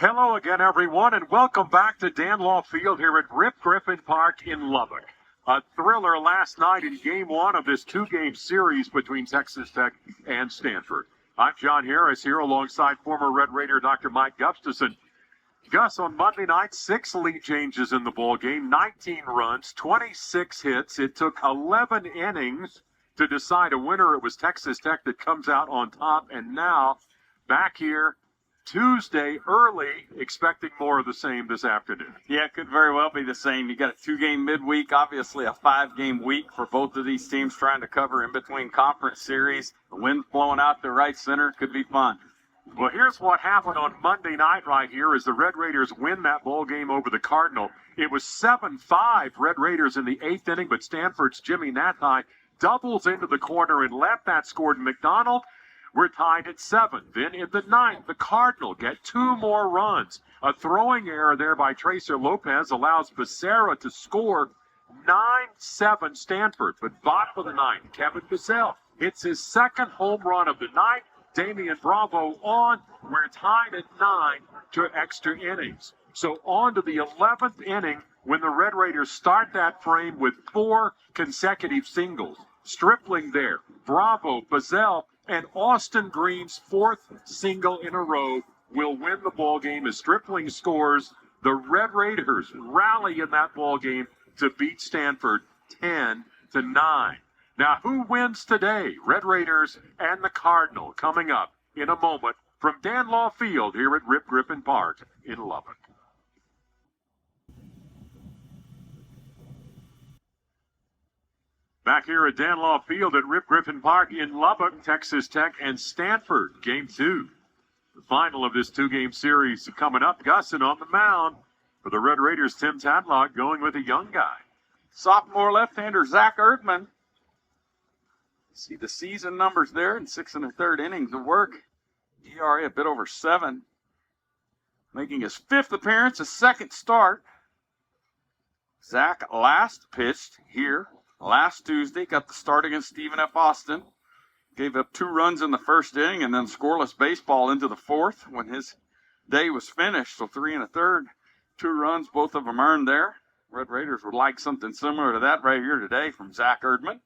Hello again, everyone, and welcome back to Dan Law Field here at Rip Griffin Park in Lubbock. A thriller last night in Game 1 of this two-game series between Texas Tech and Stanford. I'm John Harris here alongside former Red Raider Dr. Mike Gustafson. Gus, on Monday night, 6 lead changes in the ball game, 19 runs, 26 hits. It took 11 innings to decide a winner. It was Texas Tech that comes out on top, and now back here Tuesday early, expecting more of the same this afternoon. Yeah, it could very well be the same. You got a 2-game midweek, obviously a 5-game week for both of these teams trying to cover in between conference series. The wind's blowing out to right center. Could be fun. Well, here's what happened on Monday night right here as the Red Raiders win that ball game over the Cardinal. It was 7-5 Red Raiders in the 8th inning, but Stanford's Jimmy Nathai doubles into the corner and left. That scored McDonald. We're tied at 7. Then in the 9th, the Cardinal get 2 more runs. A throwing error there by Tracer Lopez allows Becerra to score 9-7 Stanford. But bottom of the 9th, Kevin Bissell hits his second home run of the night. Damian Bravo on. We're tied at 9 to extra innings. So on to the 11th inning when the Red Raiders start that frame with 4 consecutive singles. Stripling there, Bravo, Bissell, and Austin Green's 4th single in a row will win the ball game as Stripling scores. The Red Raiders rally in that ball game to beat Stanford 10-9. Now, who wins today? Red Raiders and the Cardinal coming up in a moment from Dan Law Field here at Rip Griffin Park in Lubbock. Back here at Dan Law Field at Rip Griffin Park in Lubbock, Texas Tech and Stanford, Game 2. The final of this 2-game series coming up. Gus, and on the mound for the Red Raiders, Tim Tadlock going with a young guy. Sophomore left-hander Zach Erdman. See the season numbers there in 6 1/3 innings of work. ERA a bit over 7. Making his 5th appearance, his 2nd start. Zach last pitched here last Tuesday, got the start against Stephen F. Austin. Gave up 2 runs in the 1st inning and then scoreless baseball into the 4th when his day was finished. So 3 1/3, 2 runs, both of them earned there. Red Raiders would like something similar to that right here today from Zach Erdman.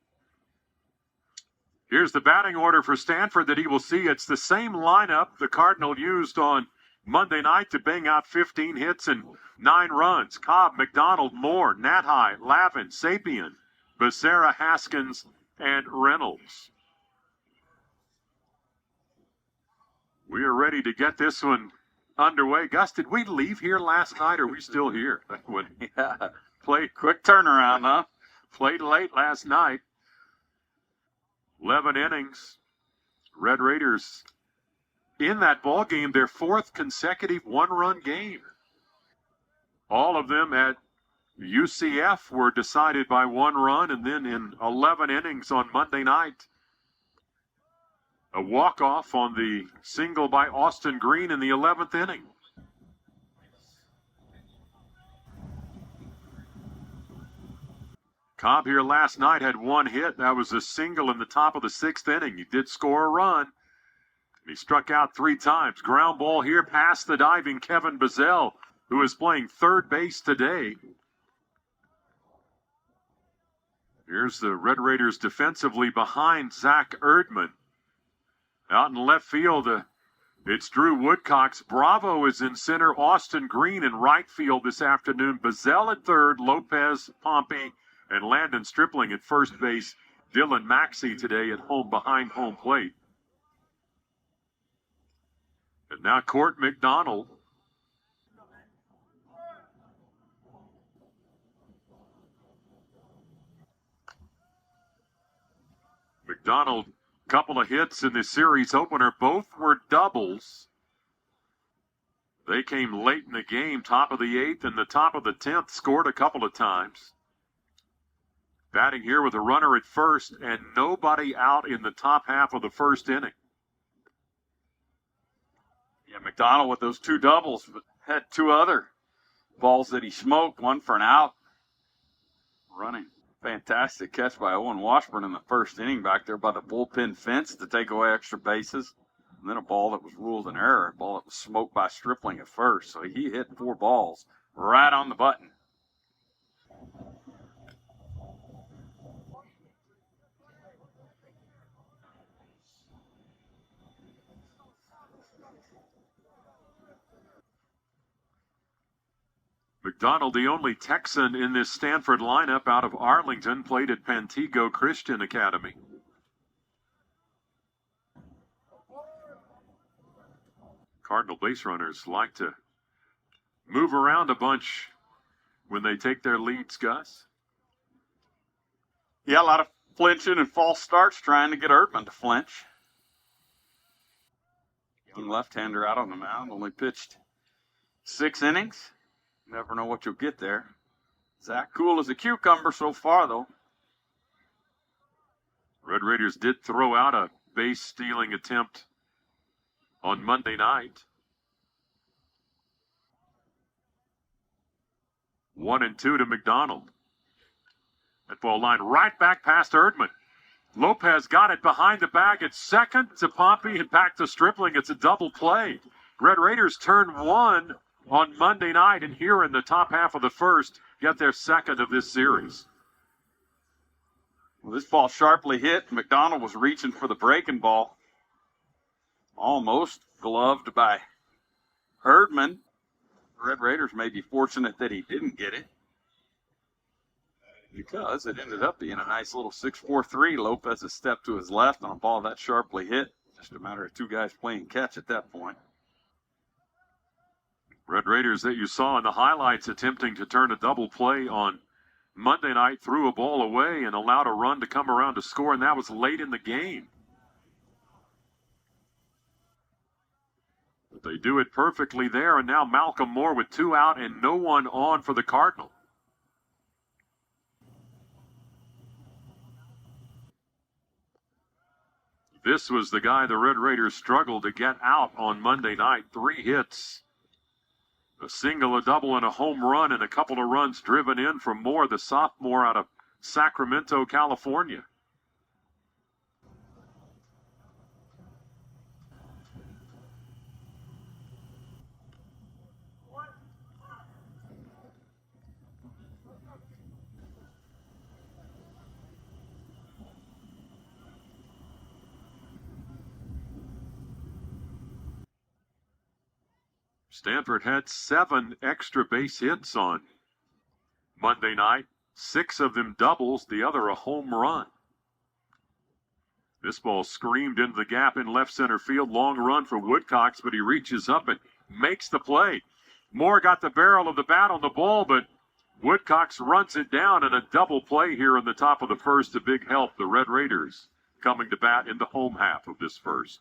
Here's the batting order for Stanford that he will see. It's the same lineup the Cardinal used on Monday night to bang out 15 hits and 9 runs. Cobb, McDonald, Moore, Nathai, Lavin, Sapien, Becerra, Haskins, and Reynolds. We are ready to get this one underway. Gus, did we leave here last night, or are we still here? Yeah, played quick turnaround, huh? Played late last night. 11 innings. Red Raiders in that ball game, their 4th consecutive 1-run game. All of them at UCF were decided by 1 run, and then in 11 innings on Monday night, a walk-off on the single by Austin Green in the 11th inning. Cobb here last night had 1 hit. That was a single in the top of the 6th inning. He did score a run. He struck out 3 times. Ground ball here past the diving Kevin Bissell, who is playing 3rd base today. Here's the Red Raiders defensively behind Zach Erdman. Out in left field, it's Drew Woodcocks. Bravo is in center. Austin Green in right field this afternoon. Bissell at 3rd. Lopez, Pompey, and Landon Stripling at 1st base. Dylan Maxey today at home behind home plate. And now Court McDonald. McDonald, couple of hits in the series opener. Both were doubles. They came late in the game, top of the 8th and the top of the 10th, scored a couple of times. Batting here with a runner at 1st and nobody out in the top half of the 1st inning. Yeah, McDonald with those 2 doubles, but had 2 other balls that he smoked, 1 for an out. Running. Fantastic catch by Owen Washburn in the 1st inning back there by the bullpen fence to take away extra bases. And then a ball that was ruled an error, a ball that was smoked by Stripling at first. So he hit 4 balls right on the button. McDonald, the only Texan in this Stanford lineup out of Arlington, played at Pantego Christian Academy. Cardinal base runners like to move around a bunch when they take their leads, Gus. Yeah, a lot of flinching and false starts trying to get Erdman to flinch. Young left-hander out on the mound, only pitched 6 innings. Never know what you'll get there. Zach cool as a cucumber so far, though. Red Raiders did throw out a base-stealing attempt on Monday night. 1-2 to McDonald. That ball line right back past Erdman. Lopez got it behind the bag at second to Pompey and back to Stripling. It's a double play. Red Raiders turn 1 on Monday night, and here in the top half of the first, get their second of this series. Well, this ball sharply hit. McDonald was reaching for the breaking ball. Almost gloved by Erdman. Red Raiders may be fortunate that he didn't get it, because it ended up being a nice little 6-4-3. Lopez's step to his left on a ball that sharply hit. Just a matter of 2 guys playing catch at that point. Red Raiders that you saw in the highlights attempting to turn a double play on Monday night threw a ball away and allowed a run to come around to score, and that was late in the game. But they do it perfectly there, and now Malcolm Moore with 2 out and no one on for the Cardinal. This was the guy the Red Raiders struggled to get out on Monday night. 3 hits. A single, a double, and a home run, and a couple of runs driven in from Moore, the sophomore out of Sacramento, California. Stanford had 7 extra base hits on Monday night. 6 of them doubles, the other a home run. This ball screamed into the gap in left center field. Long run for Woodcocks, but he reaches up and makes the play. Moore got the barrel of the bat on the ball, but Woodcocks runs it down, and a double play here in the top of the first. A big help. The Red Raiders coming to bat in the home half of this first.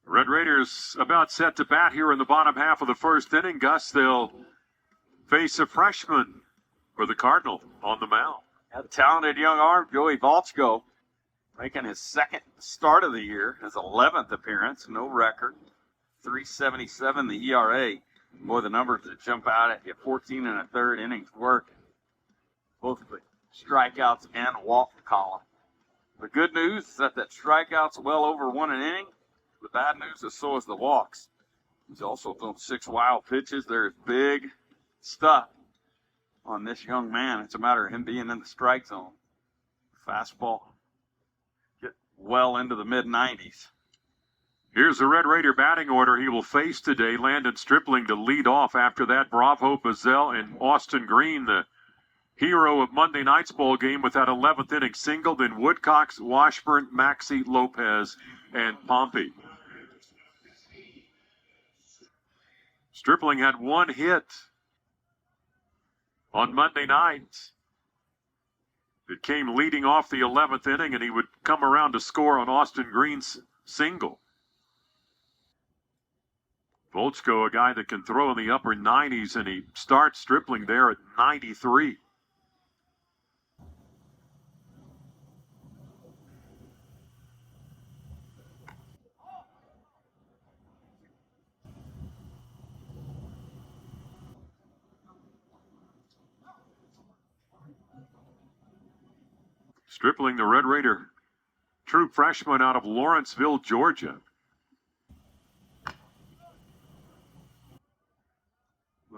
Red Raiders about set to bat here in the bottom half of the first inning. Gus, they'll face a freshman for the Cardinal on the mound. A talented young arm, Joey Valchko, making his 2nd start of the year, his 11th appearance, no record. 3.77 the ERA. Boy, the numbers that jump out at you, 14 1/3 innings work. Both the strikeouts and walk column. The good news is that strikeouts well over 1 an inning. The bad news is so is the walks. He's also thrown 6 wild pitches. There's big stuff on this young man. It's a matter of him being in the strike zone. Fastball get well into the mid-90s. Here's the Red Raider batting order he will face today. Landon Stripling to lead off. After that, Bravo, Bazell, and Austin Green, the hero of Monday night's ball game with that 11th inning single. Then Woodcocks, Washburn, Maxey, Lopez, and Pompey. Stripling had 1 hit on Monday night. It came leading off the 11th inning, and he would come around to score on Austin Green's single. Volchko, a guy that can throw in the upper 90s, and he starts Stripling there at 93. Stripling, the Red Raider, true freshman out of Lawrenceville, Georgia. The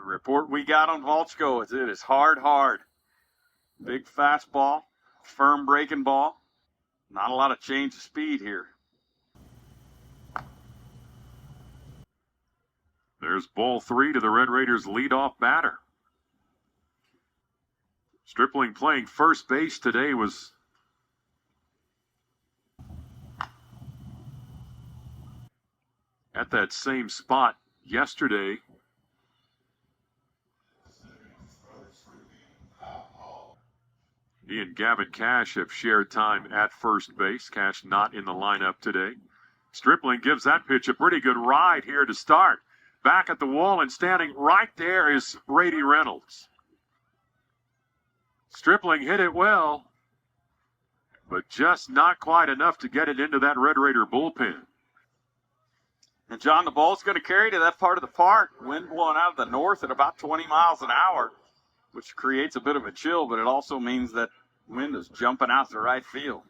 report we got on Volchko is it is hard. Big fastball, firm breaking ball. Not a lot of change of speed here. There's ball 3 to the Red Raiders' leadoff batter. Stripling playing first base today was at that same spot yesterday. He and Gavin Cash have shared time at first base. Cash not in the lineup today. Stripling gives that pitch a pretty good ride here to start. Back at the wall and standing right there is Brady Reynolds. Stripling hit it well, but just not quite enough to get it into that Red Raider bullpen. And John, the ball's going to carry to that part of the park. Wind blowing out of the north at about 20 miles an hour, which creates a bit of a chill, but it also means that wind is jumping out to right field.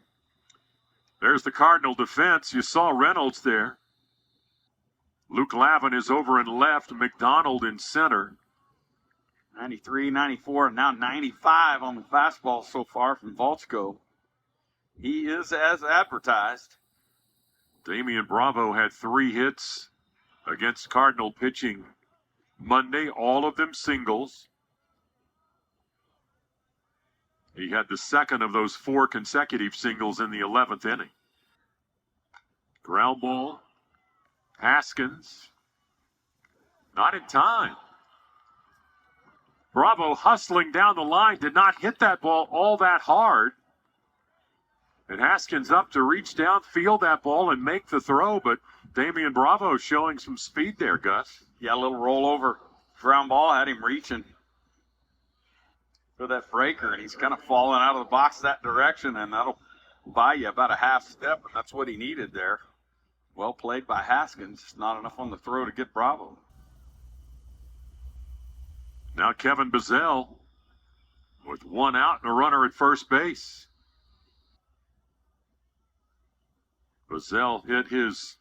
There's the Cardinal defense. You saw Reynolds there. Luke Lavin is over in left, McDonald in center. 93, 94, and now 95 on the fastball so far from Volchko. He is as advertised. Damian Bravo had 3 hits against Cardinal pitching Monday, all of them singles. He had the second of those 4 consecutive singles in the 11th inning. Ground ball. Haskins. Not in time. Bravo hustling down the line, did not hit that ball all that hard. And Haskins up to reach down, field that ball, and make the throw, but Damian Bravo showing some speed there, Gus. Yeah, a little rollover ground ball, had him reaching for that breaker, and he's kind of falling out of the box that direction, and that'll buy you about a half step, and that's what he needed there. Well played by Haskins, just not enough on the throw to get Bravo. Now Kevin Bazell with 1 out and a runner at first base. Bazell hit his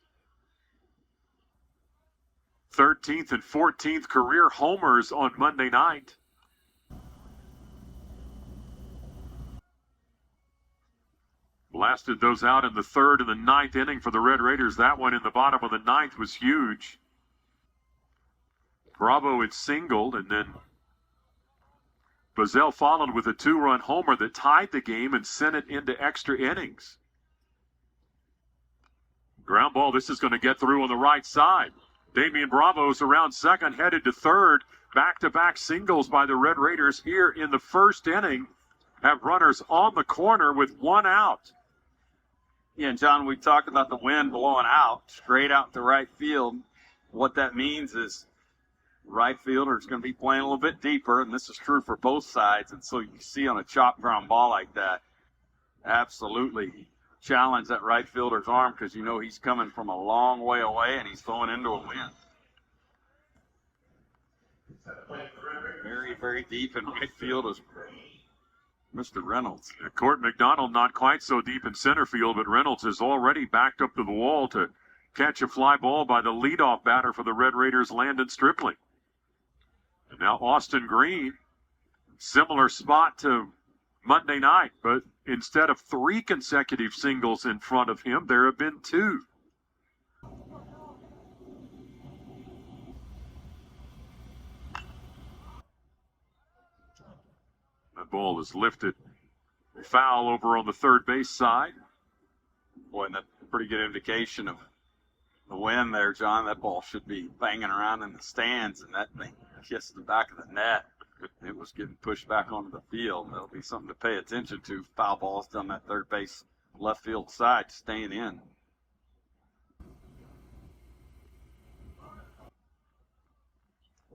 13th and 14th career homers on Monday night. Blasted those out in the 3rd and the 9th inning for the Red Raiders. That one in the bottom of the 9th was huge. Bravo had singled, and then Bazell followed with a 2-run homer that tied the game and sent it into extra innings. Ground ball, this is going to get through on the right side. Damian Bravo's around second, headed to third. Back-to-back singles by the Red Raiders here in the 1st inning. Have runners on the corner with 1 out. Yeah, and John, we talked about the wind blowing out, straight out to right field. What that means is right fielder is going to be playing a little bit deeper, and this is true for both sides. And so you see on a chopped ground ball like that, absolutely challenge that right fielder's arm, because you know he's coming from a long way away and he's throwing into a wind. Very, very deep in right field is Mr. Reynolds. Court McDonald not quite so deep in center field, but Reynolds is already backed up to the wall to catch a fly ball by the leadoff batter for the Red Raiders, Landon Stripling. And now Austin Green, similar spot to Monday night, but instead of 3 consecutive singles in front of him, there have been 2. That ball is lifted foul over on the third base side. Boy, and that's a pretty good indication of the wind there, John. That ball should be banging around in the stands, and that thing kissed the back of the net. It was getting pushed back onto the field. That'll be something to pay attention to. Foul balls down that third base left field side, staying in.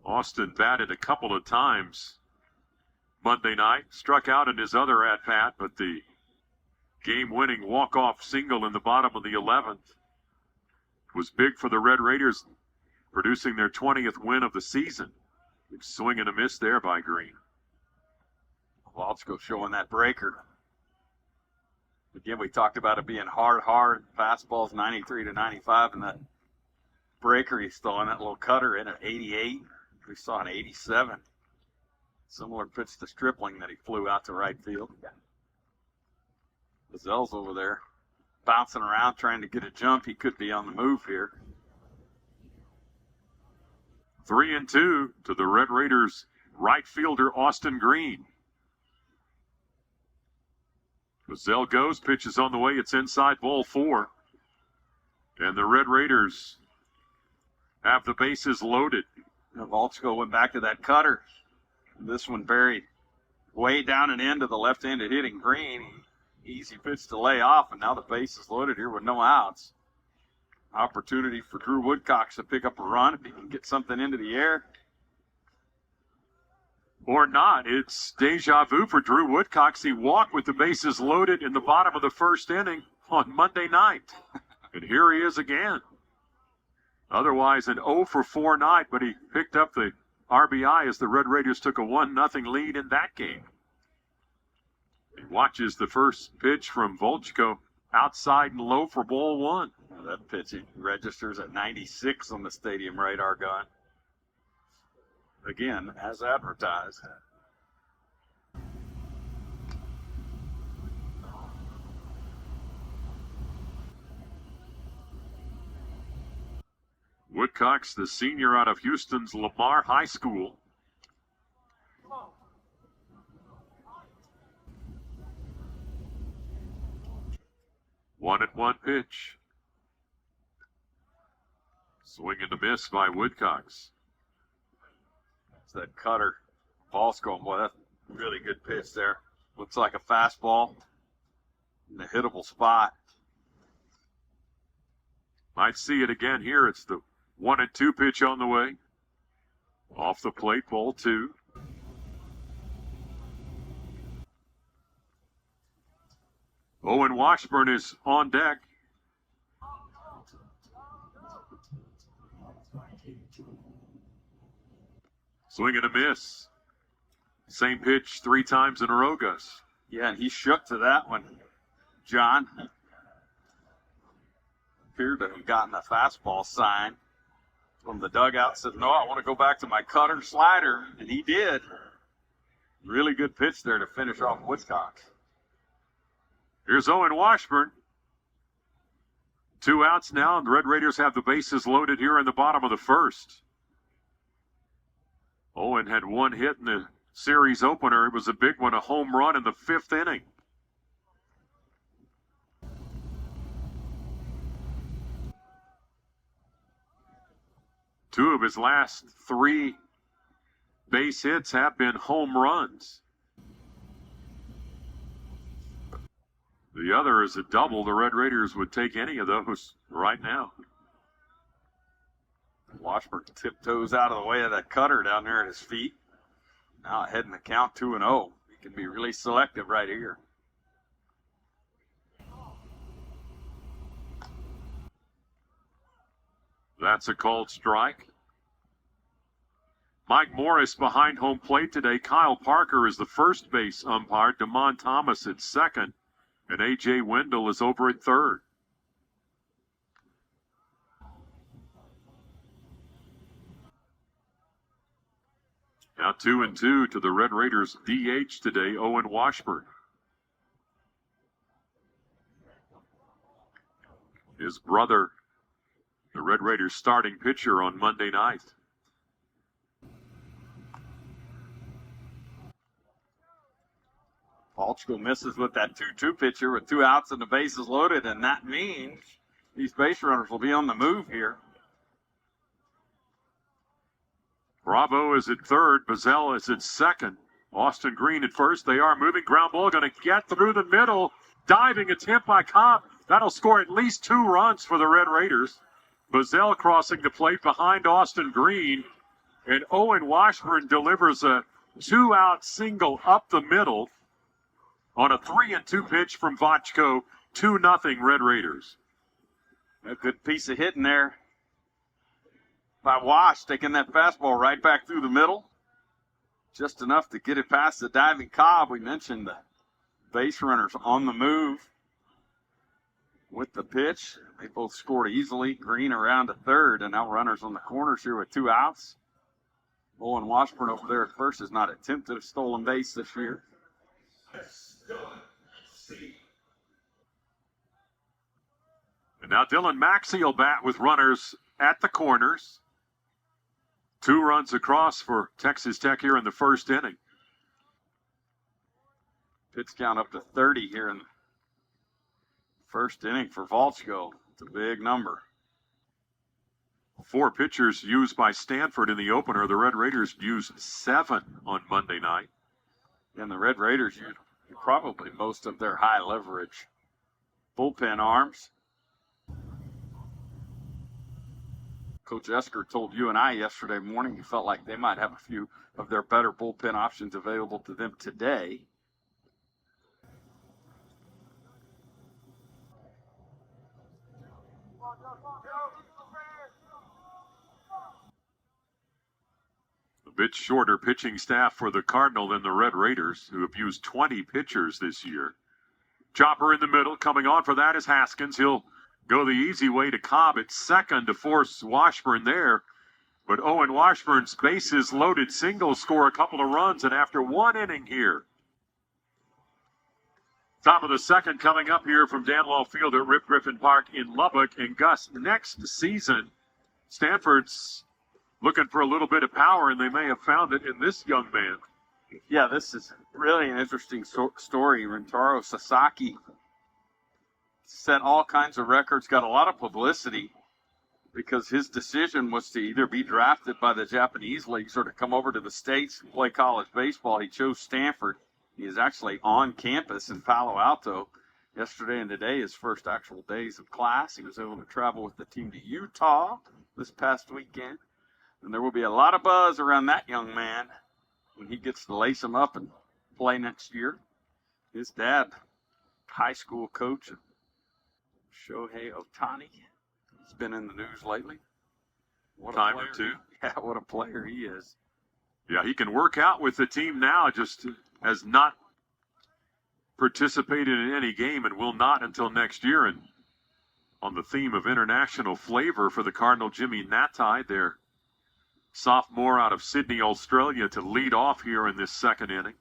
Austin batted a couple of times Monday night, struck out in his other at-bat, but the game-winning walk-off single in the bottom of the 11th was big for the Red Raiders, producing their 20th win of the season. Big swing and a miss there by Green. Volchko showing that breaker. Again, we talked about it being hard. Fastball's 93 to 95, and that breaker he's throwing, that little cutter in at 88. We saw an 87. Similar pitch to Stripling that he flew out to right field. Bazel's over there bouncing around trying to get a jump. He could be on the move here. 3-2 to the Red Raiders right fielder Austin Green. Bazel goes, pitches on the way. It's inside, ball 4. And the Red Raiders have the bases loaded. Volchko went back to that cutter. This one buried way down and into the left-handed hitting Green. Easy pitch to lay off, and now the base is loaded here with no outs. Opportunity for Drew Woodcox to pick up a run if he can get something into the air. Or not. It's deja vu for Drew Woodcox. He walked with the bases loaded in the bottom of the first inning on Monday night. And here he is again. Otherwise, an 0-for-4 night, but he picked up the RBI as the Red Raiders took a 1-0 lead in that game. He watches the first pitch from Volchko, outside and low for ball 1. That pitch registers at 96 on the stadium radar gun. Again, as advertised. Woodcox, the senior out of Houston's Lamar High School. One and one pitch. Swing and a miss by Woodcox. It's that cutter. Ball's going, boy, that's a really good pitch there. Looks like a fastball in the hittable spot. Might see it again here. It's the 1-2 pitch on the way. Off the plate, ball 2. Owen Washburn is on deck. Swing and a miss. Same pitch 3 times in a row, Gus. Yeah, and he shook to that one, John. Appeared to have gotten a fastball sign from the dugout. Said, no, I want to go back to my cutter slider. And he did. Really good pitch there to finish off Woodcox. Here's Owen Washburn. 2 outs now, and the Red Raiders have the bases loaded here in the bottom of the first. Owen had 1 hit in the series opener. It was a big one, a home run in the 5th inning. Two of his last 3 base hits have been home runs. The other is a double. The Red Raiders would take any of those right now. Washburn tiptoes out of the way of that cutter down there at his feet. Now ahead in the count 2-0. He can be really selective right here. That's a called strike. Mike Morris behind home plate today. Kyle Parker is the first base umpire. DeMond Thomas at second. And A.J. Wendell is over at third. Now 2-2 to the Red Raiders DH today, Owen Washburn. His brother, the Red Raiders starting pitcher on Monday night. Volchko misses with that 2-2 pitcher with 2 outs and the bases loaded, and that means these base runners will be on the move here. Bravo is at third. Bazel is at second. Austin Green at first. They are moving. Ground ball going to get through the middle. Diving attempt by Cobb. That'll score at least 2 runs for the Red Raiders. Bazel crossing the plate behind Austin Green. And Owen Washburn delivers a 2-out single up the middle on a 3-2 pitch from Volchko. 2-0 Red Raiders. A good piece of hitting there by Wash, taking that fastball right back through the middle. Just enough to get it past the diving Cobb. We mentioned the base runners on the move. with the pitch. They both scored easily. Green around to third, and now runners on the corners here with 2 outs. Owen Washburn over there at first has not attempted a stolen base this year. And now Dylan Maxey will bat with runners at the corners. 2 runs across for Texas Tech here in the first inning. Pitch count up to 30 here in the first inning for Volchko. It's a big number. 4 pitchers used by Stanford in the opener. The Red Raiders used 7 on Monday night. And the Red Raiders used probably most of their high leverage bullpen arms. Coach Esker told you and I yesterday morning he felt like they might have a few of their better bullpen options available to them today. A bit shorter pitching staff for the Cardinal than the Red Raiders, who have used 20 pitchers this year. Chopper in the middle. Coming on for that is Haskins. He'll go the easy way to Cobb at second to force Washburn there. But Owen Washburn's bases loaded single score a couple of runs, and after 1 inning here. Top of the second coming up here from Danlaw Field at Rip Griffin Park in Lubbock. And Gus, next season, Stanford's looking for a little bit of power, and they may have found it in this young man. Yeah, this is really an interesting story. Rentaro Sasaki set all kinds of records, got a lot of publicity because his decision was to either be drafted by the Japanese leagues or to come over to the States and play college baseball. He chose Stanford. He is actually on campus in Palo Alto. Yesterday and today, his first actual days of class. He was able to travel with the team to Utah this past weekend. And there will be a lot of buzz around that young man when he gets to lace him up and play next year. His dad, high school coach, Shohei Ohtani, he's been in the news lately. What Time or two. Yeah, what a player he is. Yeah, he can work out with the team now, just has not participated in any game and will not until next year. And on the theme of international flavor for the Cardinal, Jimmy Natai, their sophomore out of Sydney, Australia, to lead off here in this second inning.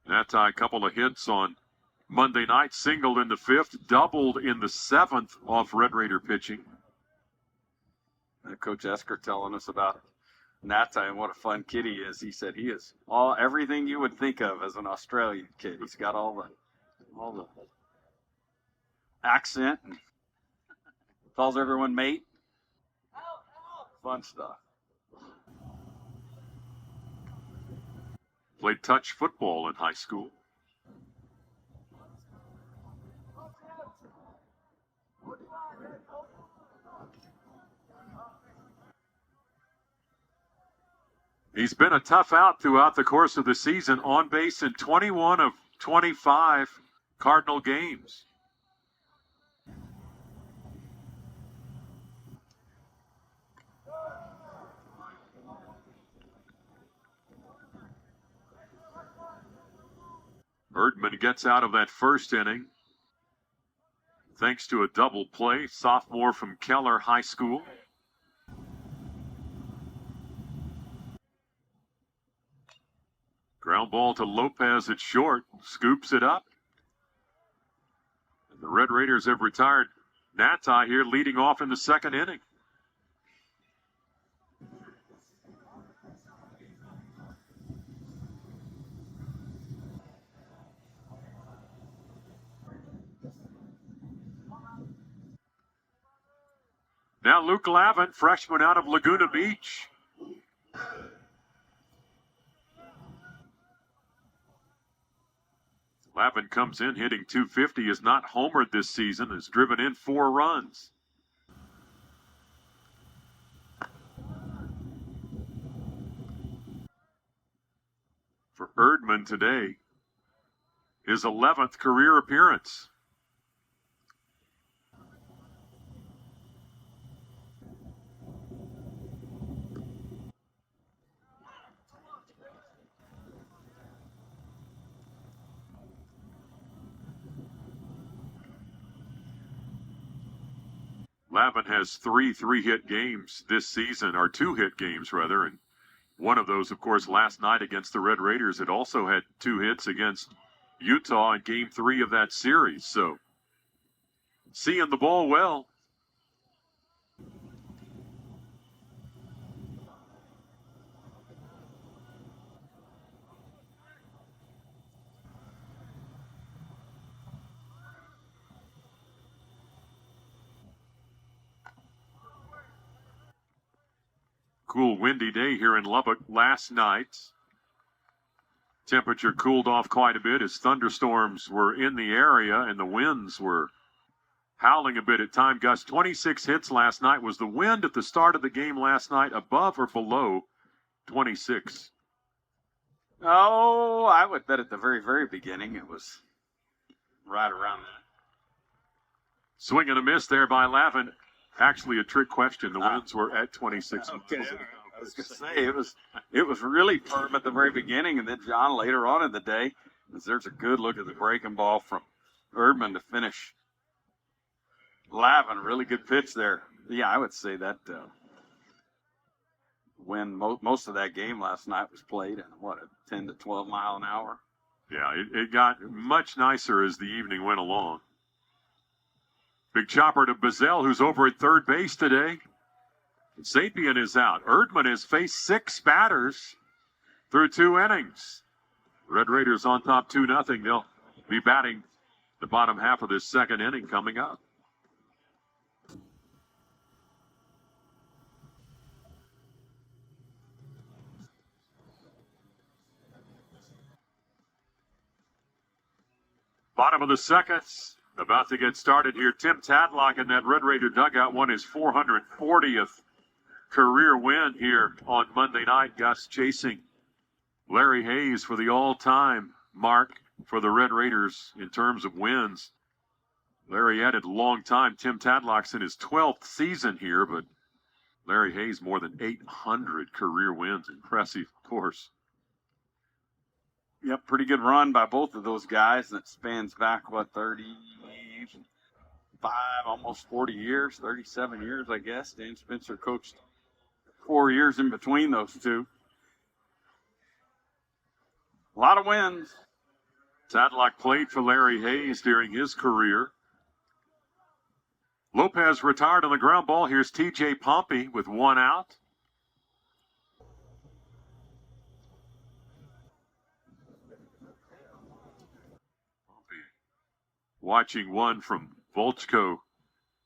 Natai, a couple of hits on Monday night, singled in the 5th, doubled in the 7th off Red Raider pitching. Coach Esker telling us about Natai and what a fun kid he is. He said he is everything you would think of as an Australian kid. He's got all the accent and calls everyone mate. Fun stuff. Played touch football in high school. He's been a tough out throughout the course of the season, on base in 21 of 25 Cardinal games. Erdman gets out of that first inning thanks to a double play, sophomore from Keller High School. Ground ball to Lopez at short, scoops it up. And the Red Raiders have retired Natai here, leading off in the second inning. Now Luke Lavin, freshman out of Laguna Beach. Lavin comes in hitting .250, has not homered this season, has driven in 4 runs. For Erdman today, his 11th career appearance. Lavin has three-hit games this season, or 2-hit games rather, and one of those, of course, last night against the Red Raiders. It also had 2 hits against Utah in Game 3 of that series. So, seeing the ball well. Cool, windy day here in Lubbock last night. Temperature cooled off quite a bit as thunderstorms were in the area and the winds were howling a bit at time. Gus, 26 hits last night. Was the wind at the start of the game last night above or below 26? Oh, I would bet at the very, very beginning it was right around that. Swing and a miss there by Lavin. Actually, a trick question. The winds were at 26. Okay. I was going to say, it was really firm at the very beginning, and then John later on in the day, there's a good look at the breaking ball from Erdman to finish Lavin. Really good pitch there. Yeah, I would say that when most of that game last night was played at, a 10 to 12 mile an hour? Yeah, it got much nicer as the evening went along. Big chopper to Bazell, who's over at third base today. Sapien is out. Erdman has faced 6 batters through 2 innings. Red Raiders on top 2-0. They'll be batting the bottom half of this second inning coming up. Bottom of the second. About to get started here. Tim Tadlock in that Red Raider dugout won his 440th career win here on Monday night. Gus chasing Larry Hayes for the all-time mark for the Red Raiders in terms of wins. Larry added a long time. Tim Tadlock's in his 12th season here, but Larry Hayes more than 800 career wins. Impressive, of course. Yep, pretty good run by both of those guys. That spans back, 35, almost 40 years, 37 years, I guess. Dan Spencer coached 4 years in between those two. A lot of wins. Tadlock played for Larry Hayes during his career. Lopez retired on the ground ball. Here's T.J. Pompey with 1 out. Watching one from Volchko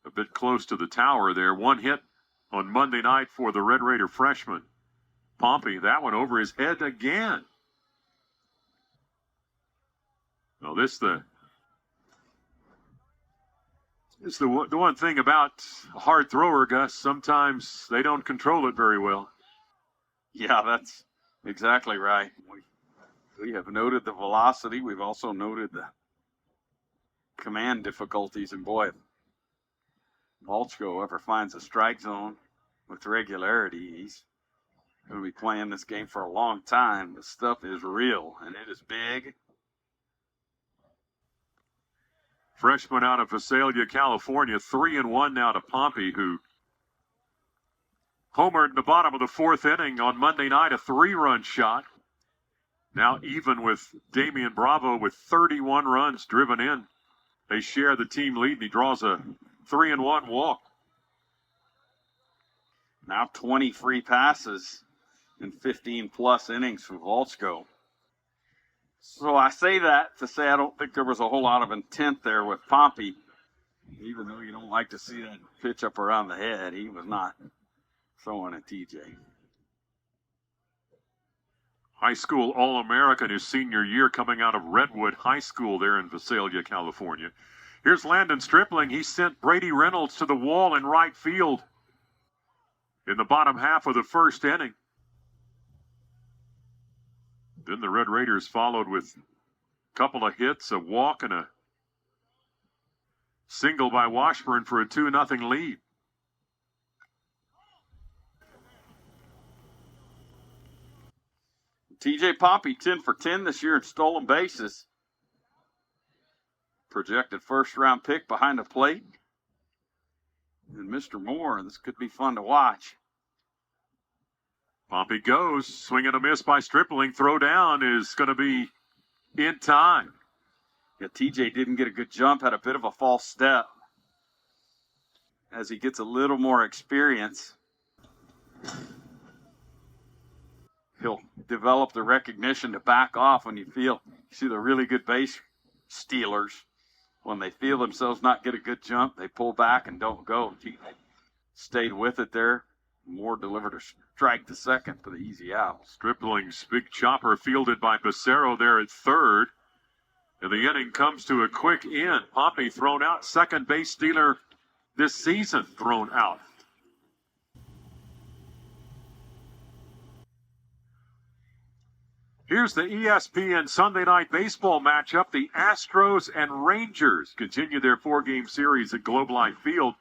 a bit close to the tower there. 1 hit on Monday night for the Red Raider freshman. Pompey, that one over his head again. Well, the one thing about a hard thrower, Gus. Sometimes they don't control it very well. Yeah, that's exactly right. We have noted the velocity. We've also noted the command difficulties, and boy, if Volchko ever finds a strike zone with regularity, he's going to be playing this game for a long time. The stuff is real, and it is big. Freshman out of Visalia, California, 3-1 now to Pompey, who homered in the bottom of the 4th inning on Monday night, a 3-run shot. Now even with Damian Bravo with 31 runs driven in. They share the team lead, and he draws a 3-1 walk. Now 20 free passes in 15-plus innings for Volchko. So I say that to say I don't think there was a whole lot of intent there with Pompey. Even though you don't like to see that pitch up around the head, he was not throwing at TJ. High school All-American his senior year coming out of Redwood High School there in Visalia, California. Here's Landon Stripling. He sent Brady Reynolds to the wall in right field in the bottom half of the 1st inning. Then the Red Raiders followed with a couple of hits, a walk, and a single by Washburn for a 2-0 lead. TJ Pompey, 10 for 10 this year in stolen bases. Projected 1st-round pick behind the plate. and Mr. Moore. This could be fun to watch. Pompey goes, swing and a miss by Stripling. Throw down is going to be in time. Yeah, TJ didn't get a good jump, had a bit of a false step. As he gets a little more experience, he'll develop the recognition to back off when you see the really good base stealers. When they feel themselves not get a good jump, they pull back and don't go. He stayed with it there. Moore delivered a strike to second for the easy out. Stripling's big chopper fielded by Becerro there at third. And the inning comes to a quick end. Pompey thrown out. Second base stealer this season thrown out. Here's the ESPN Sunday Night Baseball matchup. The Astros and Rangers continue their four-game series at Globe Life Field.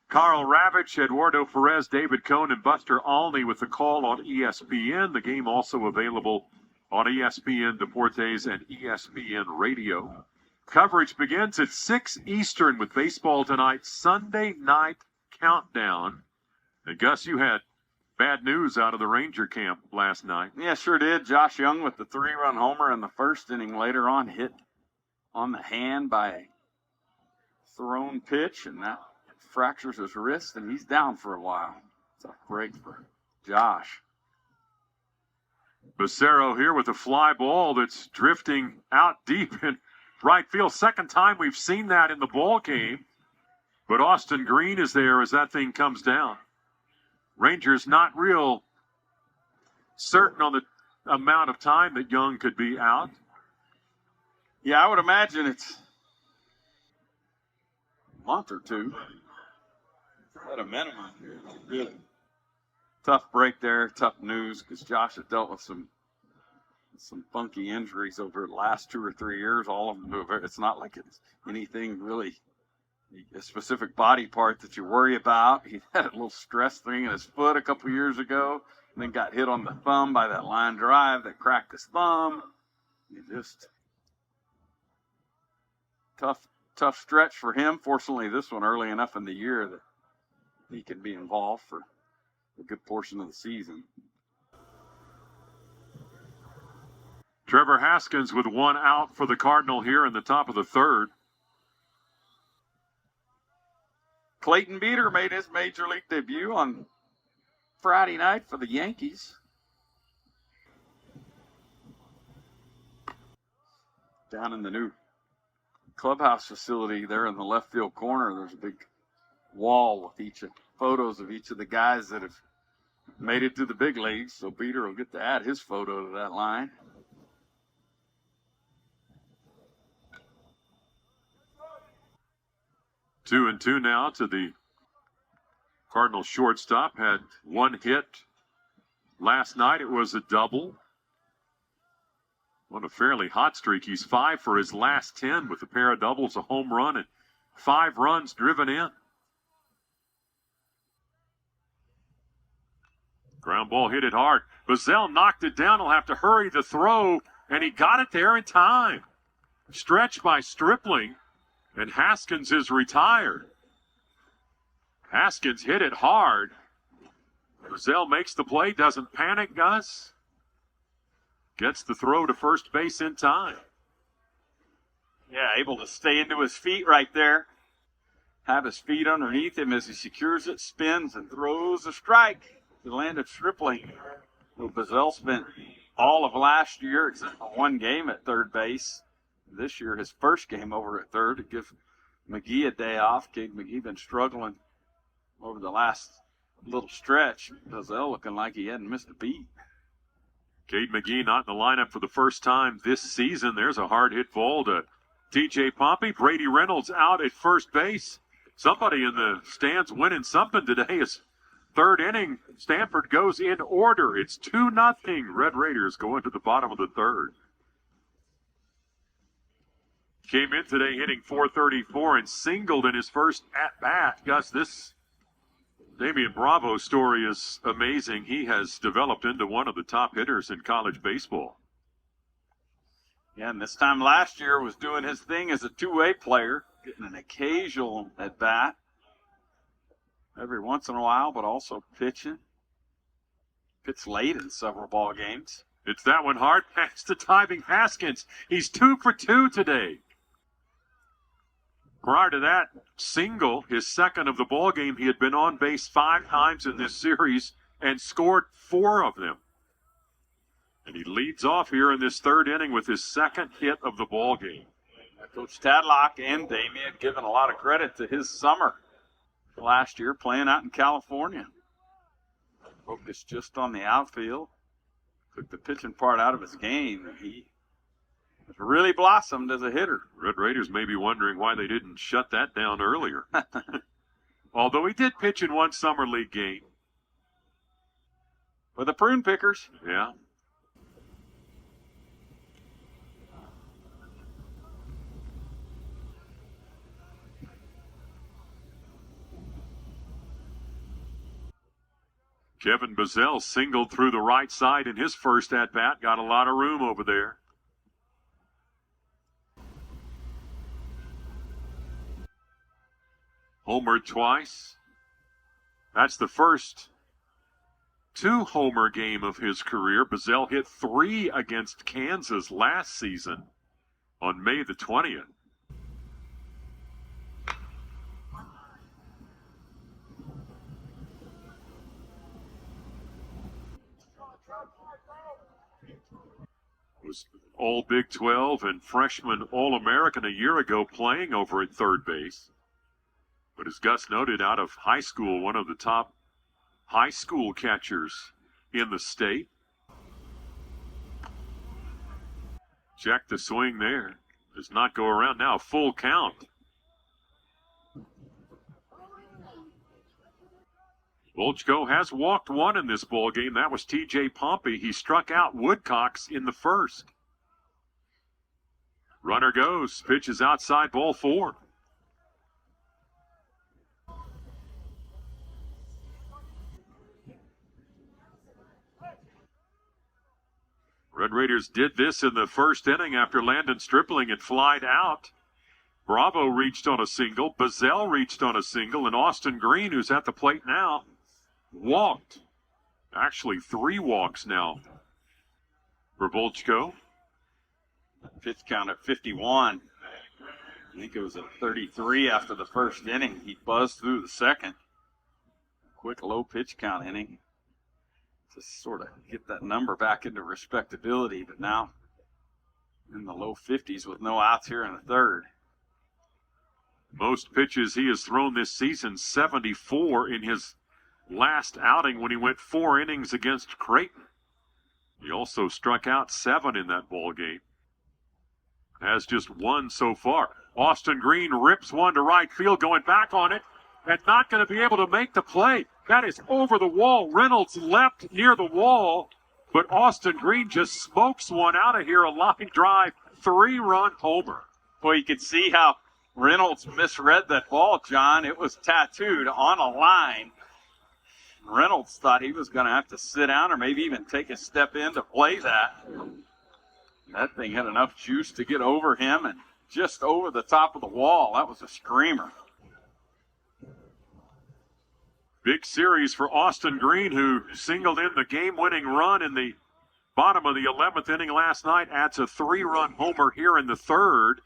Carl Ravitch, Eduardo Perez, David Cohn, and Buster Olney with the call on ESPN. The game also available on ESPN Deportes and ESPN Radio. Coverage begins at 6 Eastern with baseball tonight, Sunday Night Countdown. And Gus, you had bad news out of the Ranger camp last night. Yeah, sure did. Josh Young with the 3-run homer in the first inning, later on hit on the hand by a thrown pitch, and that fractures his wrist, and he's down for a while. It's a break for Josh. Becerro here with a fly ball that's drifting out deep in right field. Second time we've seen that in the ball game. But Austin Green is there as that thing comes down. Rangers not real certain on the amount of time that Young could be out. Yeah, I would imagine it's a month or two at a minimum. Really tough break there, tough news, because Josh has dealt with some funky injuries over the last 2 or 3 years. All of them, it's not like it's anything really, a specific body part that you worry about. He had a little stress thing in his foot a couple years ago, and then got hit on the thumb by that line drive that cracked his thumb. Just tough stretch for him. Fortunately, this one early enough in the year that he can be involved for a good portion of the season. Trevor Haskins with one out for the Cardinal here in the top of the third. Clayton Beeter made his major league debut on Friday night for the Yankees. Down in the new clubhouse facility there in the left field corner, there's a big wall with photos of each of the guys that have made it to the big leagues. So Beeter will get to add his photo to that line. 2-2 now to the Cardinal shortstop. Had one hit last night. It was a double. On a fairly hot streak. He's 5 for his last 10 with a pair of doubles, a home run, and 5 runs driven in. Ground ball hit it hard. Bazell knocked it down. He'll have to hurry the throw, and he got it there in time. Stretched by Stripling, and Haskins is retired. Haskins hit it hard. Bazell makes the play, doesn't panic, Gus. Gets the throw to first base in time. Yeah, able to stay into his feet right there. Have his feet underneath him as he secures it, spins, and throws a strike. The land of Stripling. Bazell spent all of last year, except for one game at third base. This year, his first game over at third to give McGee a day off. Cade McGee been struggling over the last little stretch. Bazell looking like he hadn't missed a beat. Cade McGee not in the lineup for the first time this season. There's a hard hit ball to TJ Pompey. Brady Reynolds out at first base. Somebody in the stands winning something today. Is third inning. Stanford goes in order. It's 2-0. Red Raiders go into the bottom of the third. Came in today hitting .434 and singled in his first at-bat. Gus, this Damian Bravo story is amazing. He has developed into one of the top hitters in college baseball. Yeah, and this time last year was doing his thing as a two-way player, getting an occasional at-bat. every once in a while, but also pitching. Pitched late in several ball games. It's that one hard pass to Tybing Haskins. He's 2 for 2 today. Prior to that single, his second of the ball game, he had been on base 5 times in this series and scored 4 of them. And he leads off here in this third inning with his second hit of the ball game. Coach Tadlock and Damian giving a lot of credit to his summer last year playing out in California. Focused just on the outfield. Took the pitching part out of his game. He has really blossomed as a hitter. Red Raiders may be wondering why they didn't shut that down earlier. Although he did pitch in one summer league game. For the Prune Pickers. Yeah. Kevin Bazell singled through the right side in his first at-bat. Got a lot of room over there. Homered twice. That's the first 2-homer game of his career. Bazell hit 3 against Kansas last season on May the 20th. Was all Big 12 and freshman All-American a year ago playing over at third base. But as Gus noted, out of high school, one of the top high school catchers in the state. Check the swing there. Does not go around now. Full count. Volchko has walked 1 in this ball game. That was T.J. Pompey. He struck out Woodcox in the first. Runner goes. Pitch is outside, ball 4. Red Raiders did this in the first inning after Landon Stripling had flied out. Bravo reached on a single. Bazell reached on a single. And Austin Green, who's at the plate now, walked. Actually, 3 walks now for Volchko. Pitch count at 51. I think it was at 33 after the first inning. He buzzed through the second. Quick low pitch count inning. Just sort of get that number back into respectability, but now in the low 50s with no outs here in the third. Most pitches he has thrown this season, 74 in his last outing when he went 4 innings against Creighton. He also struck out 7 in that ball game. Has just 1 so far. Austin Green rips one to right field, going back on it, and not going to be able to make the play. That is over the wall. Reynolds left near the wall, but Austin Green just smokes one out of here. A line drive, 3-run homer. Boy, you could see how Reynolds misread that ball, John. It was tattooed on a line. Reynolds thought he was going to have to sit down or maybe even take a step in to play that. That thing had enough juice to get over him and just over the top of the wall. That was a screamer. Big series for Austin Green, who singled in the game-winning run in the bottom of the 11th inning last night, adds a 3-run homer here in the third,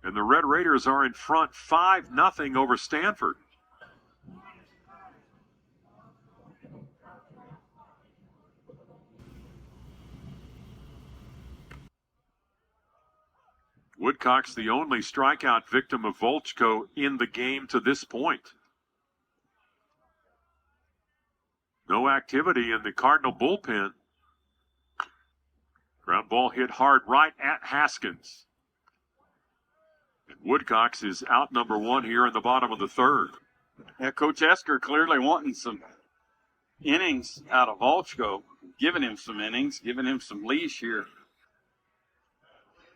and the Red Raiders are in front 5-0 over Stanford. Woodcox, the only strikeout victim of Volchko in the game to this point. No activity in the Cardinal bullpen. Ground ball hit hard right at Haskins. And Woodcox is out number 1 here in the bottom of the third. Yeah, Coach Esker clearly wanting some innings out of Volchko, giving him some innings, giving him some leash here.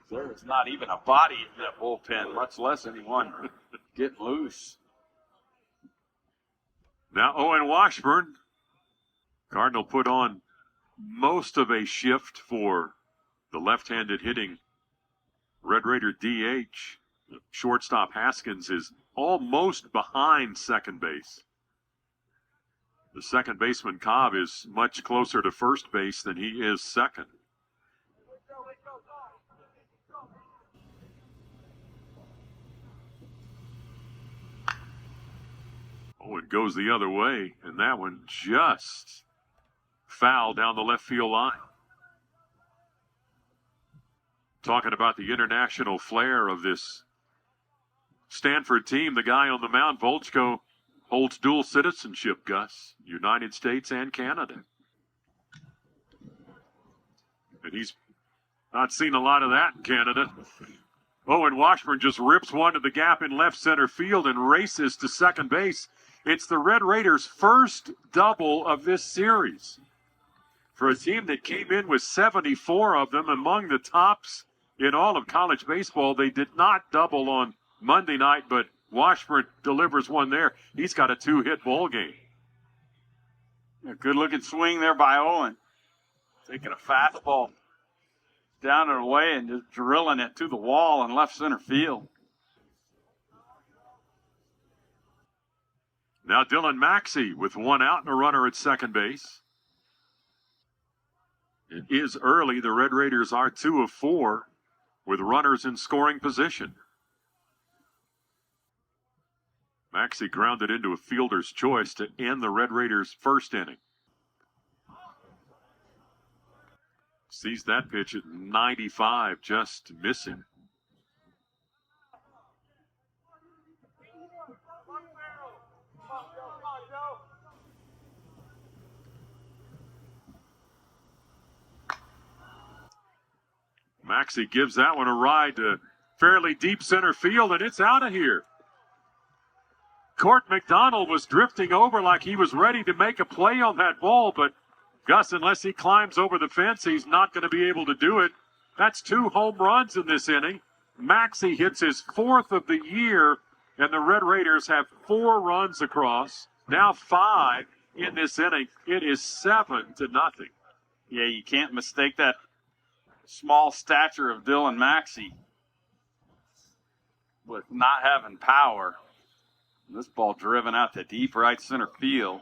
There was not even a body in that bullpen, much less anyone getting loose. Now Owen Washburn. Cardinal put on most of a shift for the left-handed hitting Red Raider DH. Shortstop Haskins is almost behind second base. The second baseman, Cobb, is much closer to first base than he is second. Oh, it goes the other way, and that one just foul down the left field line. Talking about the international flair of this Stanford team, the guy on the mound, Volchko, holds dual citizenship, Gus, United States and Canada. And he's not seen a lot of that in Canada. Oh, and Washburn just rips one to the gap in left center field and races to second base. It's the Red Raiders' first double of this series. For a team that came in with 74 of them, among the tops in all of college baseball, they did not double on Monday night, but Washburn delivers one there. He's got a two-hit ball game. A good-looking swing there by Owen. Taking a fastball down and away and just drilling it to the wall in left center field. Now Dylan Maxey with one out and a runner at second base. It is early. The Red Raiders are 2 of 4 with runners in scoring position. Maxey grounded into a fielder's choice to end the Red Raiders' first inning. Sees that pitch at 95, just missing. Maxey gives that one a ride to fairly deep center field, and it's out of here. Court McDonald was drifting over like he was ready to make a play on that ball, but Gus, unless he climbs over the fence, he's not going to be able to do it. That's 2 home runs in this inning. Maxey hits his 4th of the year, and the Red Raiders have 4 runs across. Now 5 in this inning. It is 7-0. Yeah, you can't mistake that small stature of Dylan Maxey with not having power. This ball driven out to deep right center field.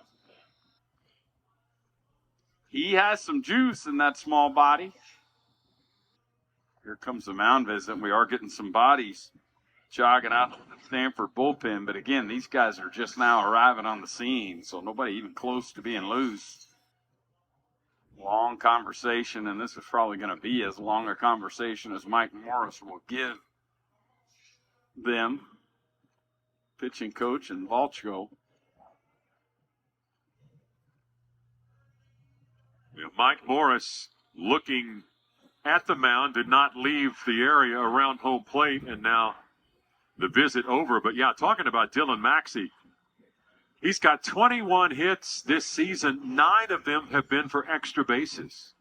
He has some juice in that small body. Here comes the mound visit. We are getting some bodies jogging out to the Stanford bullpen. But again, these guys are just now arriving on the scene, so nobody even close to being loose. Long conversation, and this is probably going to be as long a conversation as Mike Morris will give them, pitching coach and Volchko. Mike Morris looking at the mound, did not leave the area around home plate, and now the visit over. But yeah, talking about Dylan Maxey, he's got 21 hits this season. 9 of them have been for extra bases.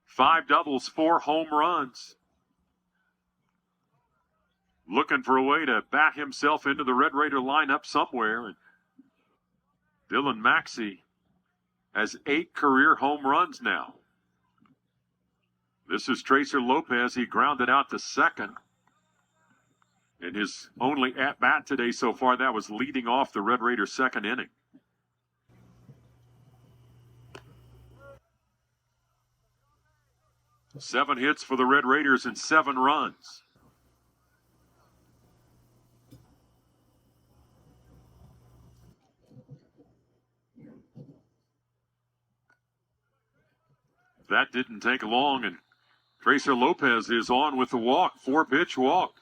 5 doubles, 4 home runs. Looking for a way to bat himself into the Red Raider lineup somewhere. And Dylan Maxey has 8 career home runs now. This is Tracer Lopez. He grounded out to second. And his only at-bat today so far, that was leading off the Red Raiders' second inning. Seven hits for the Red Raiders and 7 runs. That didn't take long, and Tracer Lopez is on with the walk, 4-pitch walk.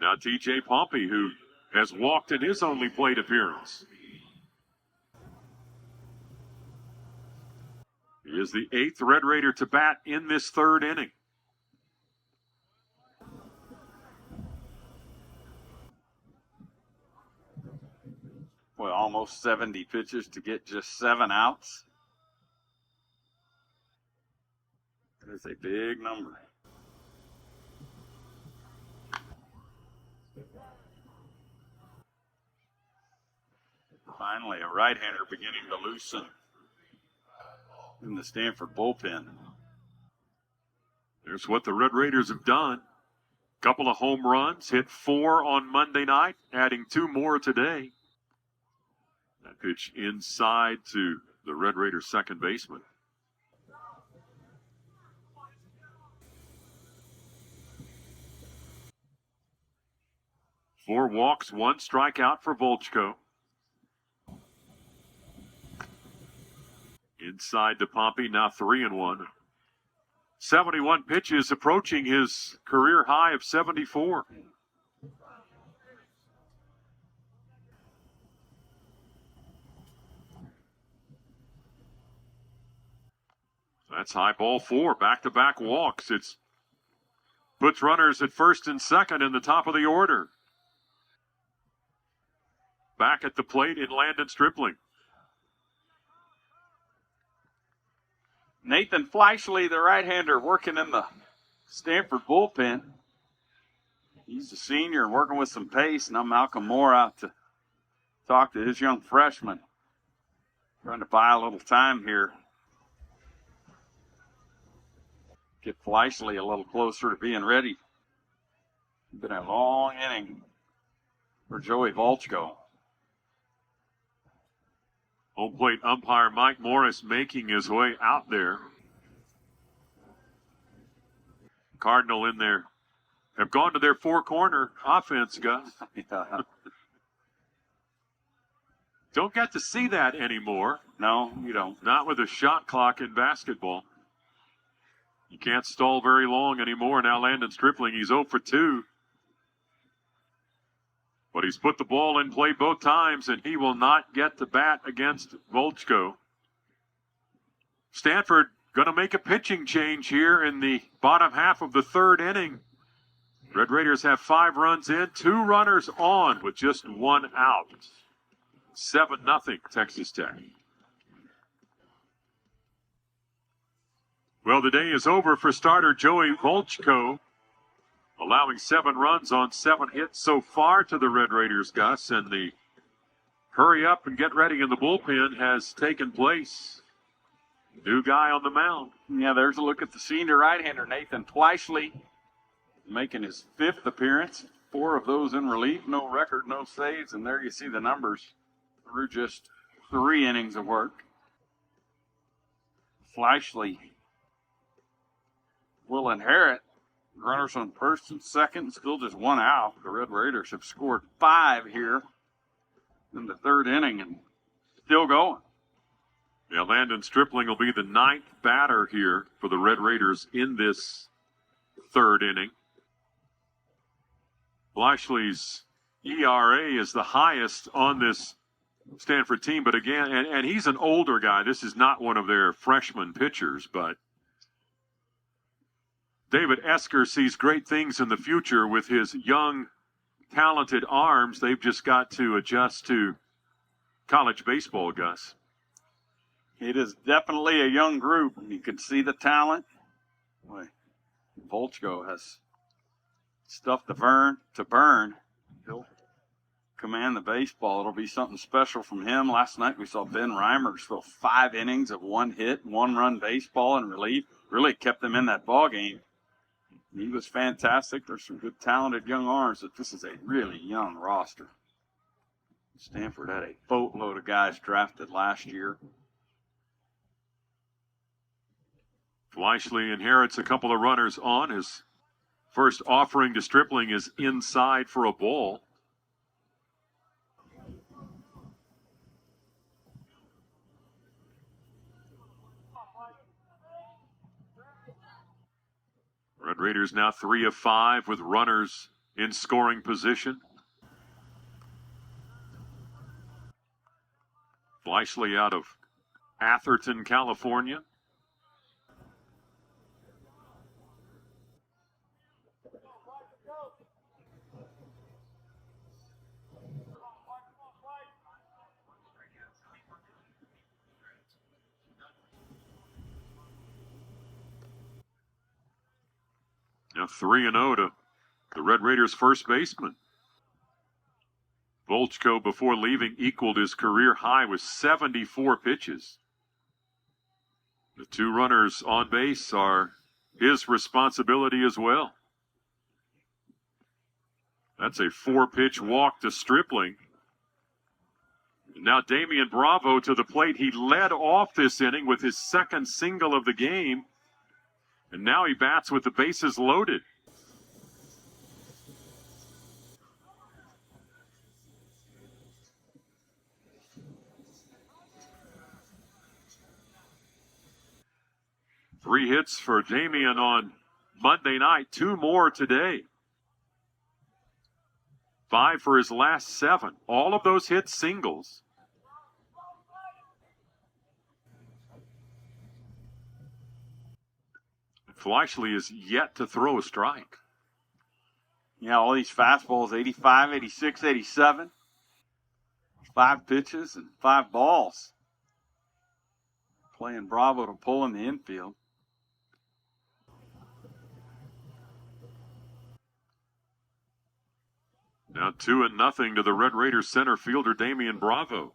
Now T.J. Pompey, who has walked in his only plate appearance. He is the 8th Red Raider to bat in this 3rd inning. Well, almost 70 pitches to get just 7 outs. That is a big number. Finally, a right-hander beginning to loosen in the Stanford bullpen. There's what the Red Raiders have done. Couple of home runs, hit 4 on Monday night, adding 2 more today. That pitch inside to the Red Raiders second baseman. Four walks, 1 strikeout for Volchko. Inside to Pompey, now 3-1. 71 pitches, approaching his career high of 74. That's high ball 4, back-to-back walks. It's puts runners at first and second in the top of the order. Back at the plate in Landon Stripling. Nathan Fleischle, the right-hander, working in the Stanford bullpen. He's a senior and working with some pace, and I'm Malcolm Moore out to talk to his young freshman. Trying to buy a little time here. Get Fleischle a little closer to being ready. Been a long inning for Joey Volchko. Home plate umpire Mike Morris making his way out there. Cardinal in there. Have gone to their four-corner offense, Gus. Yeah. Don't get to see that anymore. No, you don't. Not with a shot clock in basketball. You can't stall very long anymore. Now Landon Stripling, he's 0 for 2. But he's put the ball in play both times, and he will not get to bat against Volchko. Stanford going to make a pitching change here in the bottom half of the third inning. Red Raiders have 5 runs in, 2 runners on with just 1 out. 7-0 Texas Tech. Well, the day is over for starter Joey Volchko, allowing 7 runs on 7 hits so far to the Red Raiders, Gus, and the hurry up and get ready in the bullpen has taken place. New guy on the mound. Yeah, there's a look at the senior right-hander, Nathan Fleischle, making his 5th appearance. 4 of those in relief, no record, no saves, and there you see the numbers through just 3 innings of work. Fleischle will inherit runners on first and second, still just 1 out. The Red Raiders have scored 5 here in the third inning and still going. Yeah, Landon Stripling will be the 9th batter here for the Red Raiders in this third inning. Fleischle's ERA is the highest on this Stanford team, but again, and he's an older guy. This is not one of their freshman pitchers, but David Esker sees great things in the future with his young, talented arms. They've just got to adjust to college baseball, Gus. It is definitely a young group. You can see the talent. Boy, Volchko has stuff to burn. He'll command the baseball. It'll be something special from him. Last night we saw Ben Reimers throw 5 innings of 1 hit, 1-run baseball in relief. Really kept them in that ball game. He was fantastic. There's some good, talented young arms, but this is a really young roster. Stanford had a boatload of guys drafted last year. Fleischle inherits a couple of runners on. His first offering to Stripling is inside for a ball. Red Raiders now 3 of 5 with runners in scoring position. Fleischle out of Atherton, California. Now 3-0 to the Red Raiders' first baseman. Volchko, before leaving, equaled his career high with 74 pitches. The 2 runners on base are his responsibility as well. That's a 4-pitch walk to Stripling. Now Damian Bravo to the plate. He led off this inning with his second single of the game. And now he bats with the bases loaded. Three hits for Damian on Monday night, 2 more today. 5 for his last 7. All of those hits singles. Fleischle is yet to throw a strike. Yeah, all these fastballs, 85, 86, 87. 5 pitches and 5 balls. Playing Bravo to pull in the infield. Now 2-0 to the Red Raiders center fielder Damian Bravo.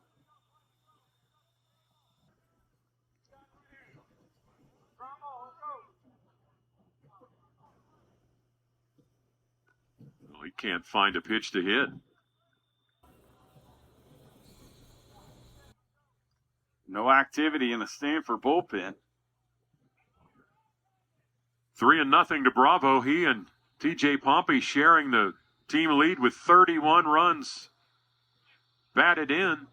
Well, he can't find a pitch to hit. No activity in the Stanford bullpen. 3-0 to Bravo. He and TJ Pompey sharing the team lead with 31 runs batted in.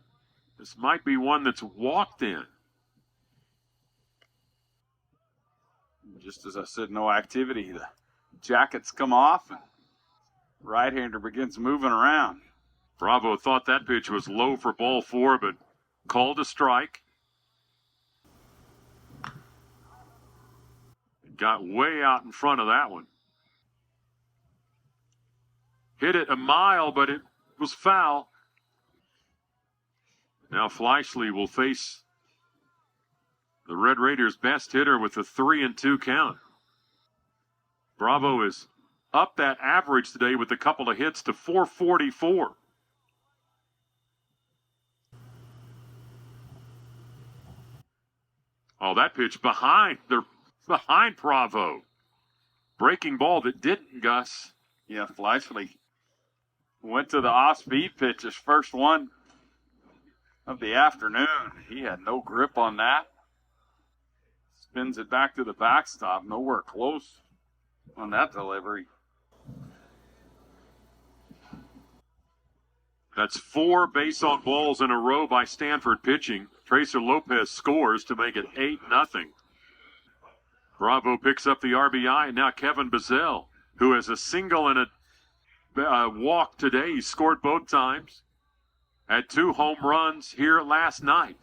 This might be one that's walked in. Just as I said, no activity. The jackets come off and right-hander begins moving around. Bravo thought that pitch was low for ball 4, but called a strike. Got way out in front of that one. Hit it a mile, but it was foul. Now Fleischle will face the Red Raiders' best hitter with a 3-2 count. Bravo is up that average today with a couple of hits to 444. Oh, that pitch behind Bravo. Breaking ball that didn't, Gus. Yeah, Fleischle went to the off-speed pitch, his first one of the afternoon. He had no grip on that. Spins it back to the backstop, nowhere close on that delivery. That's 4 base on balls in a row by Stanford pitching. Tracer Lopez scores to make it 8-0. Bravo picks up the RBI, and now Kevin Bazell, who has a single and a walk today. He scored both times. Had 2 home runs here last night.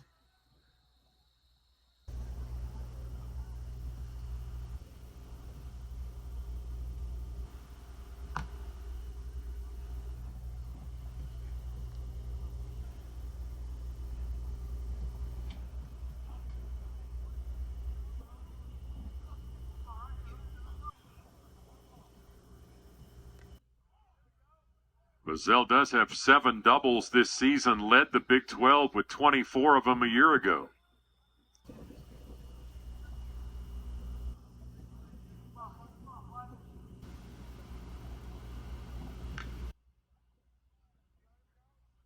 Bazell does have 7 doubles this season, led the Big 12 with 24 of them a year ago.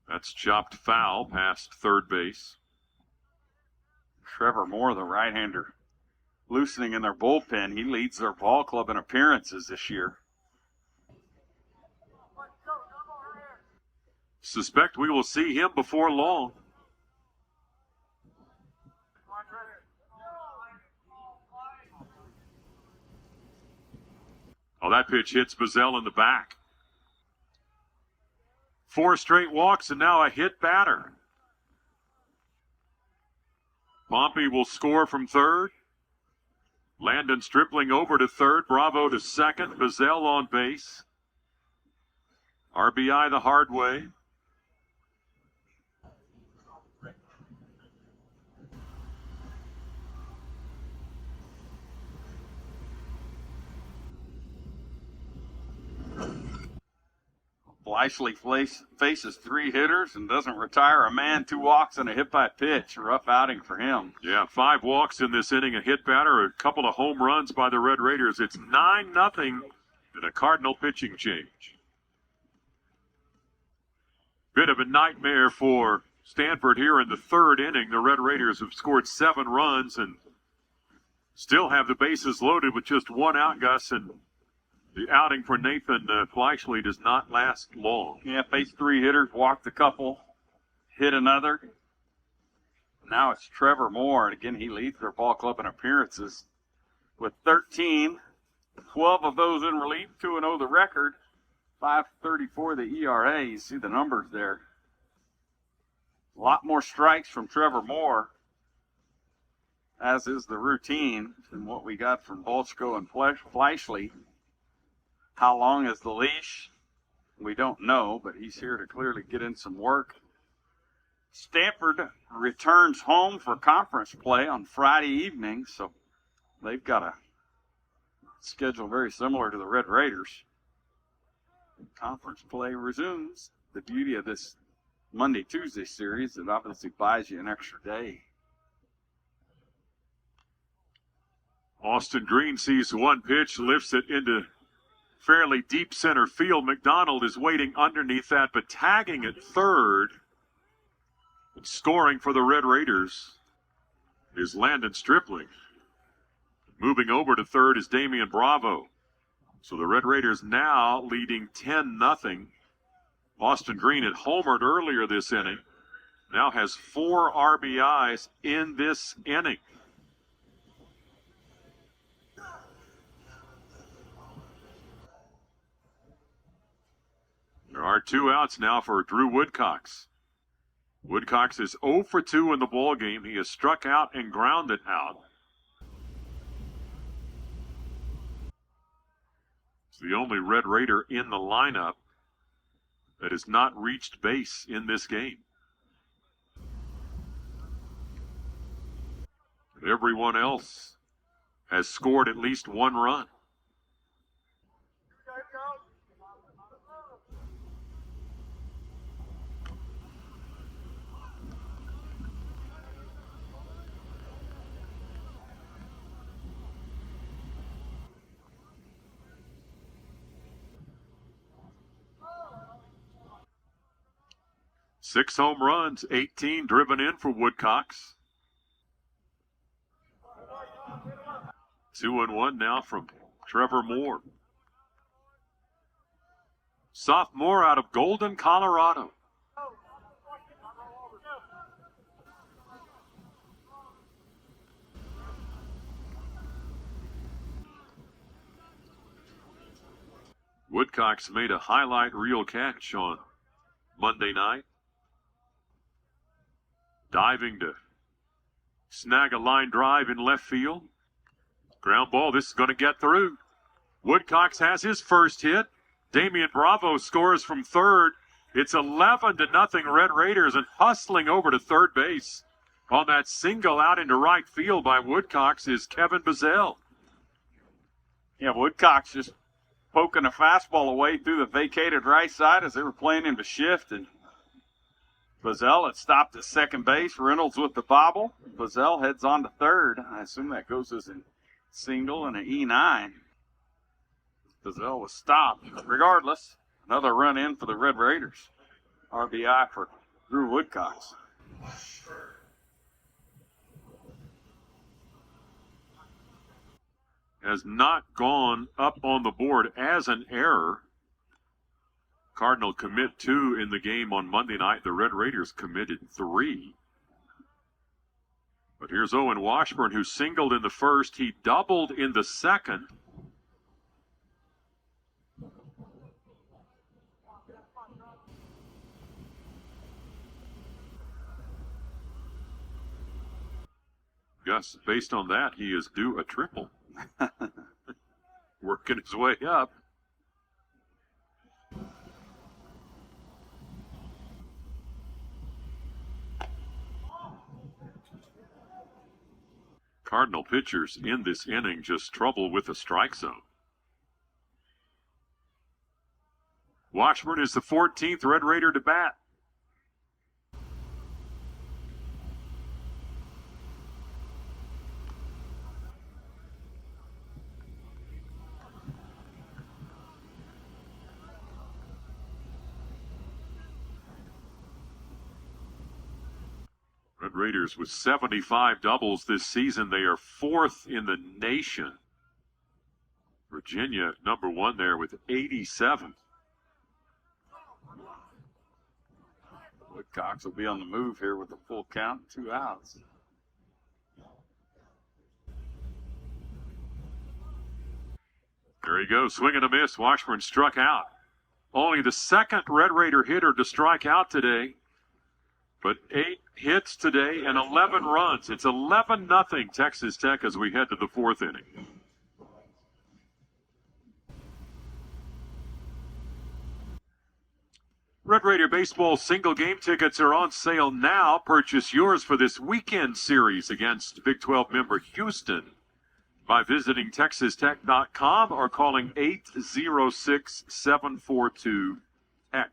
That's chopped foul past third base. Trevor Moore, the right-hander, loosening in their bullpen. He leads their ball club in appearances this year. Suspect we will see him before long. Oh, that pitch hits Bazell in the back. 4 straight walks and now a hit batter. Pompey will score from third. Landon Stripling over to third. Bravo to second. Bazell on base. RBI the hard way. Fleischle faces 3 hitters and doesn't retire a man, 2 walks, and a hit by pitch. Rough outing for him. Yeah, 5 walks in this inning, a hit batter, a couple of home runs by the Red Raiders. It's 9-0 and a Cardinal pitching change. Bit of a nightmare for Stanford here in the 3rd inning. The Red Raiders have scored 7 runs and still have the bases loaded with just 1 out, Gus, and the outing for Nathan Fleischle does not last long. Yeah, faced 3 hitters, walked a couple, hit another. Now it's Trevor Moore, and again, he leads their ball club in appearances with 13, 12 of those in relief, 2-0 the record, 5.34 the ERA. You see the numbers there. A lot more strikes from Trevor Moore, as is the routine, than what we got from Bolchko and Fleischle. How long is the leash? We don't know, but he's here to clearly get in some work. Stanford returns home for conference play on Friday evening, so they've got a schedule very similar to the Red Raiders. Conference play resumes. The beauty of this Monday-Tuesday series, it obviously buys you an extra day. Austin Green sees 1 pitch, lifts it into fairly deep center field. McDonald is waiting underneath that, but tagging at third and scoring for the Red Raiders is Landon Stripling. Moving over to third is Damian Bravo. So the Red Raiders now leading 10-0. Austin Green had homered earlier this inning. Now has 4 RBIs in this inning. There are 2 outs now for Drew Woodcox. Woodcox is 0 for 2 in the ball game. He has struck out and grounded out. It's the only Red Raider in the lineup that has not reached base in this game. Everyone else has scored at least 1 run. Six home runs, 18 driven in for Woodcox. 2-1 now from Trevor Moore. Sophomore out of Golden, Colorado. Woodcox made a highlight reel catch on Monday night. Diving to snag a line drive in left field. Ground ball, this is going to get through. Woodcox has his first hit. Damian Bravo scores from third. It's 11-0 Red Raiders, and hustling over to third base on that single out into right field by Woodcox is Kevin Bazell. Yeah, Woodcox just poking a fastball away through the vacated right side as they were playing him to shift, and Bazell had stopped at second base. Reynolds with the bobble. Bazell heads on to third. I assume that goes as a single and an E9. Bazell was stopped. Regardless, another run in for the Red Raiders. RBI for Drew Woodcox. Has not gone up on the board as an error. Cardinal commit 2 in the game on Monday night. The Red Raiders committed 3. But here's Owen Washburn, who singled in the first. He doubled in the second. Gus, based on that, he is due a triple. Working his way up. Cardinal pitchers in this inning just trouble with the strike zone. Washburn is the 14th Red Raider to bat. Red Raiders with 75 doubles this season. They are 4th in the nation. Virginia, number 1 there with 87. Woodcox will be on the move here with a full count, 2 outs. There he goes, swing and a miss. Washburn struck out. Only the second Red Raider hitter to strike out today, but 8 hits today and 11 runs. It's 11-0 Texas Tech as we head to the 4th inning. Red Raider Baseball single game tickets are on sale now. Purchase yours for this weekend series against Big 12 member Houston by visiting texastech.com or calling 806-742-TECH.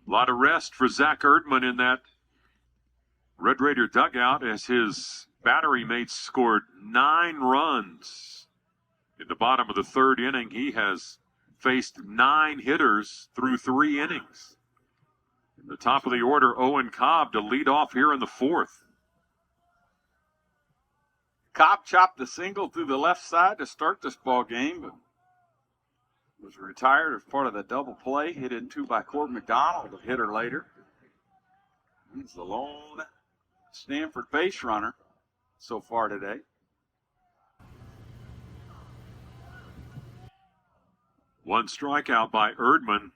A lot of rest for Zach Erdman in that Red Raider dugout as his battery mates scored 9 runs. In the bottom of the 3rd inning, he has faced 9 hitters through 3 innings. In the top of the order, Owen Cobb to lead off here in the 4th. Cobb chopped the single through the left side to start this ball game, but was retired as part of the double play, hit into by Corbin McDonald, the hitter later. He's the lone Stanford base runner so far today. One strikeout by Erdman.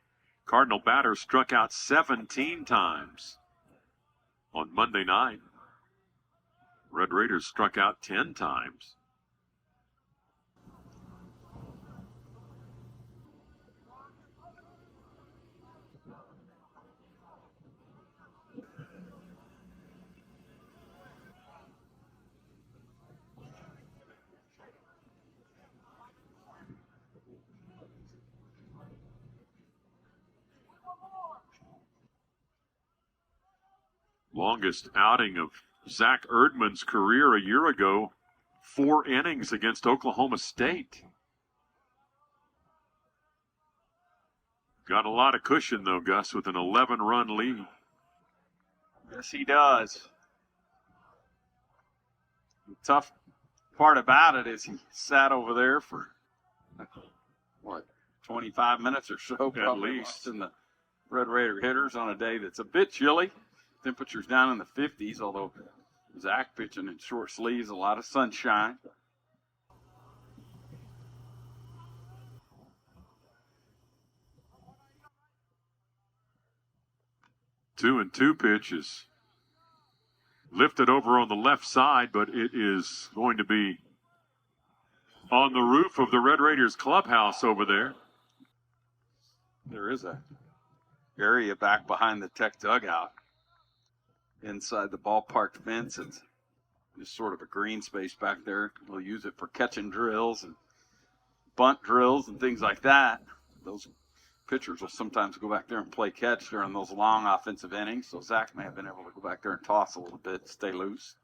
Cardinal batter struck out 17 times on Monday night. Red Raiders struck out 10 times. Longest outing of Zach Erdman's career a year ago, 4 innings against Oklahoma State. Got a lot of cushion, though, Gus, with an 11-run lead. Yes, he does. The tough part about it is he sat over there for, 25 minutes or so, at least. In the Red Raider hitters on a day that's a bit chilly. Temperatures down in the 50s, although Zach pitching in short sleeves, a lot of sunshine. 2-2 pitch is lifted over on the left side, but it is going to be on the roof of the Red Raiders clubhouse over there. There is a area back behind the Tech dugout inside the ballpark fence. It's just sort of a green space back there. We'll use it for catching drills and bunt drills and things like that. Those pitchers will sometimes go back there and play catch during those long offensive innings. So Zach may have been able to go back there and toss a little bit, stay loose.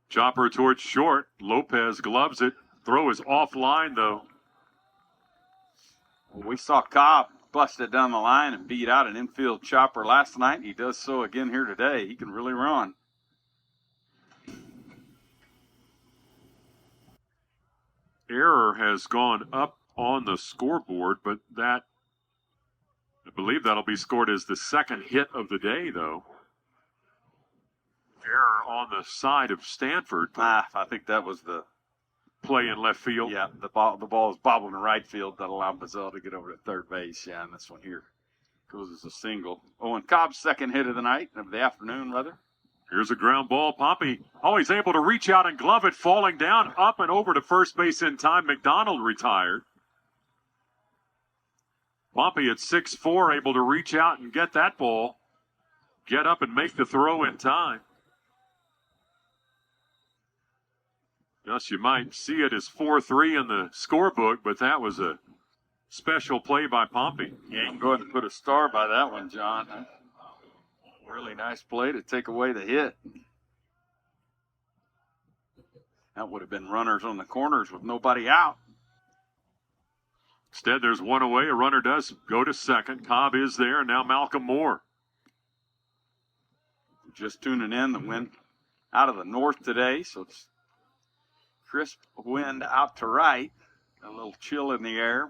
Chopper towards short. Lopez gloves it. Throw is offline, though. Well, we saw Cobb bust it down the line and beat out an infield chopper last night. He does so again here today. He can really run. Error has gone up on the scoreboard, but that, I believe that'll be scored as the second hit of the day, though. Error on the side of Stanford. I think that was the play in left field. Yeah, the ball is bobbling in right field. That allowed Bazell to get over to third base. Yeah, and this one here goes as a single. Owen Cobb's second hit of the night, of the afternoon, rather. Here's a ground ball. Pompey always able to reach out and glove it, falling down, up and over to first base in time. McDonald retired. Pompey at 6'4", able to reach out and get that ball, get up and make the throw in time. Yes, you might see it as 4-3 in the scorebook, but that was a special play by Pompey. Yeah, you can go ahead and put a star by that one, John. Really nice play to take away the hit. That would have been runners on the corners with nobody out. Instead, there's one away. A runner does go to second. Cobb is there. Now Malcolm Moore. Just tuning in, the wind out of the north today, so it's crisp wind out to right. A little chill in the air.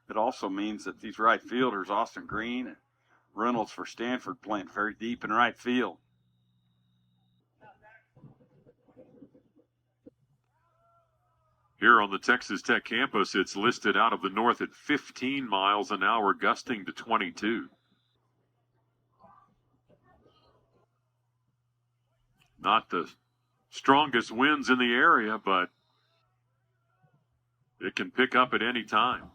It also means that these right fielders, Austin Green and Reynolds for Stanford, playing very deep in right field. Here on the Texas Tech campus, it's listed out of the north at 15 miles an hour, gusting to 22. Not the strongest winds in the area, but it can pick up at any time.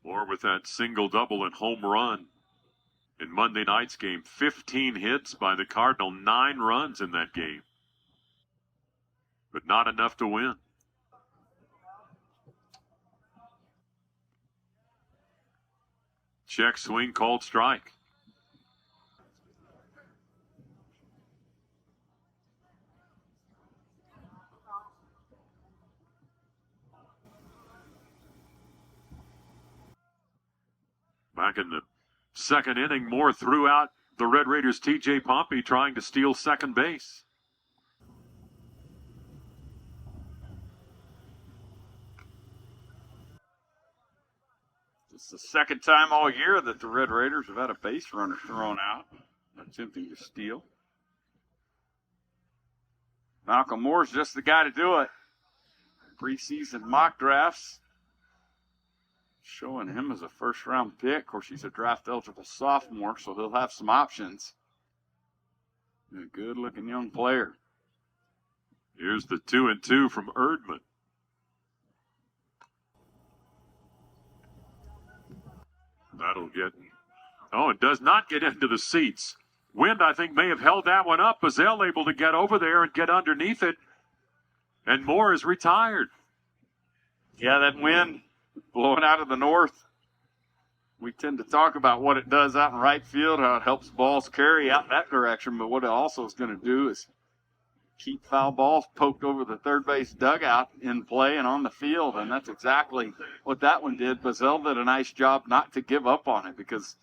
Moore with that single double and home run in Monday night's game. 15 hits by the Cardinal, 9 runs in that game. But not enough to win. Check swing, called strike. Back in the second inning, Moore threw out the Red Raiders' T.J. Pompey trying to steal second base. It's the second time all year that the Red Raiders have had a base runner thrown out, attempting to steal. Malcolm Moore's just the guy to do it. Preseason mock drafts showing him as a first-round pick. Of course, he's a draft-eligible sophomore, so he'll have some options. A good-looking young player. Here's the 2-2 from Erdman. That'll get... Oh, it does not get into the seats. Wind, I think, may have held that one up. Bazell able to get over there and get underneath it. And Moore is retired. Yeah, that wind blowing out of the north. We tend to talk about what it does out in right field, how it helps balls carry out that direction. But what it also is going to do is keep foul balls poked over the third base dugout in play and on the field. And that's exactly what that one did. Bazell did a nice job not to give up on it, because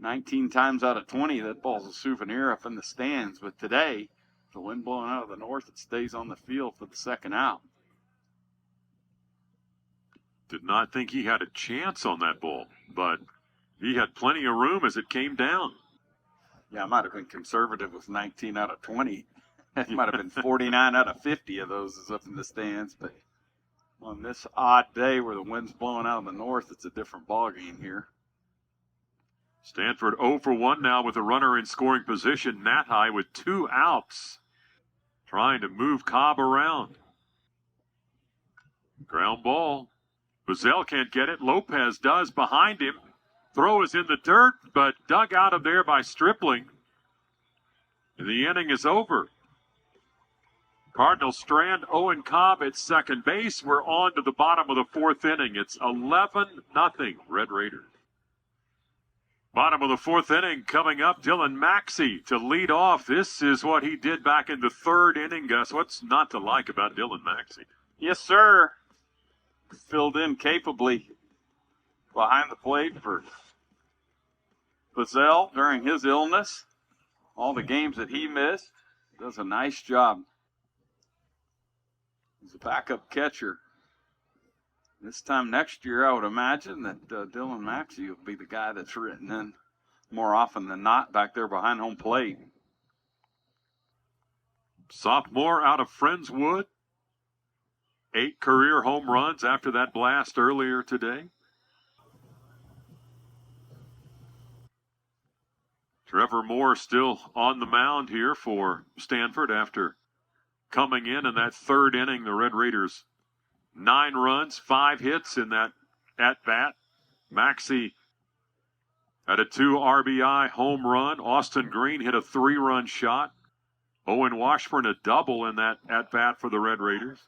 19 times out of 20, that ball's a souvenir up in the stands. But today, the wind blowing out of the north, it stays on the field for the second out. Did not think he had a chance on that ball, but he had plenty of room as it came down. Yeah, I might have been conservative with 19 out of 20. It might have been 49 out of 50 of those is up in the stands. But on this odd day where the wind's blowing out of the north, it's a different ballgame here. Stanford 0 for 1 now with a runner in scoring position. Nathai with 2 outs, trying to move Cobb around. Ground ball. Bazell can't get it. Lopez does behind him. Throw is in the dirt, but dug out of there by Stripling. And the inning is over. Cardinals strand Owen Cobb at second base. We're on to the bottom of the 4th inning. It's 11-0 Red Raiders. Bottom of the 4th inning coming up. Dylan Maxey to lead off. This is what he did back in the 3rd inning, Gus. What's not to like about Dylan Maxey? Yes, sir. Filled in capably behind the plate for Bazell during his illness. All the games that he missed. Does a nice job. He's a backup catcher. This time next year, I would imagine that Dylan Maxey will be the guy that's written in more often than not back there behind home plate. Sophomore out of Friendswood. 8 career home runs after that blast earlier today. Trevor Moore still on the mound here for Stanford after coming in that third inning. The Red Raiders 9 runs, 5 hits in that at-bat. Maxey had a 2 RBI home run. Austin Green hit a 3-run shot. Owen Washburn a double in that at-bat for the Red Raiders.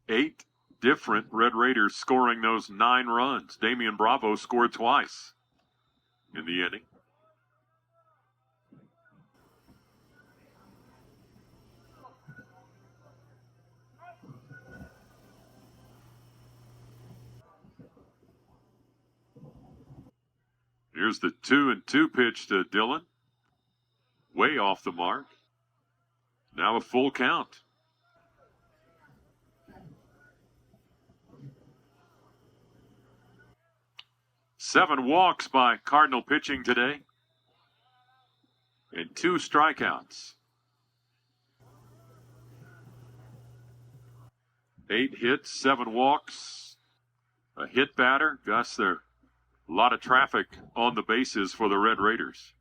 Eight different Red Raiders scoring those 9 runs. Damian Bravo scored twice in the inning. Here's the 2-2 pitch to Dillon. Way off the mark. Now a full count. Seven walks by Cardinal pitching today. And 2 strikeouts. 8 hits, 7 walks. A hit batter. Gus, there a lot of traffic on the bases for the Red Raiders.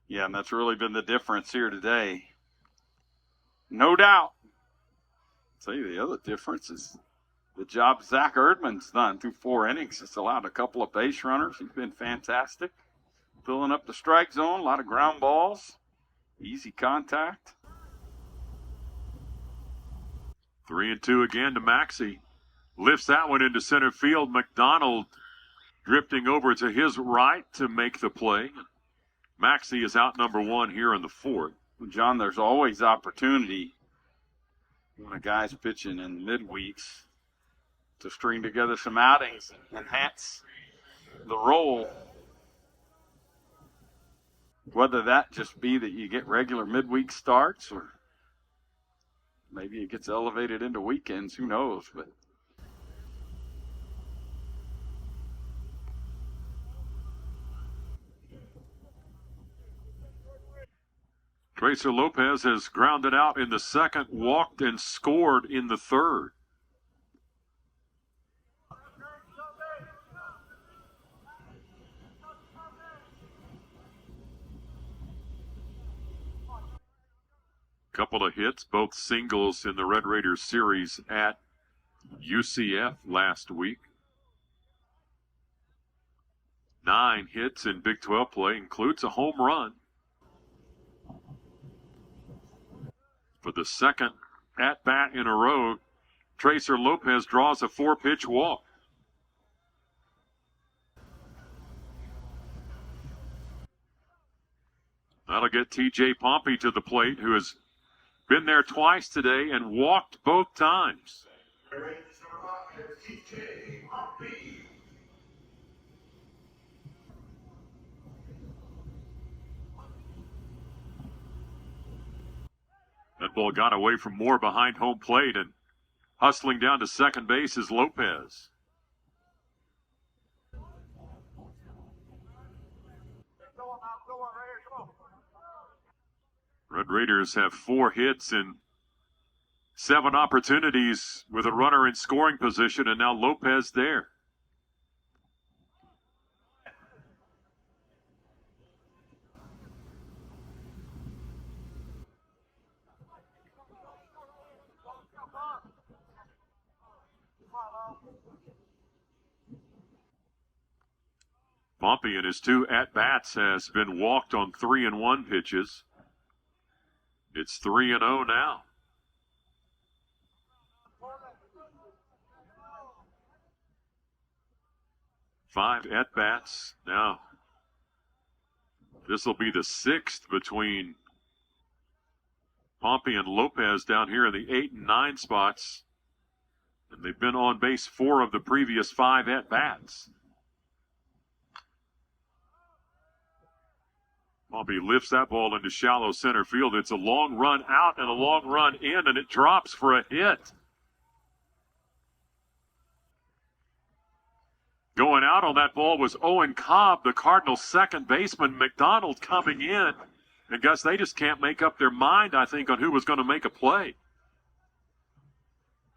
Yeah, and that's really been the difference here today. No doubt. I'll tell you the other difference is the job Zach Erdman's done through 4 innings. He's allowed a couple of base runners. He's been fantastic. Filling up the strike zone, a lot of ground balls, easy contact. 3-2 again to Maxey. Lifts that one into center field. McDonald drifting over to his right to make the play. Maxey is out number 1 here in the 4th. Well, John, there's always opportunity when a guy's pitching in midweeks to string together some outings and enhance the role. Whether that just be that you get regular midweek starts or maybe it gets elevated into weekends, who knows, but Tracer Lopez has grounded out in the 2nd, walked and scored in the 3rd. Couple of hits, both singles in the Red Raiders series at UCF last week. 9 hits in Big 12 play, includes a home run. For the 2nd at-bat in a row, Tracer Lopez draws a 4-pitch walk. That'll get T.J. Pompey to the plate, who has been there twice today and walked both times. That ball got away from Moore behind home plate, and hustling down to second base is Lopez. Red Raiders have 4 hits and 7 opportunities with a runner in scoring position, and now Lopez there. Pompey in his 2 at-bats has been walked on 3-1 pitches. It's 3-0 now. Five at-bats. Now, this will be the 6th between Pompey and Lopez down here in the 8 and 9 spots. And they've been on base 4 of the previous 5 at-bats. Pompey lifts that ball into shallow center field. It's a long run out and a long run in, and it drops for a hit. Going out on that ball was Owen Cobb, the Cardinals' second baseman. McDonald coming in. And Gus, they just can't make up their mind, I think, on who was going to make a play.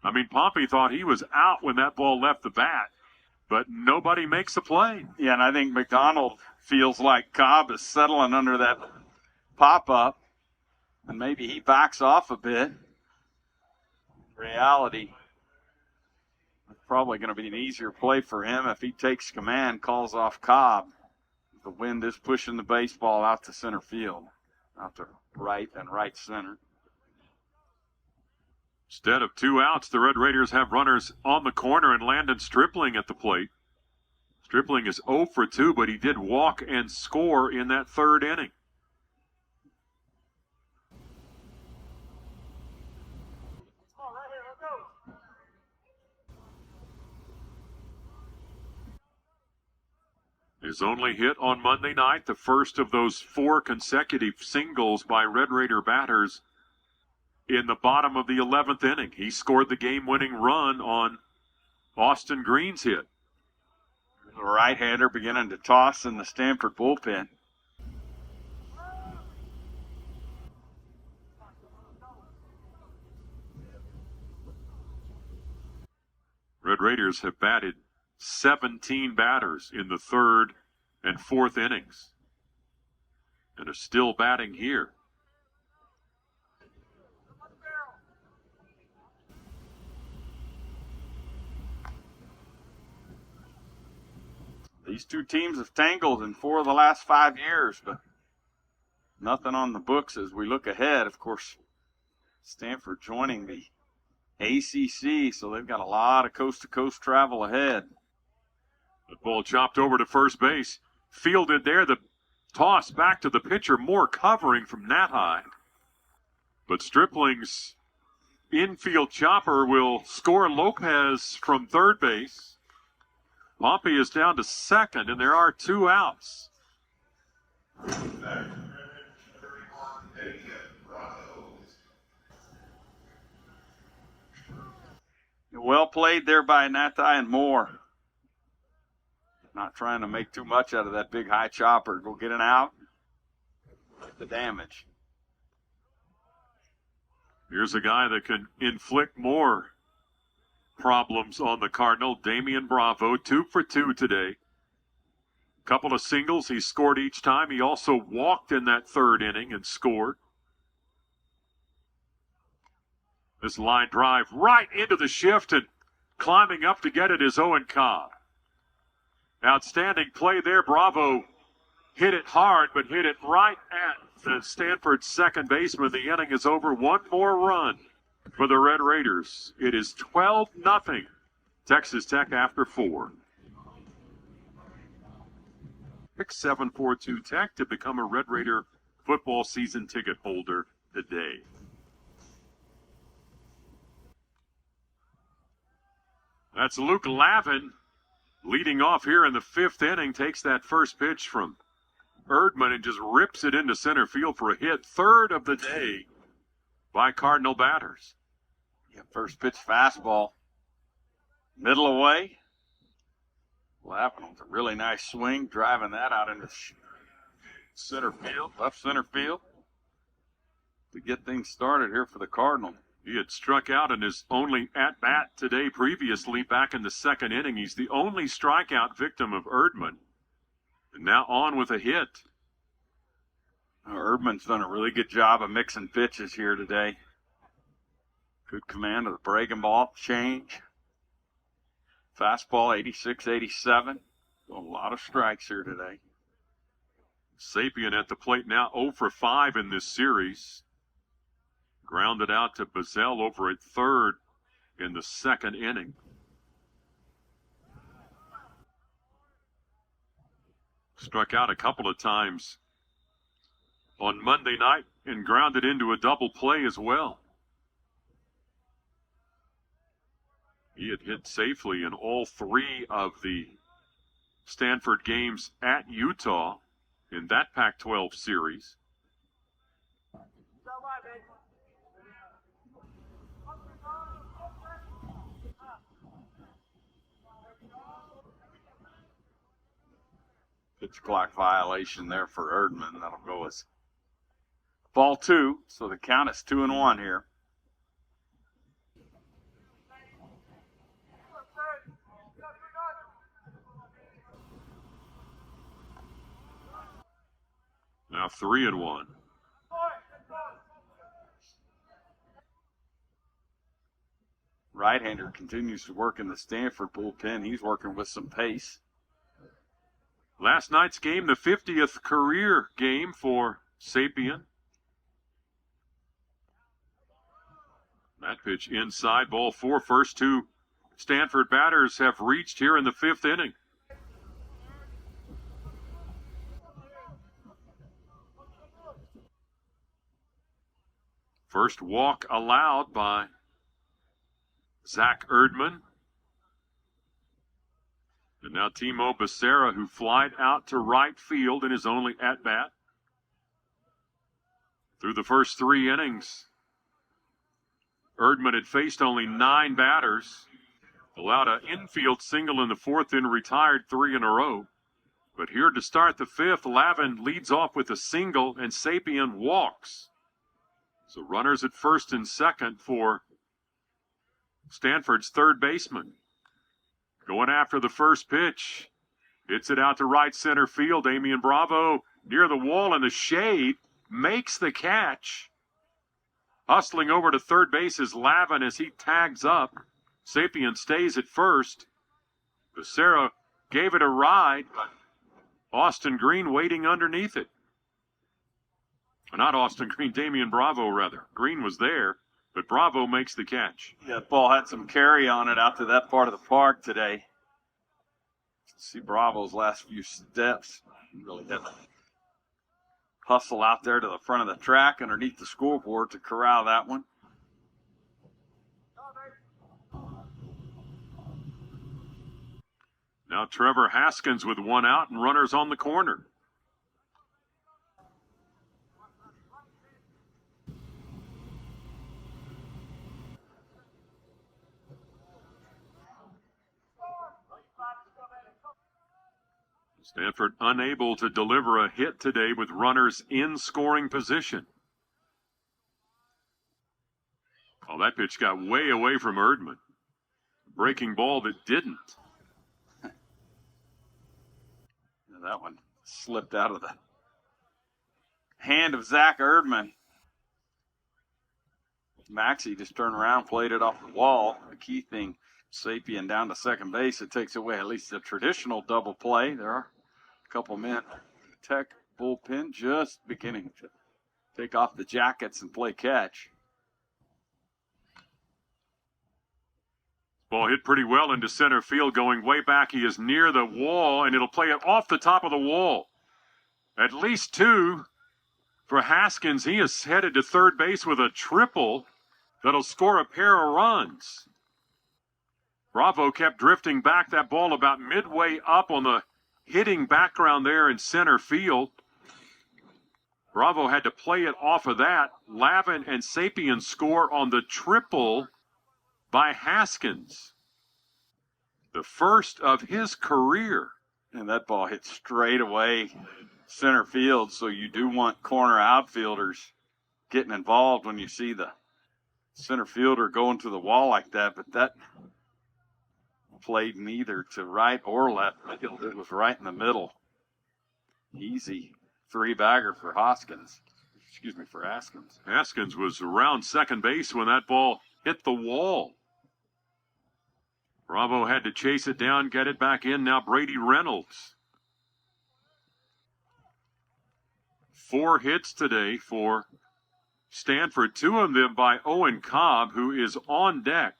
I mean, Pompey thought he was out when that ball left the bat. but nobody makes a play. Yeah, and I think McDonald feels like Cobb is settling under that pop-up, and maybe he backs off a bit. Reality, it's probably going to be an easier play for him if he takes command, calls off Cobb. The wind is pushing the baseball out to center field, out to right and right center. Instead of 2 outs, the Red Raiders have runners on the corner and Landon Stripling at the plate. Stripling is 0 for 2, but he did walk and score in that third inning. His only hit on Monday night, the first of those 4 consecutive singles by Red Raider batters in the bottom of the 11th inning. He scored the game-winning run on Austin Green's hit. The right-hander beginning to toss in the Stanford bullpen. Red Raiders have batted 17 batters in the third and fourth innings and are still batting here. These two teams have tangled in 4 of the last 5 years, but nothing on the books as we look ahead. Of course, Stanford joining the ACC, so they've got a lot of coast-to-coast travel ahead. The ball chopped over to first base. Fielded there. The toss back to the pitcher. More covering from Nathai. But Stripling's infield chopper will score Lopez from third base. Pompey is down to second, and there are 2 outs. Well played there by Nathai and Moore. Not trying to make too much out of that big high chopper. Go get an out. The damage. Here's a guy that can inflict more problems on the Cardinal. Damian Bravo, 2 for 2 today. Couple of singles. He scored each time. He also walked in that third inning and scored. This line drive right into the shift, and climbing up to get it is Owen Cobb. Outstanding play there. Bravo hit it hard, but hit it right at the Stanford second baseman. The inning is over. 1 more run for the Red Raiders. It is 12-0. Texas Tech after 4. Pick 742 Tech to become a Red Raider football season ticket holder today. That's Luke Lavin leading off here in the 5th inning. Takes that first pitch from Erdman and just rips it into center field for a hit. Third of the day by Cardinal batters. Yeah, first pitch fastball. Middle away. Lavin with a really nice swing, driving that out into center field, left center field, to get things started here for the Cardinal. He had struck out in his only at-bat today previously back in the 2nd inning. He's the only strikeout victim of Erdman. And now on with a hit. Erdman's done a really good job of mixing pitches here today. Good command of the breaking ball, change. Fastball 86, 87. A lot of strikes here today. Sapien at the plate now 0 for 5 in this series. Grounded out to Bazell over at third in the 2nd inning. Struck out a couple of times on Monday night and grounded into a double play as well. He had hit safely in all 3 of the Stanford games at Utah in that Pac-12 series. Pitch clock violation there for Erdman. That'll go as ball 2. So the count is 2-1 here. Now 3-1. Right-hander continues to work in the Stanford bullpen. He's working with some pace. Last night's game, the 50th career game for Sapien. That pitch inside, ball 4. First two Stanford batters have reached here in the 5th inning. First walk allowed by Zach Erdman. And now Timo Becerra, who flied out to right field in his only at-bat. Through the first 3 innings, Erdman had faced only 9 batters, allowed an infield single in the 4th and retired 3 in a row. But here to start the 5th, Lavin leads off with a single and Sapien walks. So runners at first and second for Stanford's third baseman. Going after the first pitch. Hits it out to right center field. Damian Bravo near the wall in the shade. Makes the catch. Hustling over to third base is Lavin as he tags up. Sapien stays at first. Becerra gave it a ride, but Austin Green waiting underneath it. Not Austin Green, Damian Bravo rather. Green was there, but Bravo makes the catch. Yeah, that ball had some carry on it out to that part of the park today. See Bravo's last few steps. He really had to hustle out there to the front of the track underneath the scoreboard to corral that one. Now Trevor Haskins with 1 out and runners on the corner. Stanford unable to deliver a hit today with runners in scoring position. Oh, that pitch got way away from Erdman. Breaking ball that didn't. That one slipped out of the hand of Zach Erdman. Maxey just turned around, played it off the wall. The key thing, Sapien down to second base. It takes away at least the traditional double play. There are a couple men. Tech bullpen just beginning to take off the jackets and play catch. Ball hit pretty well into center field, going way back. He is near the wall, and it'll play it off the top of the wall. At least 2 for Haskins. He is headed to third base with a triple that'll score a pair of runs. Bravo kept drifting back. That ball about midway up on the hitting background there in center field. Bravo had to play it off of that. Lavin and Sapien score on the triple by Haskins, the first of his career. And that ball hit straight away center field, so you do want corner outfielders getting involved when you see the center fielder going to the wall like that, but that played neither to right or left. It was right in the middle. Easy 3-bagger for Haskins. Haskins was around second base when that ball hit the wall. Bravo had to chase it down, get it back in. Now Brady Reynolds. 4 hits today for Stanford, 2 of them by Owen Cobb, who is on deck.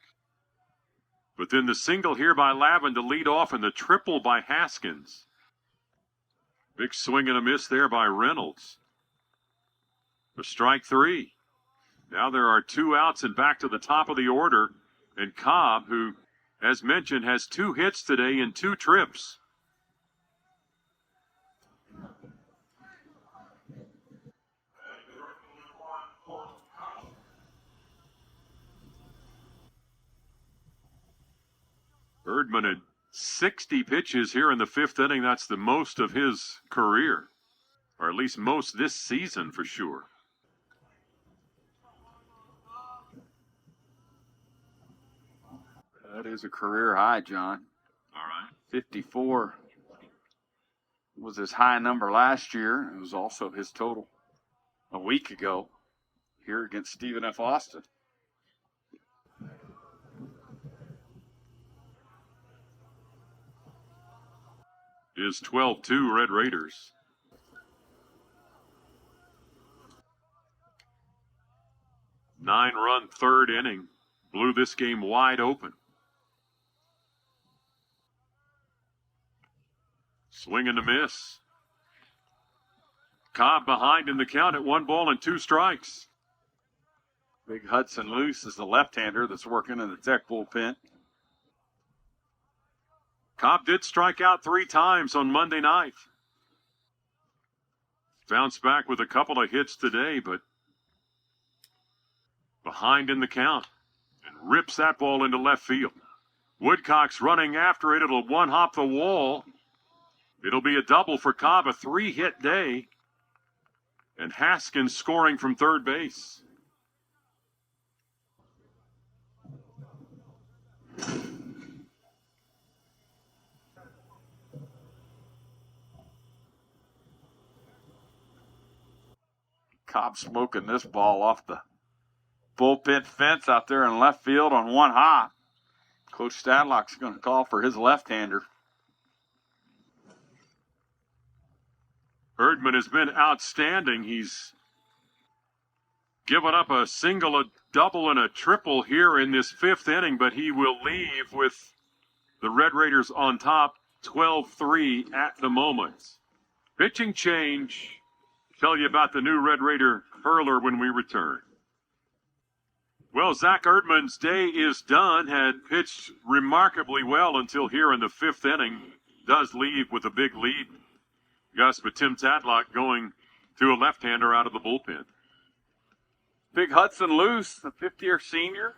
But then the single here by Lavin to lead off and the triple by Haskins. Big swing and a miss there by Reynolds. For strike 3. Now there are 2 outs and back to the top of the order. And Cobb, who, as mentioned, has 2 hits today in 2 trips. Erdman had 60 pitches here in the 5th inning. That's the most of his career, or at least most this season for sure. That is a career high, John. All right. 54 was his high number last year. It was also his total a week ago here against Stephen F. Austin. Is 12-2 Red Raiders. Nine-run third inning. Blew this game wide open. Swing and a miss. Cobb behind in the count at 1-2 strikes. Big Hudson Luce is the left-hander that's working in the Tech bullpen. Cobb did strike out 3 times on Monday night. Bounced back with a couple of hits today, but behind in the count. And rips that ball into left field. Woodcock's running after it. It'll one-hop the wall. It'll be a double for Cobb, a 3-hit day. And Haskins scoring from third base. Cobb smoking this ball off the bullpen fence out there in left field on one hop. Coach Stadlock's going to call for his left-hander. Erdman has been outstanding. He's given up a single, a double, and a triple here in this 5th inning, but he will leave with the Red Raiders on top, 12-3 at the moment. Pitching change. Tell you about the new Red Raider hurler when we return. Well, Zach Erdman's day is done. Had pitched remarkably well until here in the 5th inning. Does leave with a big lead. Gus, but Tim Tadlock going to a left-hander out of the bullpen. Big Hudson Luce, the 50-year senior,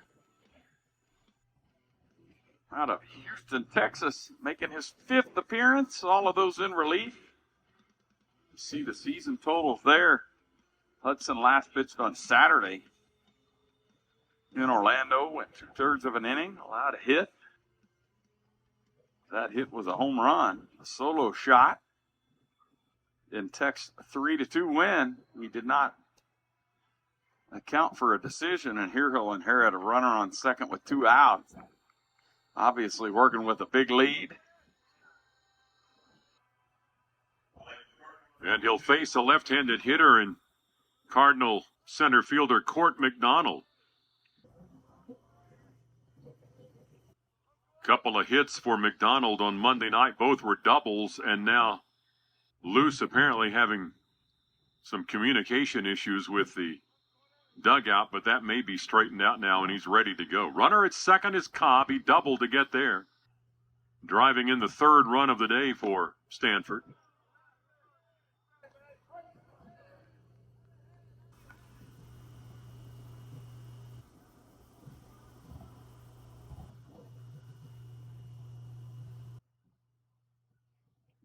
out of Houston, Texas, making his 5th appearance. All of those in relief. You see the season totals there. Hudson last pitched on Saturday in Orlando, went 2/3 of an inning, allowed a hit. That hit was a home run, a solo shot. In Tech's 3-2 win, he did not account for a decision, and here he'll inherit a runner on second with 2 outs. Obviously working with a big lead. And he'll face a left-handed hitter in Cardinal center fielder Court McDonald. Couple of hits for McDonald on Monday night. Both were doubles, and now Luce apparently having some communication issues with the dugout, but that may be straightened out now, and he's ready to go. Runner at second is Cobb. He doubled to get there. Driving in the 3rd run of the day for Stanford.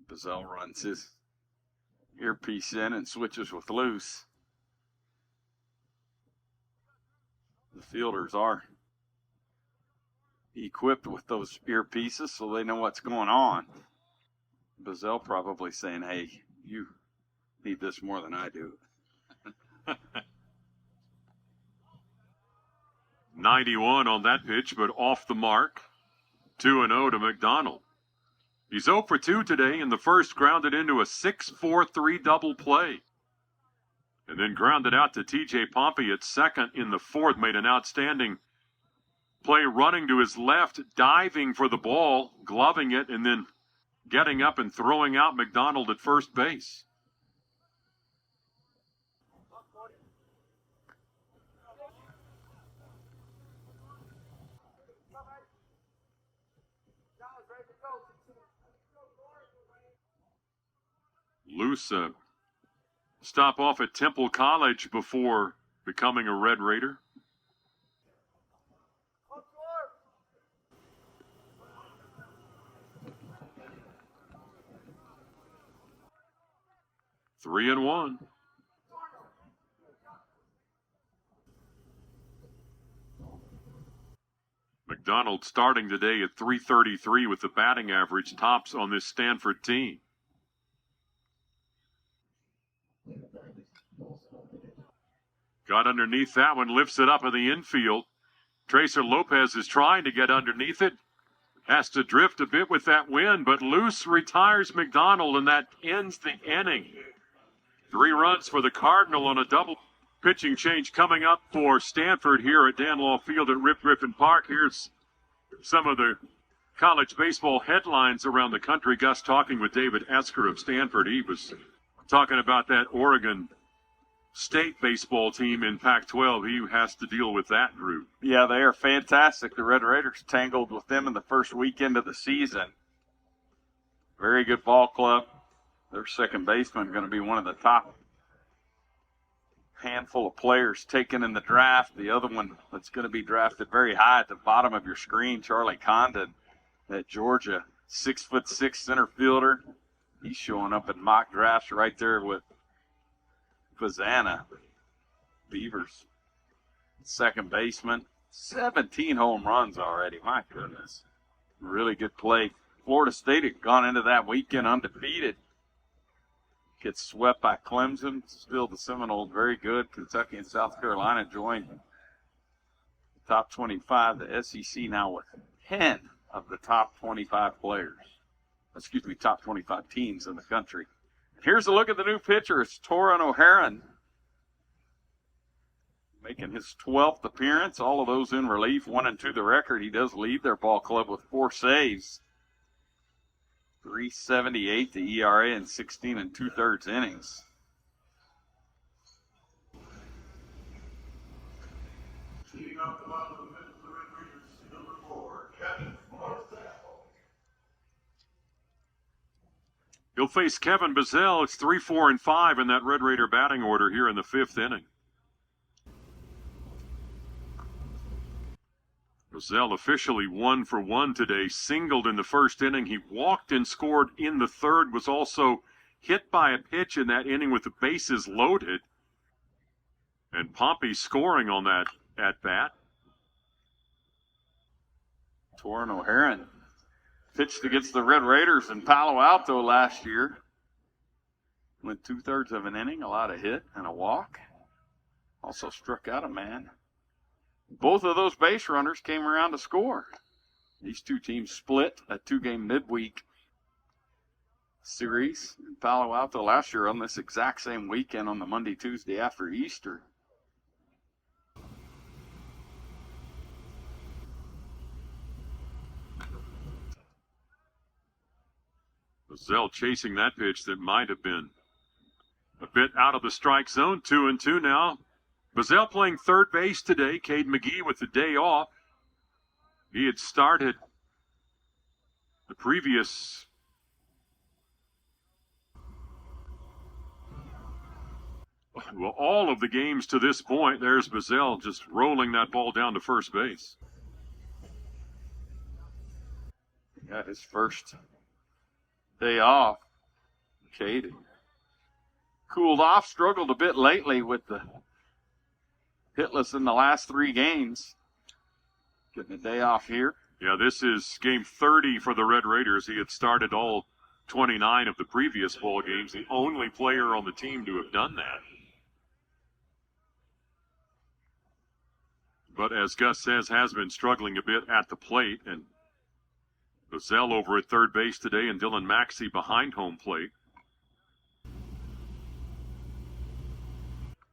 Bazell runs his earpiece in and switches with Luce. The fielders are equipped with those earpieces so they know what's going on. Bazell probably saying, hey, you need this more than I do. 91 on that pitch, but off the mark. 2-0 to McDonald. He's 0 for 2 today. In the first, grounded into a 6-4-3 double play. And then grounded out to T.J. Pompey at second in the 4th. Made an outstanding play running to his left, diving for the ball, gloving it, and then getting up and throwing out McDonald at first base. Luce stop off at Temple College before becoming a Red Raider. Three and one. McDonald starting today at .333 with the batting average, tops on this Stanford team. Got underneath that one, lifts it up in the infield. Tracer Lopez is trying to get underneath it. Has to drift a bit with that wind, but loose retires McDonald, and that ends the inning. 3 runs for the Cardinal on a double pitching change coming up for Stanford here at Dan Law Field at Rip Griffin Park. Here's some of the college baseball headlines around the country. Gus talking with David Esker of Stanford. He was talking about that Oregon State baseball team in Pac-12. He has to deal with that group. Yeah, they are fantastic. The Red Raiders tangled with them in the first weekend of the season. Very good ball club. Their second baseman going to be one of the top handful of players taken in the draft. The other one that's going to be drafted very high at the bottom of your screen, Charlie Condon at Georgia, 6'6" center fielder. He's showing up in mock drafts right there with Fazana, Beavers, second baseman. 17 home runs already. My goodness. Really good play. Florida State had gone into that weekend undefeated. Gets swept by Clemson. Still the Seminoles very good. Kentucky and South Carolina joined the top 25. The SEC now with 10 of the top 25 players. Excuse me, top 25 teams in the country. Here's a look at the new pitcher. It's Torin O'Haron making his 12th appearance. All of those in relief, 1 and 2 the record. He does lead their ball club with 4 saves. 3.78 the ERA in 16 2/3 innings. He'll face Kevin Bazell. It's 3, 4, and 5 in that Red Raider batting order here in the 5th inning. Bazell officially 1 for 1 today. Singled in the first inning. He walked and scored in the third. Was also hit by a pitch in that inning with the bases loaded. And Pompey scoring on that at-bat. Torin O'Haron pitched against the Red Raiders in Palo Alto last year. Went 2/3 of an inning, allowed a hit and a walk. Also struck out a man. Both of those base runners came around to score. These two teams split a 2-game midweek series in Palo Alto last year on this exact same weekend on the Monday, Tuesday after Easter. Bazell chasing that pitch that might have been a bit out of the strike zone. 2 and 2 now. Bazell playing third base today. Cade McGee with the day off. He had started the previous all of the games to this point. There's Bazell just rolling that ball down to first base. Got his first day off. Cade cooled off, struggled a bit lately with the hitless in the last 3 games. Getting a day off here. Yeah, this is game 30 for the Red Raiders. He had started all 29 of the previous ball games. The only player on the team to have done that. But as Gus says, has been struggling a bit at the plate. And Bazell over at third base today and Dylan Maxey behind home plate.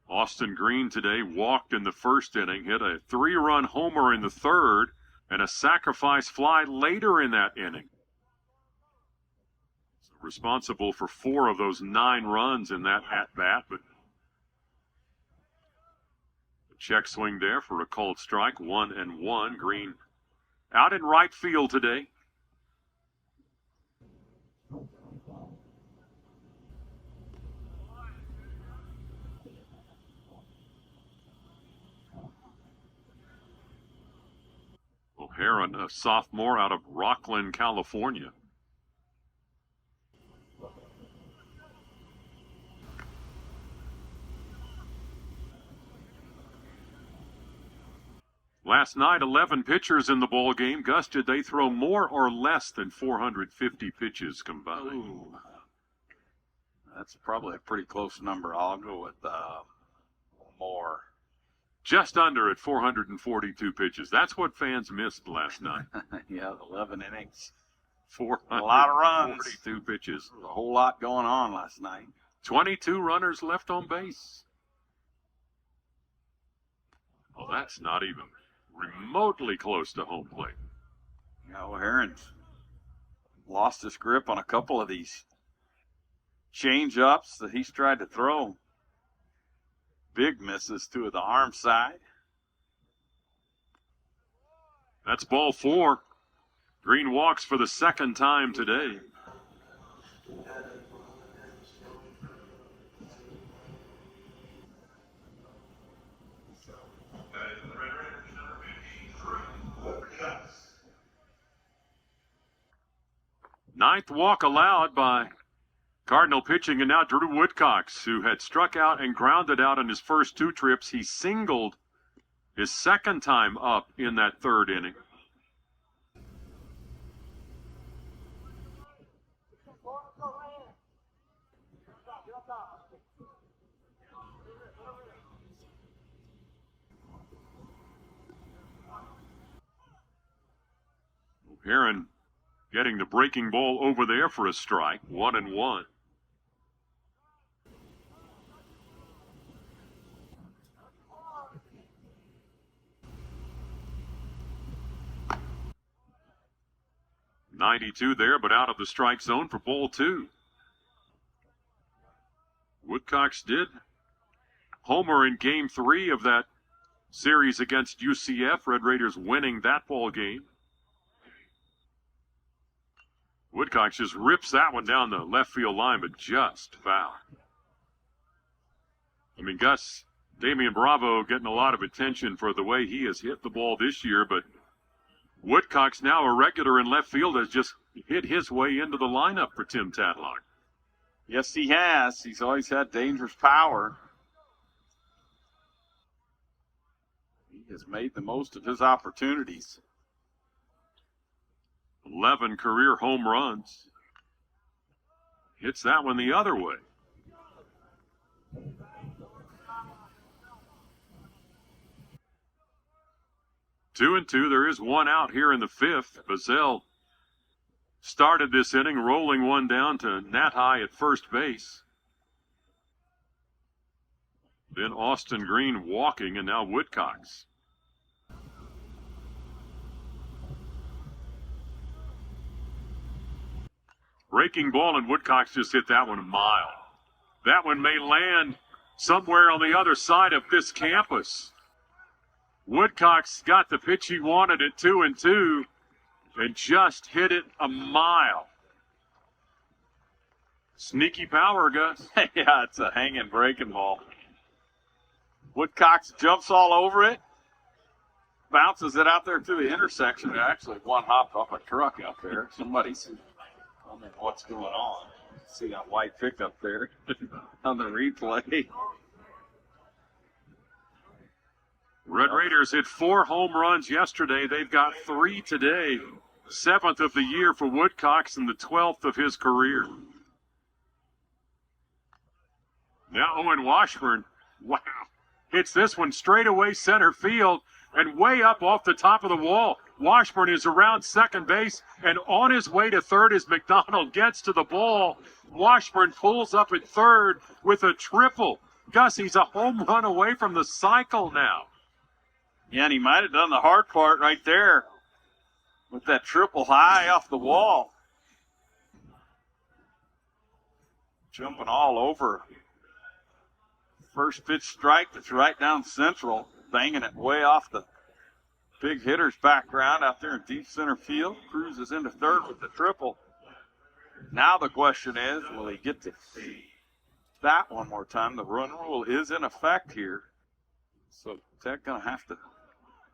Austin Green today walked in the first inning, hit a 3-run homer in the third, and a sacrifice fly later in that inning. So responsible for 4 of those 9 runs in that at-bat, but a check swing there for a called strike, 1-1. Green out in right field today. O'Haron, a sophomore out of Rocklin, California. Last night, 11 pitchers in the ball game. Gus, did they throw more or less than 450 pitches combined? Ooh. That's probably a pretty close number. I'll go with more. just under at 442 pitches. That's what fans missed last night. Yeah, 11 innings. 442 A lot of runs. pitches. A whole lot going on last night. 22 runners left on base. Well, that's not even remotely close to home plate. Yeah, well, Heron's lost his grip on a couple of these change-ups that he's tried to throw. Big misses to the arm side. That's ball 4. Green walks for the second time today. Ninth walk allowed by Cardinal pitching, and now Drew Woodcox, who had struck out and grounded out in his first 2 trips. He singled his second time up in that 3rd inning. Heron getting the breaking ball over there for a strike. 1-1. .92 there, but out of the strike zone for ball 2. Woodcox did homer in game 3 of that series against UCF. Red Raiders winning that ball game. Woodcox just rips that one down the left field line, but just foul. I mean, Gus, Damian Bravo getting a lot of attention for the way he has hit the ball this year, but Woodcox, now a regular in left field, has just hit his way into the lineup for Tim Tadlock. Yes, he has. He's always had dangerous power. He has made the most of his opportunities. 11 career home runs. Hits that one the other way. Two and two. There is one out here in the 5th. Bazell started this inning rolling one down to Nat High at first base. Then Austin Green walking, and now Woodcox. Breaking ball, and Woodcox just hit that one a mile. That one may land somewhere on the other side of this campus. Woodcox got the pitch he wanted at 2-2 and just hit it a mile. Sneaky power, Gus. Yeah, it's a hanging breaking ball. Woodcox jumps all over it, bounces it out there to the intersection. Actually, one hopped off a truck out there. Somebody's, I don't know what's going on. See that white pickup there on the replay. Red Raiders hit 4 home runs yesterday. They've got 3 today. 7th of the year for Woodcox and the 12th of his career. Now Owen Washburn, wow, hits this one straight away center field and way up off the top of the wall. Washburn is around second base and on his way to third as McDonald gets to the ball. Washburn pulls up at third with a triple. Gus, he's a home run away from the cycle now. Yeah, and he might have done the hard part right there with that triple high off the wall. Jumping all over. First pitch strike that's right down central, banging it way off the big hitter's background out there in deep center field. Cruises into third with the triple. Now the question is, will he get to that one more time? The run rule is in effect here. So Tech going to have to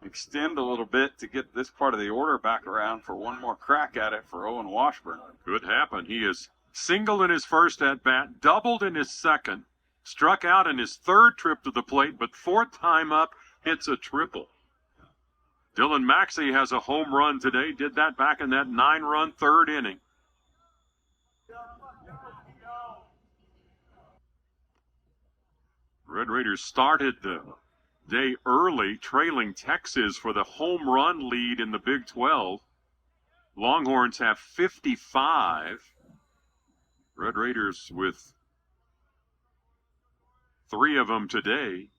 extend a little bit to get this part of the order back around for one more crack at it for Owen Washburn. Could happen. He is singled in his first at-bat, doubled in his second, struck out in his third trip to the plate, but 4th time up, hits a triple. Dylan Maxey has a home run today, did that back in that 9-run 3rd inning. Red Raiders started the day early, trailing Texas for the home run lead in the Big 12. Longhorns have 55. Red Raiders with 3 of them today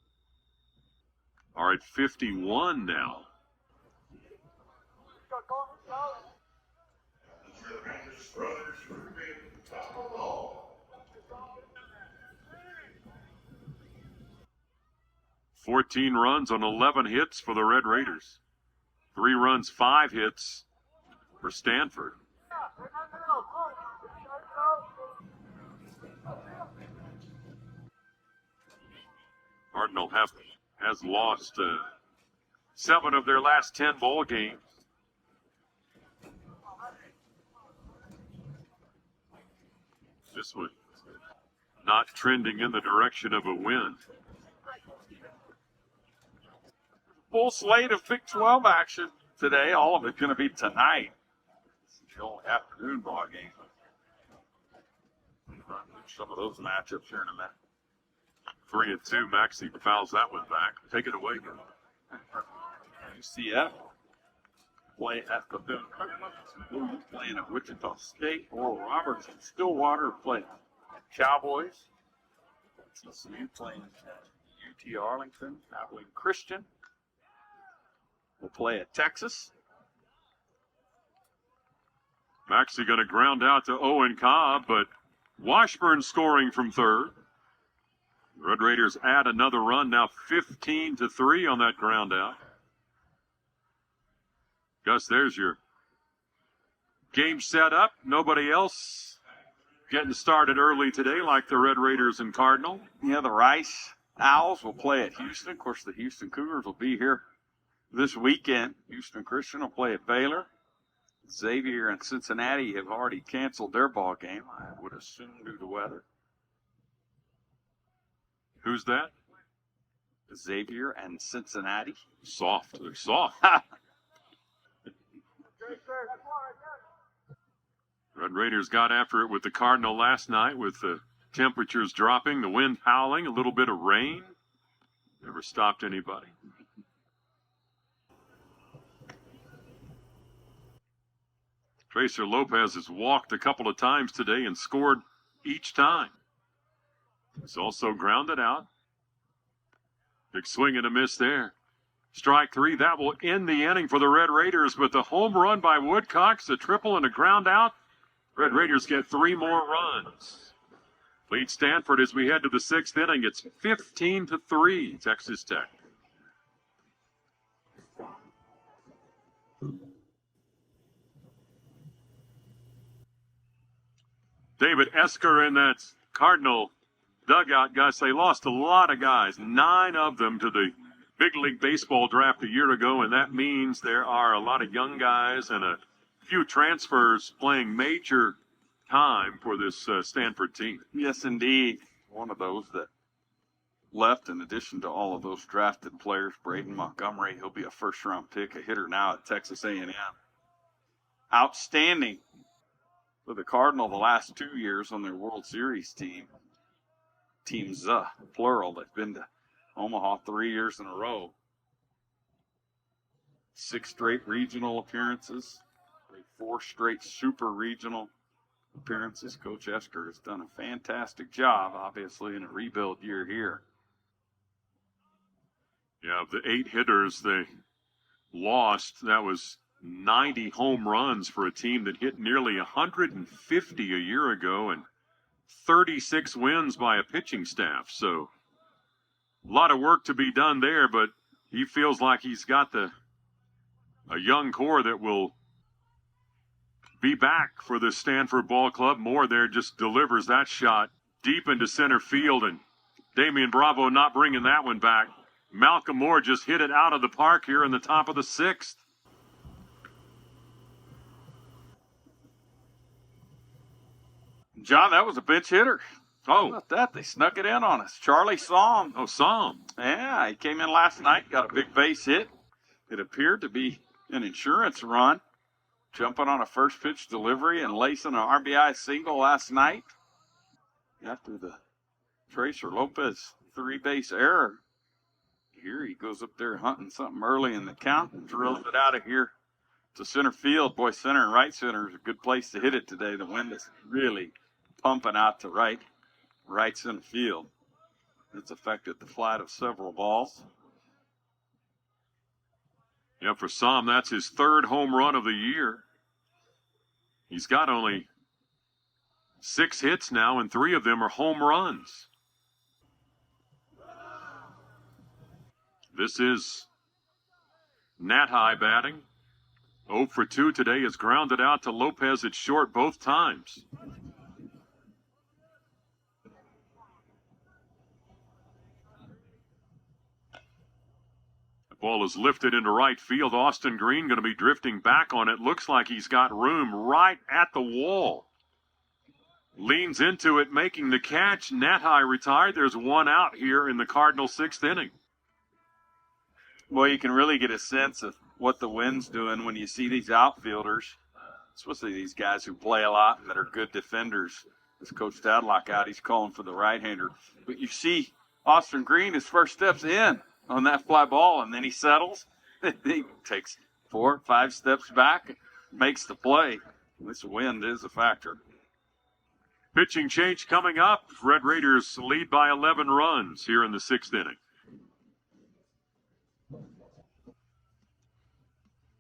are at 51 now. "14 runs on 11 hits for the Red Raiders. 3 runs, 5 hits for Stanford. Cardinal has lost 7 of their last 10 ball games. This one not trending in the direction of a win. Full slate of Big 12 action today. All of it going to be tonight. It's the only afternoon ball game. Some of those matchups here in a minute. 3-2. Maxey fouls that one back. Take it away. UCF play at the Blues playing at Wichita State. Oral Roberts and Stillwater play Cowboys. TCU playing at UT Arlington. Abilene Christian will play at Texas. Maxey going to ground out to Owen Cobb, but Washburn scoring from third. Red Raiders add another run, now 15-3 on that ground out. Gus, there's your game set up. Nobody else getting started early today like the Red Raiders and Cardinal. Yeah, the Rice Owls will play at Houston. Of course, the Houston Cougars will be here this weekend. Houston Christian will play at Baylor. Xavier and Cincinnati have already canceled their ball game, I would assume, due to weather. Who's that? Xavier and Cincinnati. Soft. They're soft. Red Raiders got after it with the Cardinal last night with the temperatures dropping, the wind howling, a little bit of rain. Never stopped anybody. Tracer Lopez has walked a couple of times today and scored each time. He's also grounded out. Big swing and a miss there. Strike 3. That will end the inning for the Red Raiders, but the home run by Woodcock's a triple and a ground out. Red Raiders get 3 more runs. Lead Stanford as we head to the 6th inning. It's 15-3, Texas Tech. David Esker in that Cardinal dugout. Guys, they lost a lot of guys, 9 of them to the Big League Baseball draft a year ago, and that means there are a lot of young guys and a few transfers playing major time for this Stanford team. Yes, indeed. One of those that left, in addition to all of those drafted players, Braden Montgomery. He'll be a first-round pick, a hitter now at Texas A&M. Outstanding for the Cardinal the last 2 years on their World Series team. Teams, plural, they've been to Omaha 3 years in a row. 6 straight regional appearances, 4 straight super regional appearances. Coach Esker has done a fantastic job, obviously, in a rebuild year here. Yeah, of the 8 hitters they lost, that was 90 home runs for a team that hit nearly 150 a year ago and 36 wins by a pitching staff. So a lot of work to be done there, but he feels like he's got a young core that will be back for the Stanford Ball Club. Moore there just delivers that shot deep into center field, and Damian Bravo not bringing that one back. Malcolm Moore just hit it out of the park here in the top of the 6th. John, that was a bench hitter. Oh, How about that? They snuck it in on us. Charlie Somm. Oh, Somm. Yeah, he came in last night, got a big base hit. It appeared to be an insurance run, jumping on a first pitch delivery and lacing an RBI single last night. After the Tracer Lopez 3-base error, here. He goes up there hunting something early in the count and drills it out of here to center field. Boy, center and right center is a good place to hit it today. The wind is really pumping out to right center field. It's affected the flight of several balls. Yeah, for Sam, that's his third home run of the year. He's got only 6 hits now, and 3 of them are home runs. This is Nat High batting. 0 for 2 today, is grounded out to Lopez at short both times. The ball is lifted into right field. Austin Green going to be drifting back on it. Looks like he's got room right at the wall. Leans into it, making the catch. Nat High retired. There's 1 out here in the Cardinals' 6th inning. Well, you can really get a sense of what the wind's doing when you see these outfielders, especially these guys who play a lot and that are good defenders. As Coach Tadlock out, he's calling for the right-hander. But you see Austin Green, his first steps in on that fly ball, and then he settles. He takes 4 or 5 steps back, makes the play. This wind is a factor. Pitching change coming up. Red Raiders lead by 11 runs here in the 6th inning.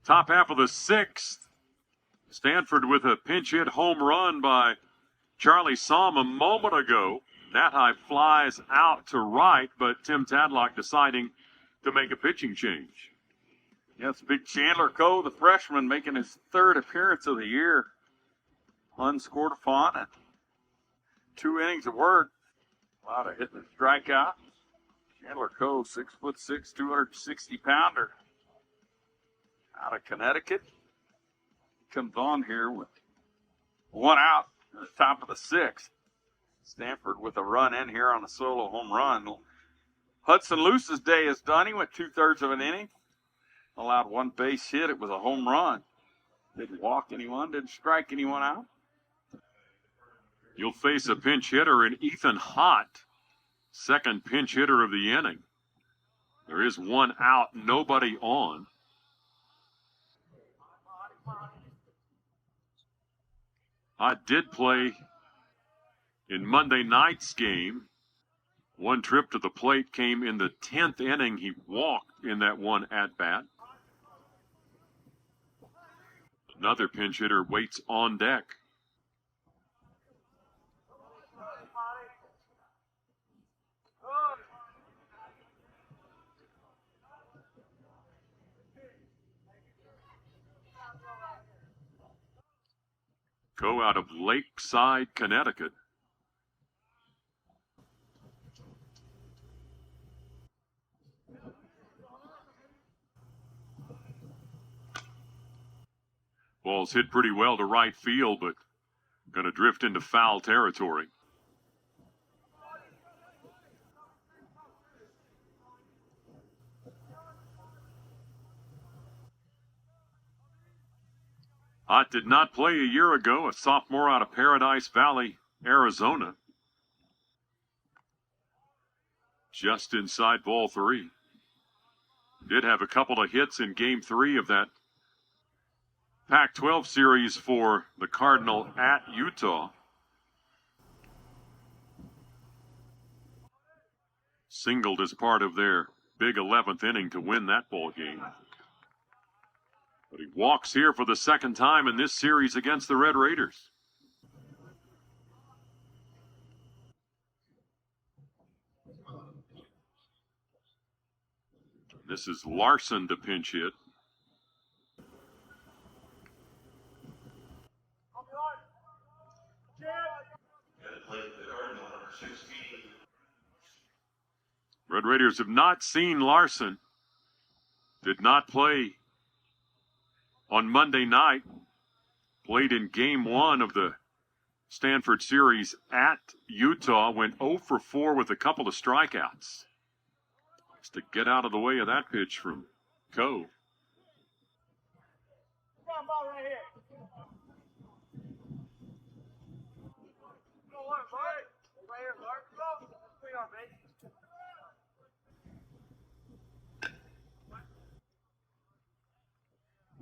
Top half of the 6th. Stanford with a pinch hit home run by Charlie Somm a moment ago. Nat High flies out to right, but Tim Tadlock deciding to make a pitching change. Yeah, it's big Chandler Coe, the freshman, making his 3rd appearance of the year. Unscored upon and 2 innings of work. A lot of hitting and strikeout. Chandler Coe, 6'6", 260-pounder. Out of Connecticut. Comes on here with 1 out at the top of the 6th. Stanford with a run in here on a solo home run. Hudson Luce's day is done. He went 2/3 of an inning. Allowed 1 base hit. It was a home run. Didn't walk anyone. Didn't strike anyone out. You'll face a pinch hitter in Ethan Hott, 2nd pinch hitter of the inning. There is 1 out, nobody on. Hott did play in Monday night's game. 1 trip to the plate came in the 10th inning. He walked in that 1 at-bat. Another pinch hitter waits on deck. Coe out of Lakeside, Connecticut. Ball's hit pretty well to right field, but going to drift into foul territory. Hott did not play a year ago, a sophomore out of Paradise Valley, Arizona. Just inside ball 3. Did have a couple of hits in game 3 of that Pac-12 series for the Cardinal at Utah. Singled as part of their big 11th inning to win that ball game. But he walks here for the 2nd time in this series against the Red Raiders. This is Larson to pinch hit. Red Raiders have not seen Larson. Did not play on Monday night. Played in game 1 of the Stanford series at Utah. Went 0 for 4 with a couple of strikeouts. Just to get out of the way of that pitch from Coe.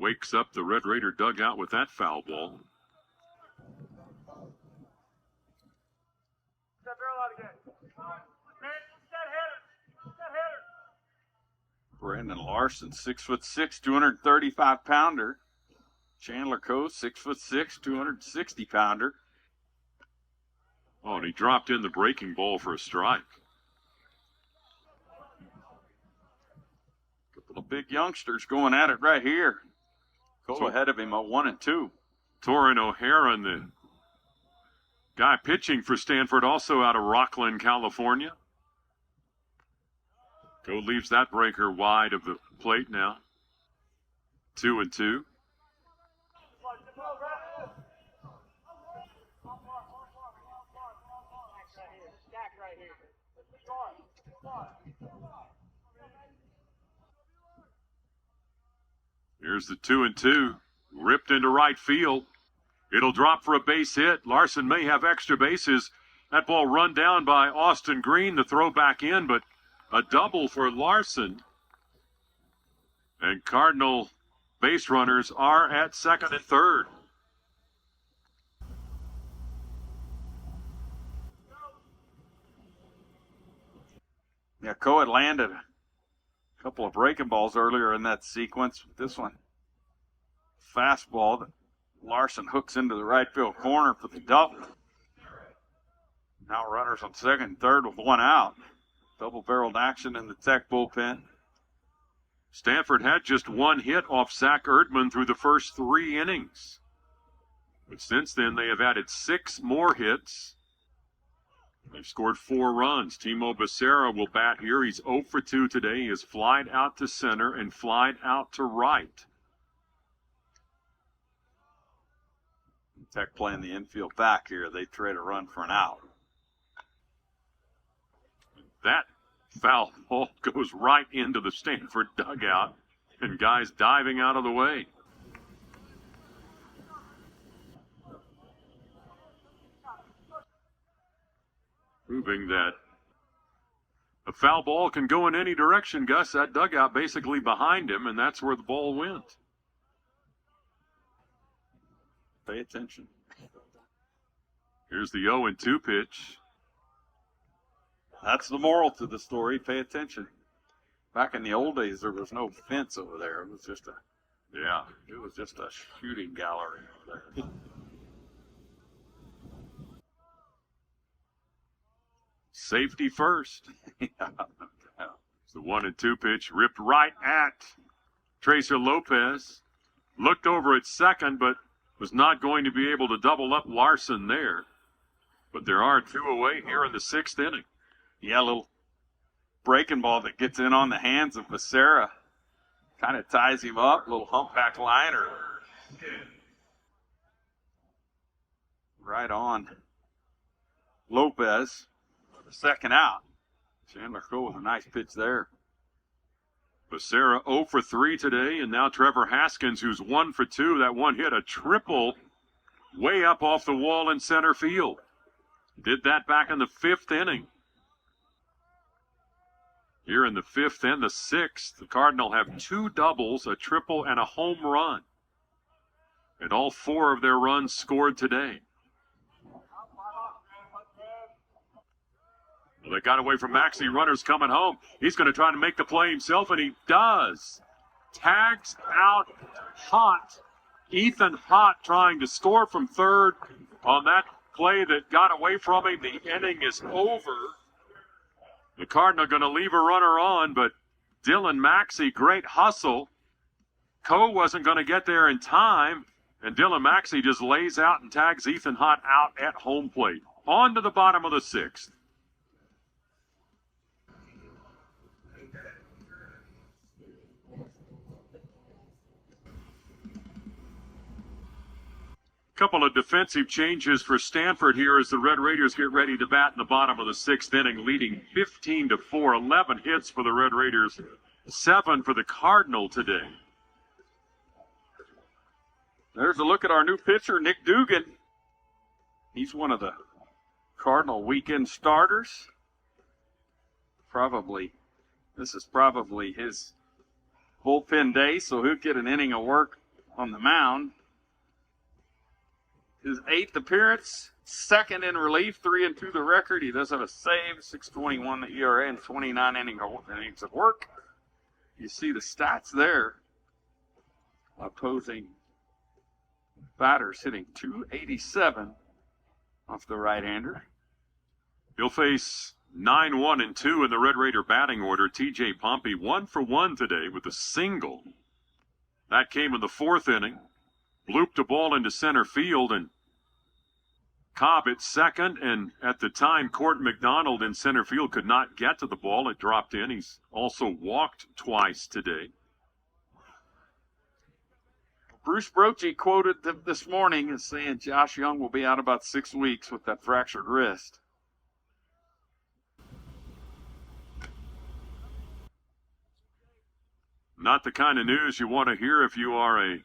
wakes up the Red Raider dugout with that foul ball. Brandon Larson, 6'6", 235-pounder. Chandler Coe, 6'6", 260-pounder. Oh, and he dropped in the breaking ball for a strike. Couple of big youngsters going at it right here. Coe ahead of him at 1 and 2. Torrin O'Hara, the guy pitching for Stanford, also out of Rocklin, California. Coe leaves that breaker wide of the plate now. 2 and 2. Here's the 2 and 2. Ripped into right field. It'll drop for a base hit. Larson may have extra bases. That ball run down by Austin Green. The throw back in, but a double for Larson. And Cardinal base runners are at second and third. Yeah, Coe had landed a couple of breaking balls earlier in that sequence. This one, fastball that Larson hooks into the right field corner for the double. Now runners on second and third with 1 out. Double-barreled action in the Tech bullpen. Stanford had just 1 hit off Zach Erdman through the first 3 innings. But since then, they have added 6 more hits. They've scored 4 runs. Timo Becerra will bat here. He's 0 for 2 today. He has flied out to center and flied out to right. Tech playing the infield back here. They trade a run for an out. That foul ball goes right into the Stanford dugout, and guys diving out of the way. Proving that a foul ball can go in any direction, Gus. That dugout basically behind him, and that's where the ball went. Pay attention. Here's the 0 and 2 pitch. That's the moral to the story. Pay attention. Back in the old days, there was no fence over there. It was just a shooting gallery over there. Safety first. The 1 and 2 pitch ripped right at Tracer Lopez. Looked over at second, but was not going to be able to double up Larson there. But there are 2 away here in the 6th inning. Yeah, a little breaking ball that gets in on the hands of Becerra. Kind of ties him up. A little humpback liner. Right on Lopez for the second out. Chandler Coe with a nice pitch there. Becerra 0 for 3 today, and now Trevor Haskins, who's 1 for 2. That one hit a triple way up off the wall in center field. Did that back in the 5th inning. Here in the 5th and the 6th, the Cardinal have 2 doubles, a triple, and a home run. And all 4 of their runs scored today. Well, they got away from Maxey. Runners coming home. He's going to try to make the play himself, and he does. Tags out Hott. Ethan Hott trying to score from third on that play that got away from him. The inning is over. The Cardinal going to leave a runner on, but Dylan Maxey, great hustle. Coe wasn't going to get there in time, and Dylan Maxey just lays out and tags Ethan Hott out at home plate. On to the bottom of the 6th. Couple of defensive changes for Stanford here as the Red Raiders get ready to bat in the bottom of the 6th inning, leading 15-4. 11 hits for the Red Raiders, 7 for the Cardinal today. There's a look at our new pitcher, Nick Dugan. He's one of the Cardinal weekend starters. This is probably his bullpen day, so he'll get an inning of work on the mound. His 8th appearance, 2nd in relief, 3-2 the record. He does have a save, 6.21 the ERA, and 29 innings of work. You see the stats there. Opposing batters hitting .287 off the right-hander. He'll face 9-1-2 in the Red Raider batting order. T.J. Pompey 1 for 1 today with a single. That came in the 4th inning. Blooped a ball into center field, and Cobb at second, and at the time, Court McDonald in center field could not get to the ball. It dropped in. He's also walked twice today. Bruce Brochy quoted this morning as saying Josh Young will be out about 6 weeks with that fractured wrist. Not the kind of news you want to hear if you are a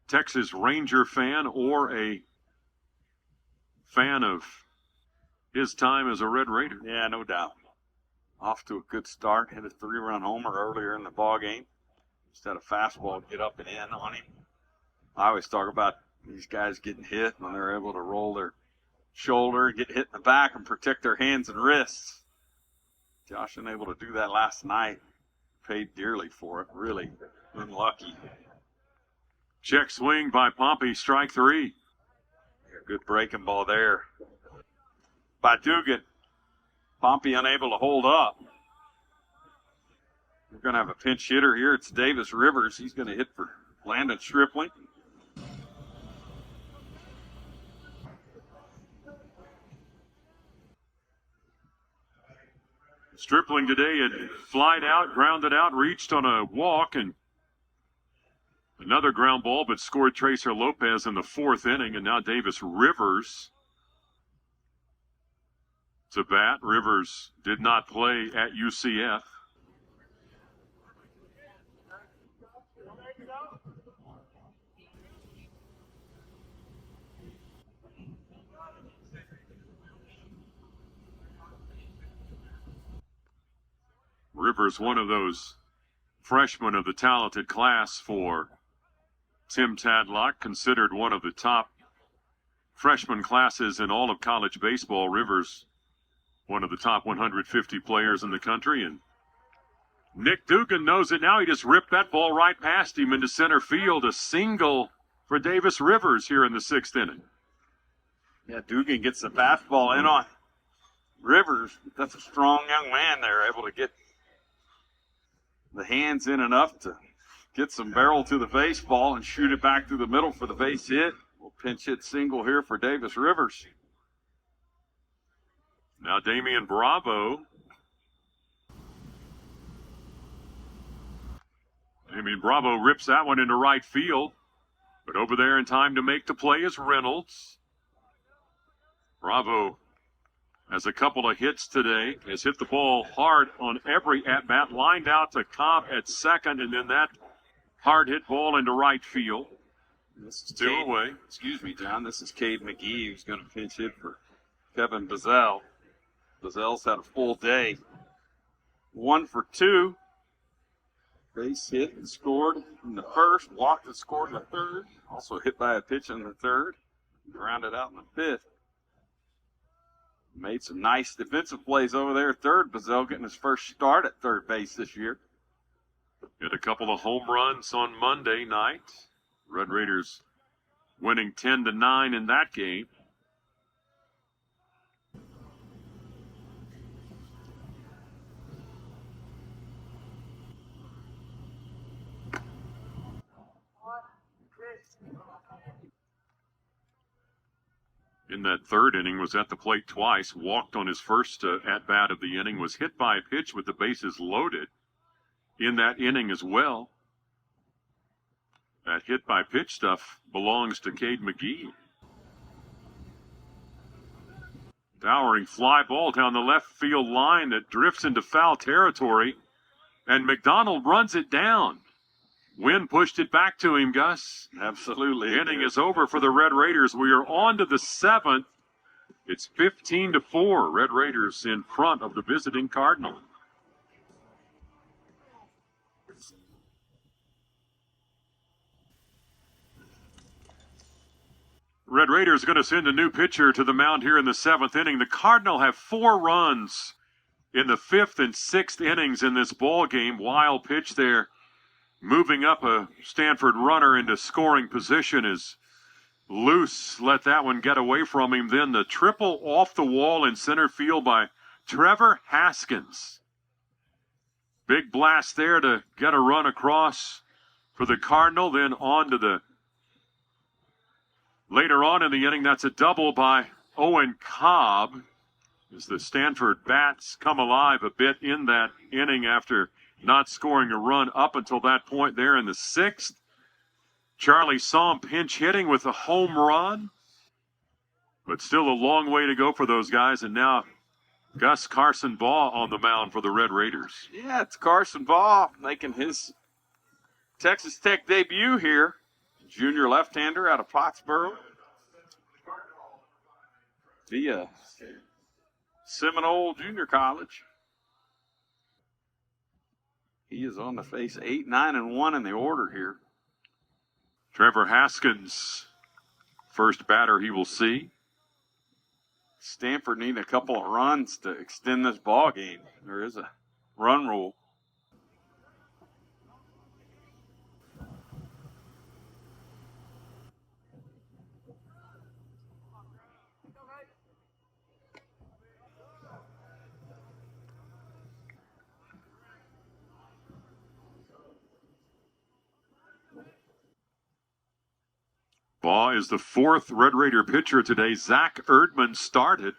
Texas Ranger fan or a fan of his time as a Red Raider. Yeah, no doubt. Off to a good start. Hit a 3-run homer earlier in the ball game. Just had a fastball get up and in on him. I always talk about these guys getting hit when they're able to roll their shoulder, get hit in the back, and protect their hands and wrists. Josh unable to do that last night. Paid dearly for it. Really unlucky. Check swing by Pompey, strike 3. Good breaking ball there by Dugan. Pompey unable to hold up. We're going to have a pinch hitter here. It's Davis Rivers. He's going to hit for Landon Stripling. Stripling today had flied out, grounded out, reached on a walk, and another ground ball, but scored Tracer Lopez in the 4th inning, and now Davis Rivers to bat. Rivers did not play at UCF. Rivers, one of those freshmen of the talented class for Tim Tadlock, considered one of the top freshman classes in all of college baseball. Rivers, one of the top 150 players in the country, and Nick Dugan knows it now. He just ripped that ball right past him into center field. A single for Davis Rivers here in the 6th inning. Yeah, Dugan gets the fastball in on Rivers. That's a strong young man there, able to get the hands in enough to get some barrel to the baseball and shoot it back through the middle for the base hit. We'll pinch hit single here for Davis Rivers. Now Damian Bravo. Damian Bravo rips that one into right field. But over there in time to make the play is Reynolds. Bravo has a couple of hits today. Has hit the ball hard on every at-bat. Lined out to Cobb at second, and then that hard hit ball into right field. This is 2 away. Excuse me, John. This is Cade McGee who's going to pinch hit for Kevin Bazell. Bazell's had a full day. 1 for 2. Base hit and scored in the 1st. Walked and scored in the 3rd. Also hit by a pitch in the 3rd. Grounded out in the 5th. Made some nice defensive plays over there. 3rd, Bazell getting his first start at 3rd base this year. Hit a couple of home runs on Monday night. Red Raiders winning 10-9 in that game. In that 3rd inning, was at the plate twice, walked on his first at-bat of the inning, was hit by a pitch with the bases loaded in that inning as well. That hit by pitch stuff belongs to Cade McGee. Towering fly ball down the left field line that drifts into foul territory, and McDonald runs it down. Wynn pushed it back to him, Gus. Absolutely. The inning is over for the Red Raiders. We are on to the 7th. It's 15-4. Red Raiders in front of the visiting Cardinal. Red Raiders going to send a new pitcher to the mound here in the 7th inning. The Cardinal have 4 runs in the 5th and 6th innings in this ball game. Wild pitch there, moving up a Stanford runner into scoring position is loose. Let that one get away from him. Then the triple off the wall in center field by Trevor Haskins. Big blast there to get a run across for the Cardinal. Then on to the later on in the inning, that's a double by Owen Cobb as the Stanford bats come alive a bit in that inning after not scoring a run up until that point there in the 6th. Charlie saw him pinch hitting with a home run, but still a long way to go for those guys. And now Gus Carson Baugh on the mound for the Red Raiders. Yeah, it's Carson Baugh making his Texas Tech debut here. Junior left-hander out of Pottsboro via Seminole Junior College. He is on the face 8, 9, and 1 in the order here. Trevor Haskins, first batter he will see. Stanford need a couple of runs to extend this ball game. There is a run rule. Baugh is the 4th Red Raider pitcher today. Zach Erdman started.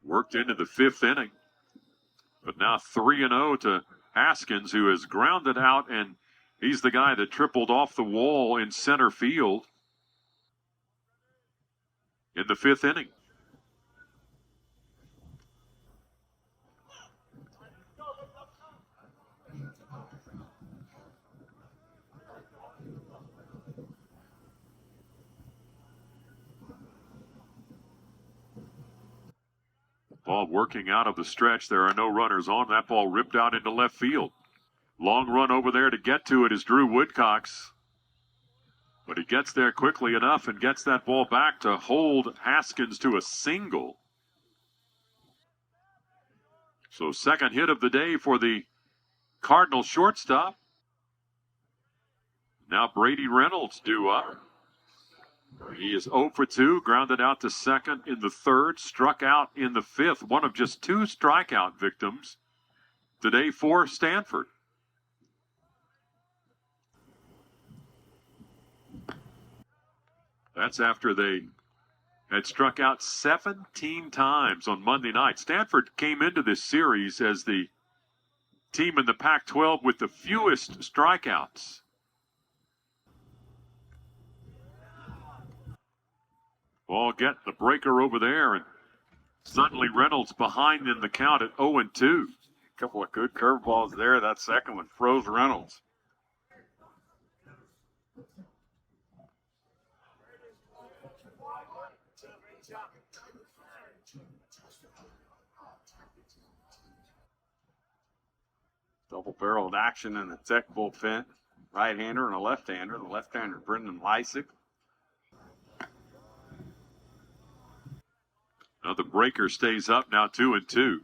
Worked into the 5th inning. But now 3-0 to Haskins, who has grounded out, and he's the guy that tripled off the wall in center field in the 5th inning. Ball working out of the stretch. There are no runners on. That ball ripped out into left field. Long run over there to get to it is Drew Woodcox. But he gets there quickly enough and gets that ball back to hold Haskins to a single. So second hit of the day for the Cardinal shortstop. Now Brady Reynolds due up. He is 0 for 2, grounded out to second in the 3rd, struck out in the 5th, one of just 2 strikeout victims today for Stanford. That's after they had struck out 17 times on Monday night. Stanford came into this series as the team in the Pac-12 with the fewest strikeouts. Ball getting the breaker over there, and suddenly Reynolds behind in the count at 0-2. A couple of good curveballs there. That second one froze Reynolds. Double-barreled action in the Tech bullpen. Right-hander and a left-hander. The left-hander, Brendan Lysick. Now the breaker stays up, now 2-2.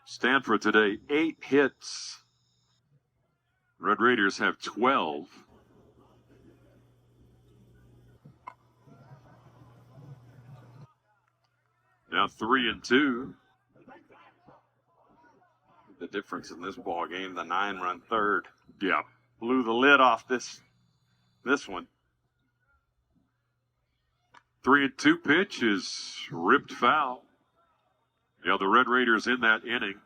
Stanford today, 8 hits. Red Raiders have 12. Now 3-2. The difference in this ball game, the 9-run third. Yeah. Blew the lid off this this one. 3-2 pitch is ripped foul. Yeah, the Red Raiders in that inning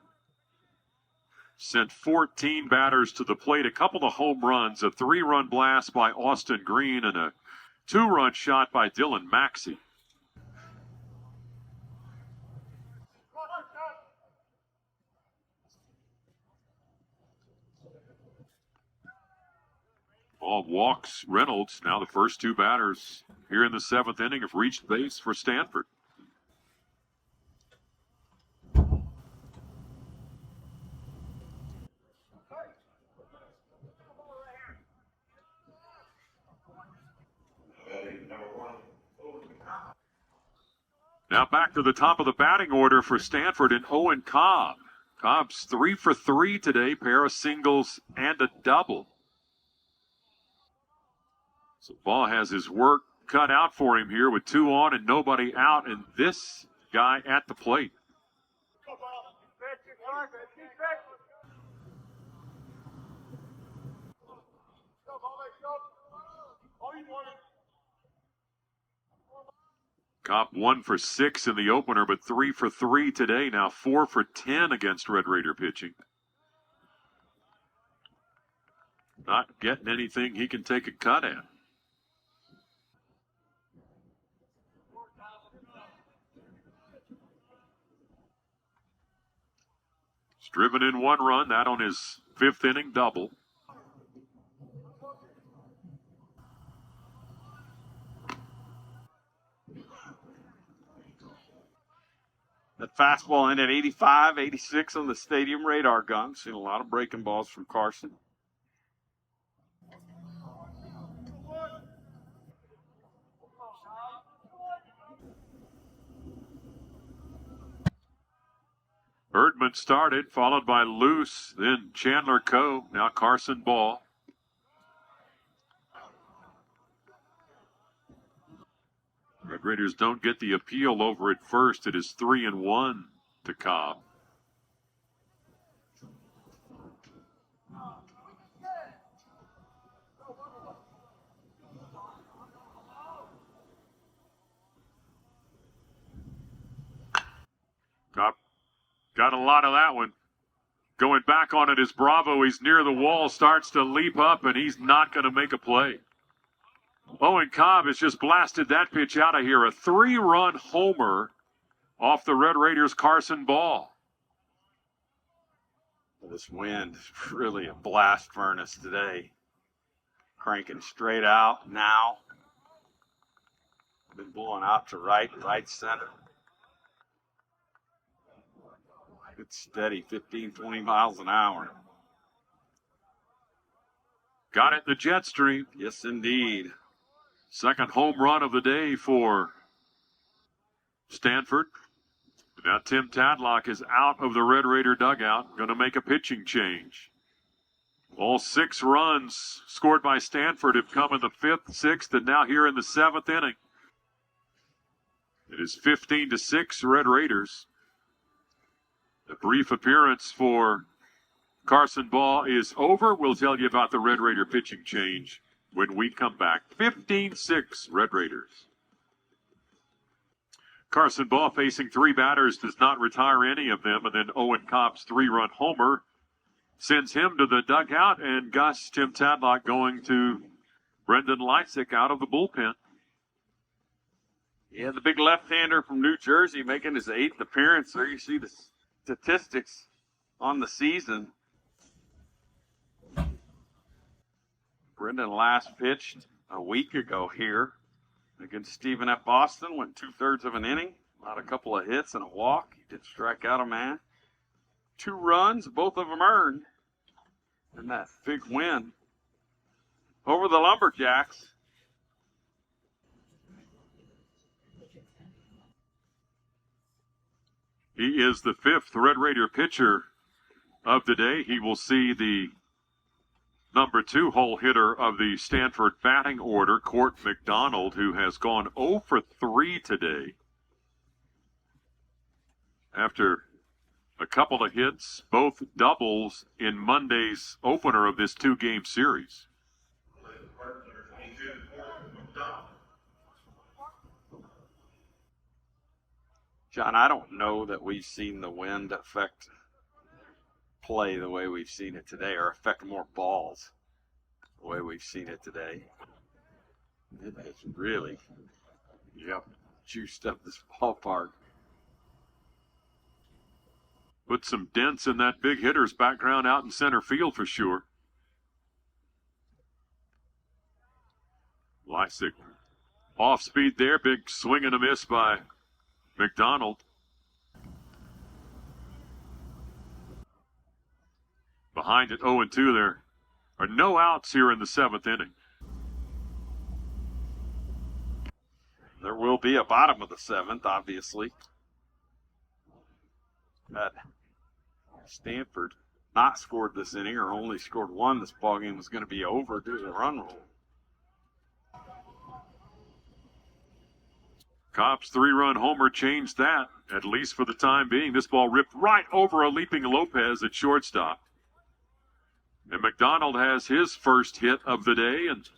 sent 14 batters to the plate, a couple of home runs, a 3-run blast by Austin Green, and a 2-run shot by Dylan Maxey. Ball walks Reynolds. Now the first two batters here in the 7th inning have reached base for Stanford. Now back to the top of the batting order for Stanford and Owen Cobb. Cobb's 3 for 3 today, pair of singles and a double. So Ball has his work cut out for him here with 2 on and nobody out, and this guy at the plate. Cobb 1 for 6 in the opener, but 3 for 3 today. Now 4 for 10 against Red Raider pitching. Not getting anything he can take a cut at. He's driven in 1 run, that on his 5th inning double. That fastball in at 85, 86 on the stadium radar gun. Seen a lot of breaking balls from Carson. Erdman started, followed by Luce, then Chandler Coe, now Carson Ball. Red Raiders don't get the appeal over at first. It is 3-1 to Cobb. Cobb got a lot of that one. Going back on it is Bravo. He's near the wall, starts to leap up, and he's not going to make a play. Owen Cobb has just blasted that pitch out of here. A 3-run homer off the Red Raiders' Carson Ball. This wind is really a blast furnace today. Cranking straight out now. Been blowing out to right center. It's steady, 15, 20 miles an hour. Got it in the jet stream. Yes, indeed. Second home run of the day for Stanford. Now Tim Tadlock is out of the Red Raider dugout, going to make a pitching change. All 6 runs scored by Stanford have come in the 5th, 6th, and now here in the 7th inning. It is 15-6 Red Raiders. The brief appearance for Carson Ball is over. We'll tell you about the Red Raider pitching change when we come back. 15-6 Red Raiders. Carson Ball facing 3 batters, does not retire any of them, and then Owen Cobb's 3-run homer sends him to the dugout, and Gus Tim Tadlock going to Brendan Leipzig out of the bullpen. Yeah, the big left-hander from New Jersey making his 8th appearance. There you see the statistics on the season. Brendan last pitched a week ago here against Stephen F. Austin. Went 2/3 of an inning. Not a couple of hits and a walk. He did strike out a man. 2 runs, both of them earned. And that big win over the Lumberjacks. He is the 5th Red Raider pitcher of the day. He will see the number 2 hole hitter of the Stanford batting order, Court McDonald, who has gone 0 for 3 today. After a couple of hits, both doubles in Monday's opener of this 2-game series. John, I don't know that we've seen the wind affect play the way we've seen it today, or affect more balls the way we've seen it today. It has really, juiced up this ballpark. Put some dents in that big hitter's background out in center field for sure. Lysick off speed there. Big swing and a miss by McDonald. Behind it 0-2. There are no outs here in the 7th inning. There will be a bottom of the 7th, obviously. Had Stanford not scored this inning, or only scored one, this ballgame was going to be over due to the run rule. Cobb's 3-run homer changed that, at least for the time being. This ball ripped right over a leaping Lopez at shortstop. And McDonald has his first hit of the day, and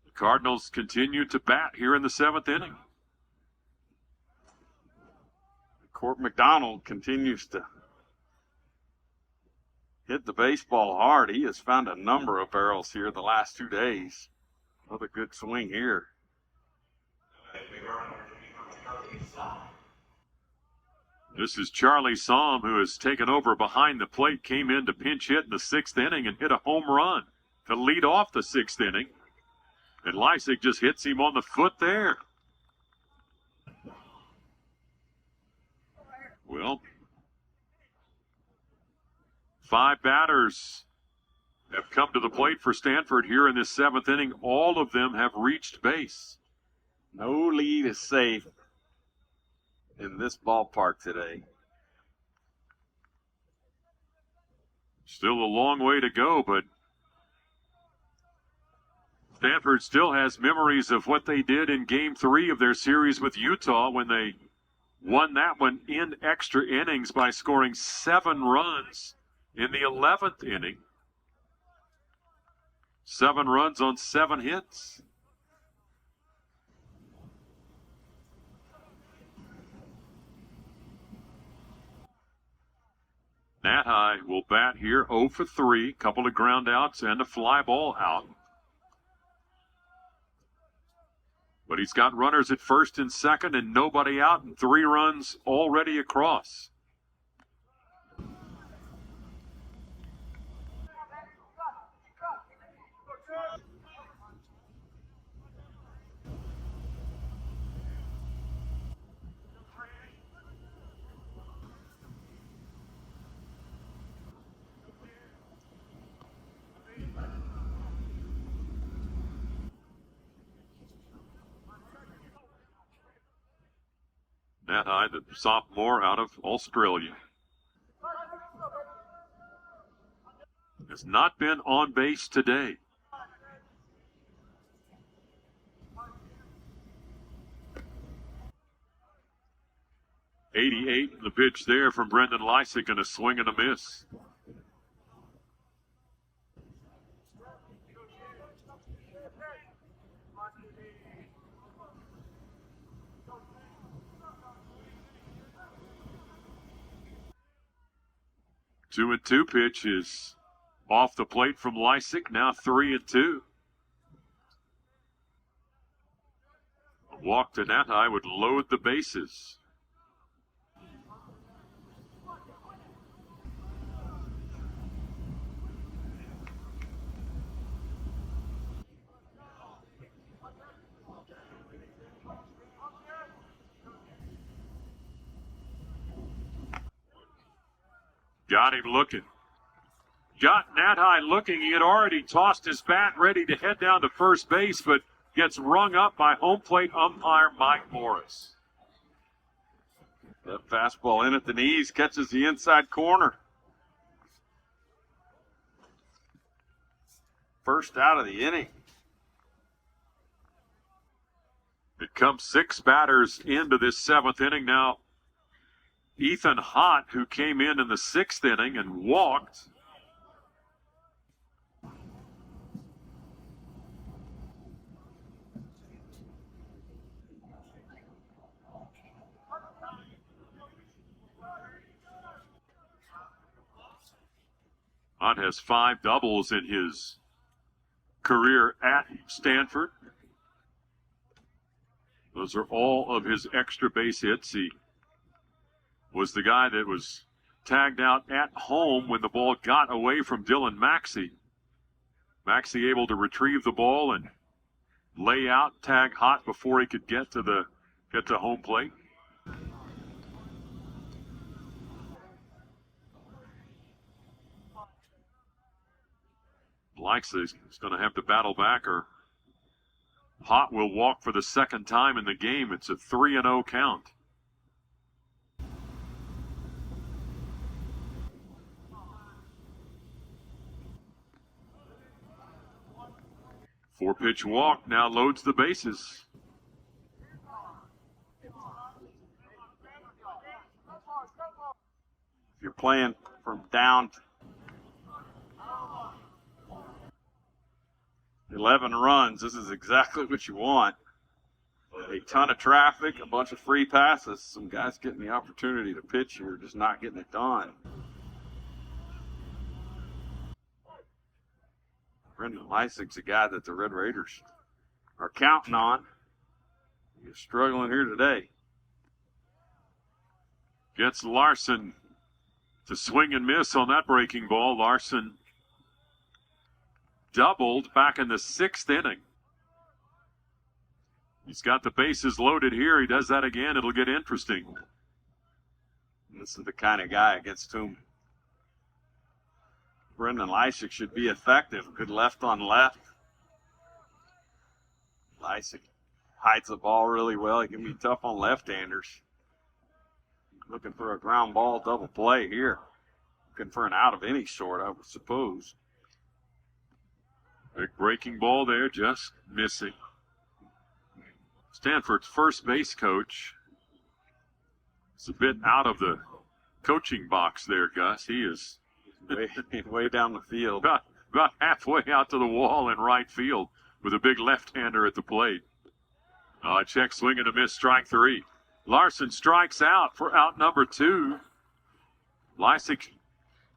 the Cardinals continue to bat here in the 7th inning. Court McDonald continues to hit the baseball hard. He has found a number of barrels here the last 2 days. Another good swing here. This is Charlie Somm, who has taken over behind the plate, came in to pinch hit in the 6th inning and hit a home run to lead off the 6th inning. And Lysick just hits him on the foot there. Well, 5 batters have come to the plate for Stanford here in this 7th inning. All of them have reached base. No lead is safe in this ballpark today. Still a long way to go, but Stanford still has memories of what they did in Game 3 of their series with Utah when they won that one in extra innings by scoring 7 runs in the 11th inning. 7 runs on 7 hits. Nat High will bat here 0 for 3, couple of ground outs and a fly ball out. But he's got runners at first and second and nobody out, and 3 runs already across. Nat High, the sophomore out of Australia, has not been on base today. .88 the pitch there from Brendan Lysick, and a swing and a miss. Two and 2 pitch is off the plate from Lysick, now 3-2. A walk to Nat High would load the bases. Got him looking. Got Nat High looking. He had already tossed his bat ready to head down to first base, but gets rung up by home plate umpire Mike Morris. That fastball in at the knees, catches the inside corner. First out of the inning. It comes 6 batters into this 7th inning now. Ethan Hott, who came in the 6th inning and walked. Ott has 5 doubles in his career at Stanford. Those are all of his extra base hits. He was the guy that was tagged out at home when the ball got away from Dylan Maxey. Maxey able to retrieve the ball and lay out, tag hot before he could get to home plate. Likes is going to have to battle back, or Hott will walk for the second time in the game. It's a 3-0 count. Four-pitch walk now loads the bases. If you're playing from down 11 runs, this is exactly what you want. A ton of traffic, a bunch of free passes, some guys getting the opportunity to pitch here, just not getting it done. Brendan Lysig's a guy that the Red Raiders are counting on. He's struggling here today. Gets Larson to swing and miss on that breaking ball. Larson doubled back in the 6th inning. He's got the bases loaded here. He does that again. It'll get interesting. This is the kind of guy against whom Brendan Lysig should be effective. Good left on left. Lysig hides the ball really well. He can be tough on left-handers. Looking for a ground ball double play here. Looking for an out of any sort, I would suppose. Big breaking ball there, just missing. Stanford's first base coach is a bit out of the coaching box there, Gus. He is way down the field. About halfway out to the wall in right field with a big left-hander at the plate. Check swing and a miss, strike 3. Larson strikes out for out number 2. Lysig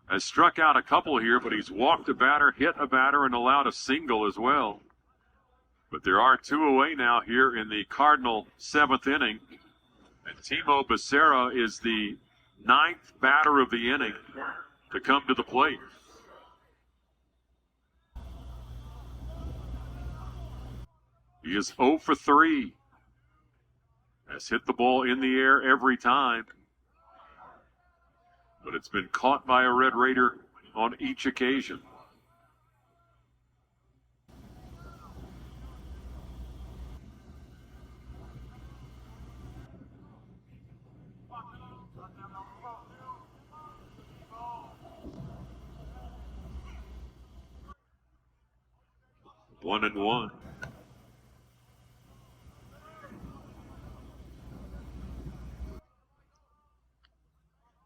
has struck out a couple here, but he's walked a batter, hit a batter, and allowed a single as well. But there are 2 away now here in the Cardinal 7th inning. And Timo Becerra is the 9th batter of the inning to come to the plate. He is 0 for 3. Has hit the ball in the air every time. But it's been caught by a Red Raider on each occasion. One and one.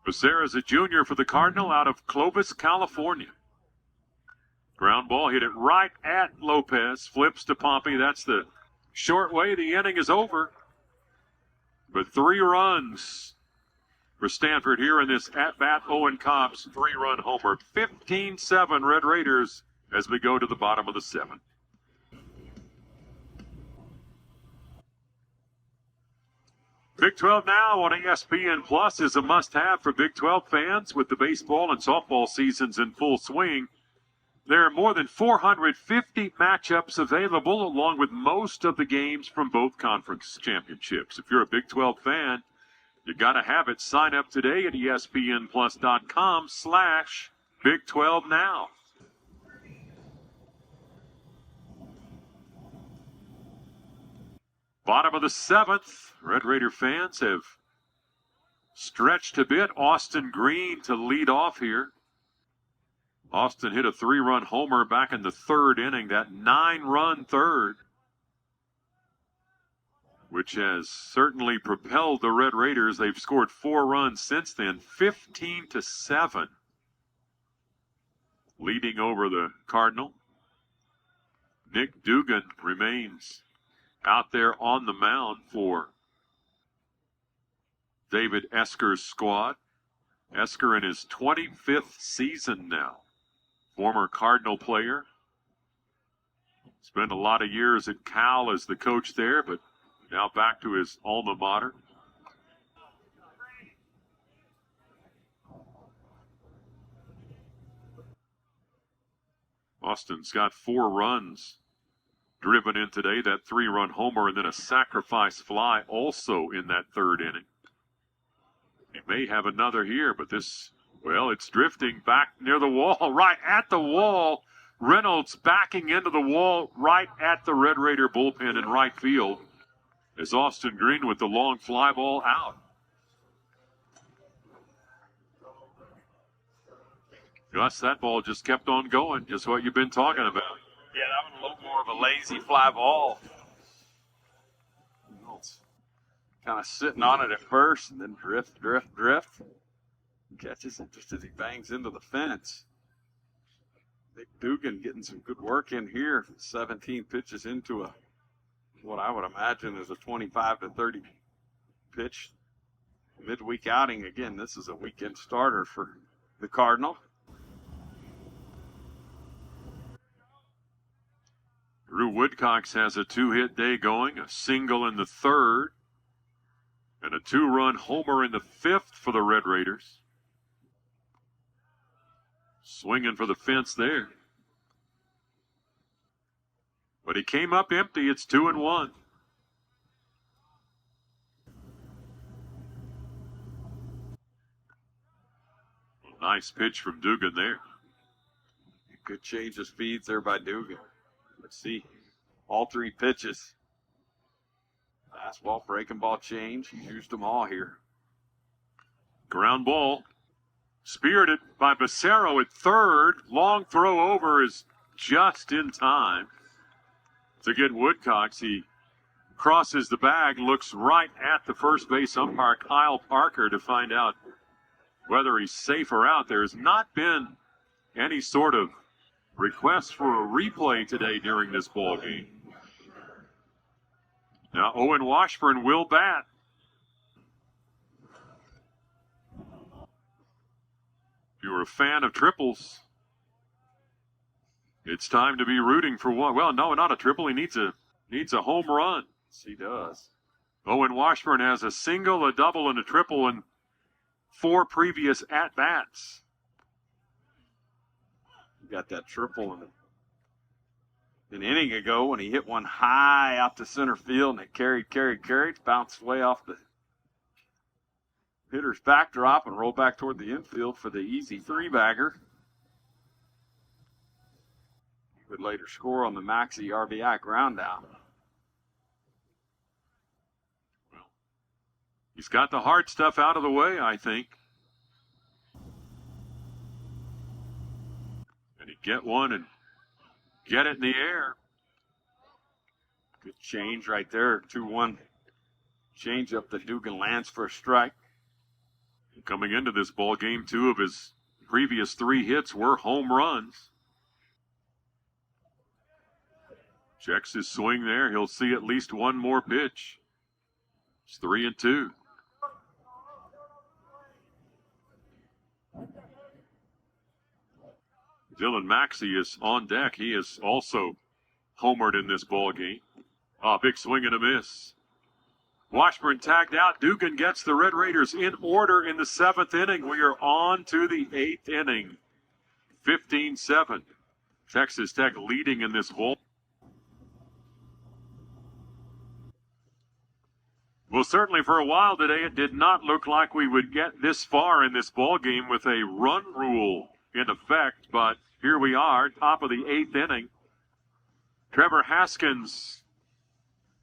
Becerra is a junior for the Cardinal out of Clovis, California. Ground ball hit it right at Lopez. Flips to Pompey. That's the short way. The inning is over. But 3 runs for Stanford here in this at-bat. Owen Cobb's 3-run homer. 15-7 Red Raiders as we go to the bottom of the 7th. Big 12 Now on ESPN Plus is a must-have for Big 12 fans with the baseball and softball seasons in full swing. There are more than 450 matchups available, along with most of the games from both conference championships. If you're a Big 12 fan, you got to have it. Sign up today at ESPNplus.com/Big 12 Now. Bottom of the 7th. Red Raider fans have stretched a bit. Austin Green to lead off here. Austin hit a 3-run homer back in the 3rd inning, that 9-run 3rd, which has certainly propelled the Red Raiders. They've scored 4 runs since then, 15-7, leading over the Cardinal. Nick Dugan remains out there on the mound for David Esker's squad. Esker in his 25th season now. former Cardinal player. Spent a lot of years at Cal as the coach there, but now back to his alma mater. Austin's got 4 runs driven in today, that 3-run homer, and then a sacrifice fly also in that 3rd inning. He may have another here, but this, well, it's drifting back near the wall, right at the wall. Reynolds backing into the wall right at the Red Raider bullpen in right field as Austin Green with the long fly ball out. Gus, that ball just kept on going, just what you've been talking about. Yeah, that was a little more of a lazy fly ball. Kind of sitting on it at first and then drift. Catches it just as he bangs into the fence. Nick Dugan getting some good work in here. 17 pitches into what I would imagine is a 25 to 30 pitch midweek outing. Again, this is a weekend starter for the Cardinal. Drew Woodcox has a 2-hit day going, a single in the 3rd, and a 2-run homer in the 5th for the Red Raiders. Swinging for the fence there. But he came up empty. It's 2-1. Nice pitch from Dugan there. Good change of speeds there by Dugan. Let's see. All 3 pitches. Fastball, breaking ball, change. He's used them all here. Ground ball. Spirited by Becerro at 3rd. Long throw over is just in time to get Woodcox. He crosses the bag, looks right at the first base umpire, Kyle Parker, to find out whether he's safe or out. There has not been any sort of request for a replay today during this ball game. Now Owen Washburn will bat. If you're a fan of triples, it's time to be rooting for one. Well, no, not a triple. He needs a home run. Yes, he does. Owen Washburn has a single, a double, and a triple in 4 previous at-bats. Got that triple an inning ago when he hit one high out to center field and it carried, bounced way off the hitter's backdrop and rolled back toward the infield for the easy 3-bagger. He would later score on the Maxey RBI ground out. Well, he's got the hard stuff out of the way, I think. And he'd get one and get it in the air. Good change right there. 2-1 change up the Dugan lands for a strike. Coming into this ball game, 2 of his previous 3 hits were home runs. Checks his swing there. He'll see at least one more pitch. It's 3-2. Dylan Maxey is on deck. He is also homered in this ball game. Big swing and a miss. Washburn tagged out. Dugan gets the Red Raiders in order in the 7th inning. We are on to the 8th inning. 15-7. Texas Tech leading in this ball. Well, certainly for a while today, it did not look like we would get this far in this ball game with a run rule in effect, but here we are, top of the 8th inning. Trevor Haskins,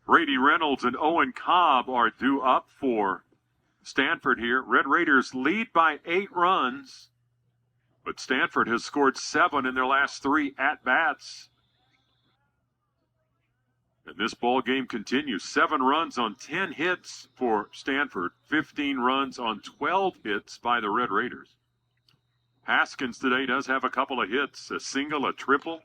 Brady Reynolds, and Owen Cobb are due up for Stanford here. Red Raiders lead by 8 runs, but Stanford has scored 7 in their last 3 at-bats. And this ball game continues. 7 runs on 10 hits for Stanford, 15 runs on 12 hits by the Red Raiders. Haskins today does have a couple of hits, a single, a triple,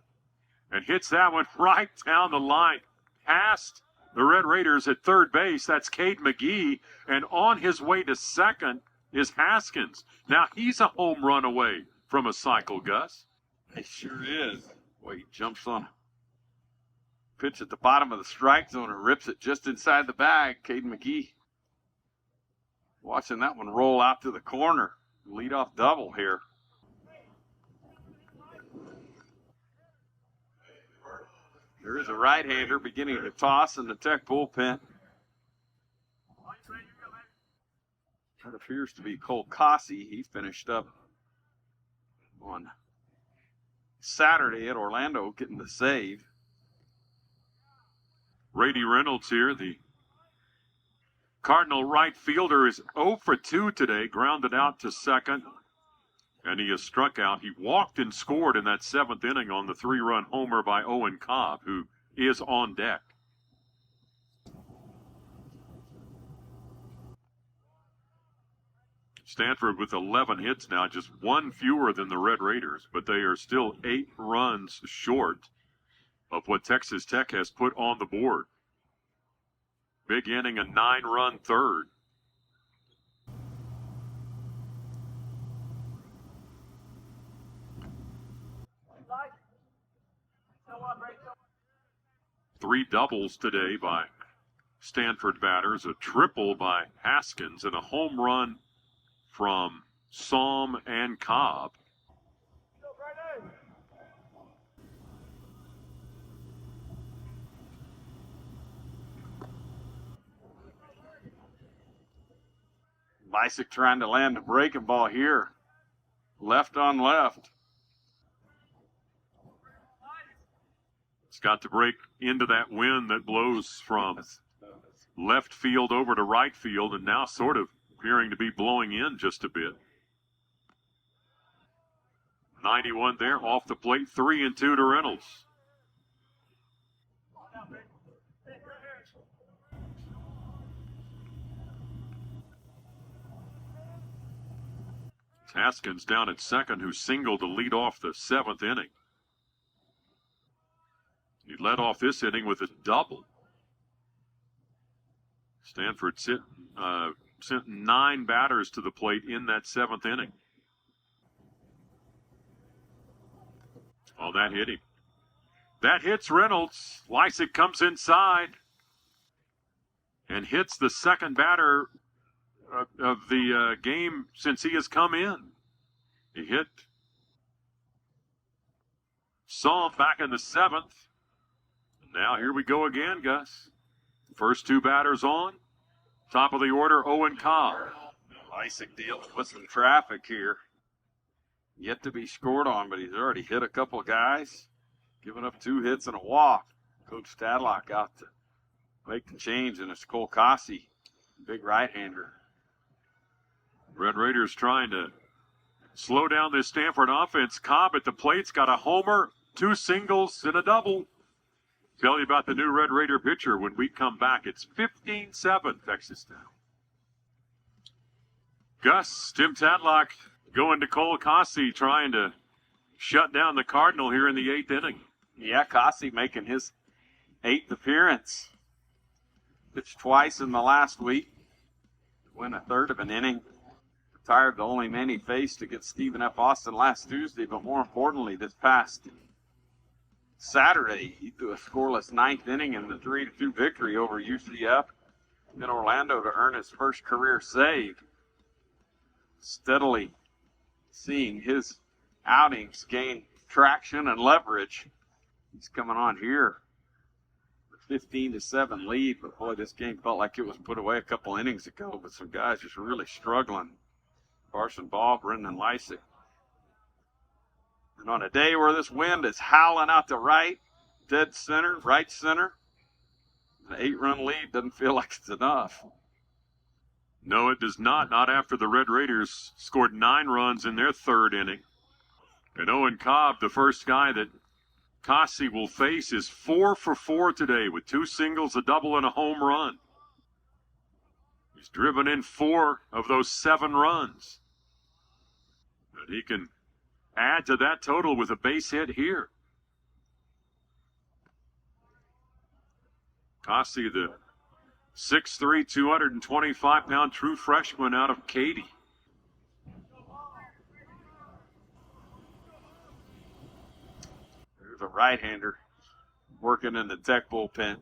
and hits that one right down the line past the Red Raiders at third base. That's Cade McGee, and on his way to second is Haskins. Now he's a home run away from a cycle, Gus. It sure is. Boy, he jumps on a pitch at the bottom of the strike zone and rips it just inside the bag. Caden McGee watching that one roll out to the corner. Leadoff double here. There is a right-hander beginning to toss in the Tech bullpen. That appears to be Cole Cossey. He finished up on Saturday at Orlando getting the save. Brady Reynolds here, the Cardinal right fielder, is 0 for 2 today, grounded out to second, and he has struck out. He walked and scored in that 7th inning on the 3-run homer by Owen Cobb, who is on deck. Stanford with 11 hits now, just one fewer than the Red Raiders, but they are still 8 runs short of what Texas Tech has put on the board. Big inning, a 9-run third. Three doubles today by Stanford batters, a triple by Haskins, and a home run from Psalm and Cobb. Lysick trying to land a breaking ball here. Left on left. It's got to break into that wind that blows from left field over to right field, and now sort of appearing to be blowing in just a bit. 91 there, off the plate, 3-2 to Reynolds. Haskins down at second, who singled to lead off the 7th inning. He led off this inning with a double. Stanford sent 9 batters to the plate in that 7th inning. Oh, that hit him. That hits Reynolds. Lysick comes inside and hits the second batter of the game since he has come in. He hit Psalm back in the 7th. Now here we go again, Gus. First 2 batters on. Top of the order, Owen Cobb. Lysick deals with some traffic here. Yet to be scored on, but he's already hit a couple of guys. Giving up 2 hits and a walk. Coach Tadlock out to make the change, and it's Cole Cossey, big right-hander. Red Raiders trying to slow down this Stanford offense. Cobb at the plate's got a homer, 2 singles, and a double. Tell you about the new Red Raider pitcher when we come back. It's 15-7 Texas now. Gus, Tim Tadlock going to Cole Cossey, trying to shut down the Cardinal here in the 8th inning. Yeah, Cossey making his 8th appearance. Pitched twice in the last week. Win a third of an inning. Retired the only man he faced against Stephen F. Austin last Tuesday, but more importantly, this past Saturday, he threw a scoreless 9th inning in the 3-2 victory over UCF in Orlando to earn his first career save. Steadily seeing his outings gain traction and leverage. He's coming on here with 15-7 lead, but boy, this game felt like it was put away a couple innings ago, but some guys just really struggling. Carson Ball, Brendan Lysick. And on a day where this wind is howling out to right, dead center, right center, an 8-run lead doesn't feel like it's enough. No, it does not. Not after the Red Raiders scored 9 runs in their 3rd inning. And Owen Cobb, the first guy that Cossey will face, is 4 for 4 today with 2 singles, a double, and a home run. He's driven in 4 of those 7 runs. And he can add to that total with a base hit here. Cossey, the 6'3", 225-pound true freshman out of Katy. a right-hander working in the Tech bullpen.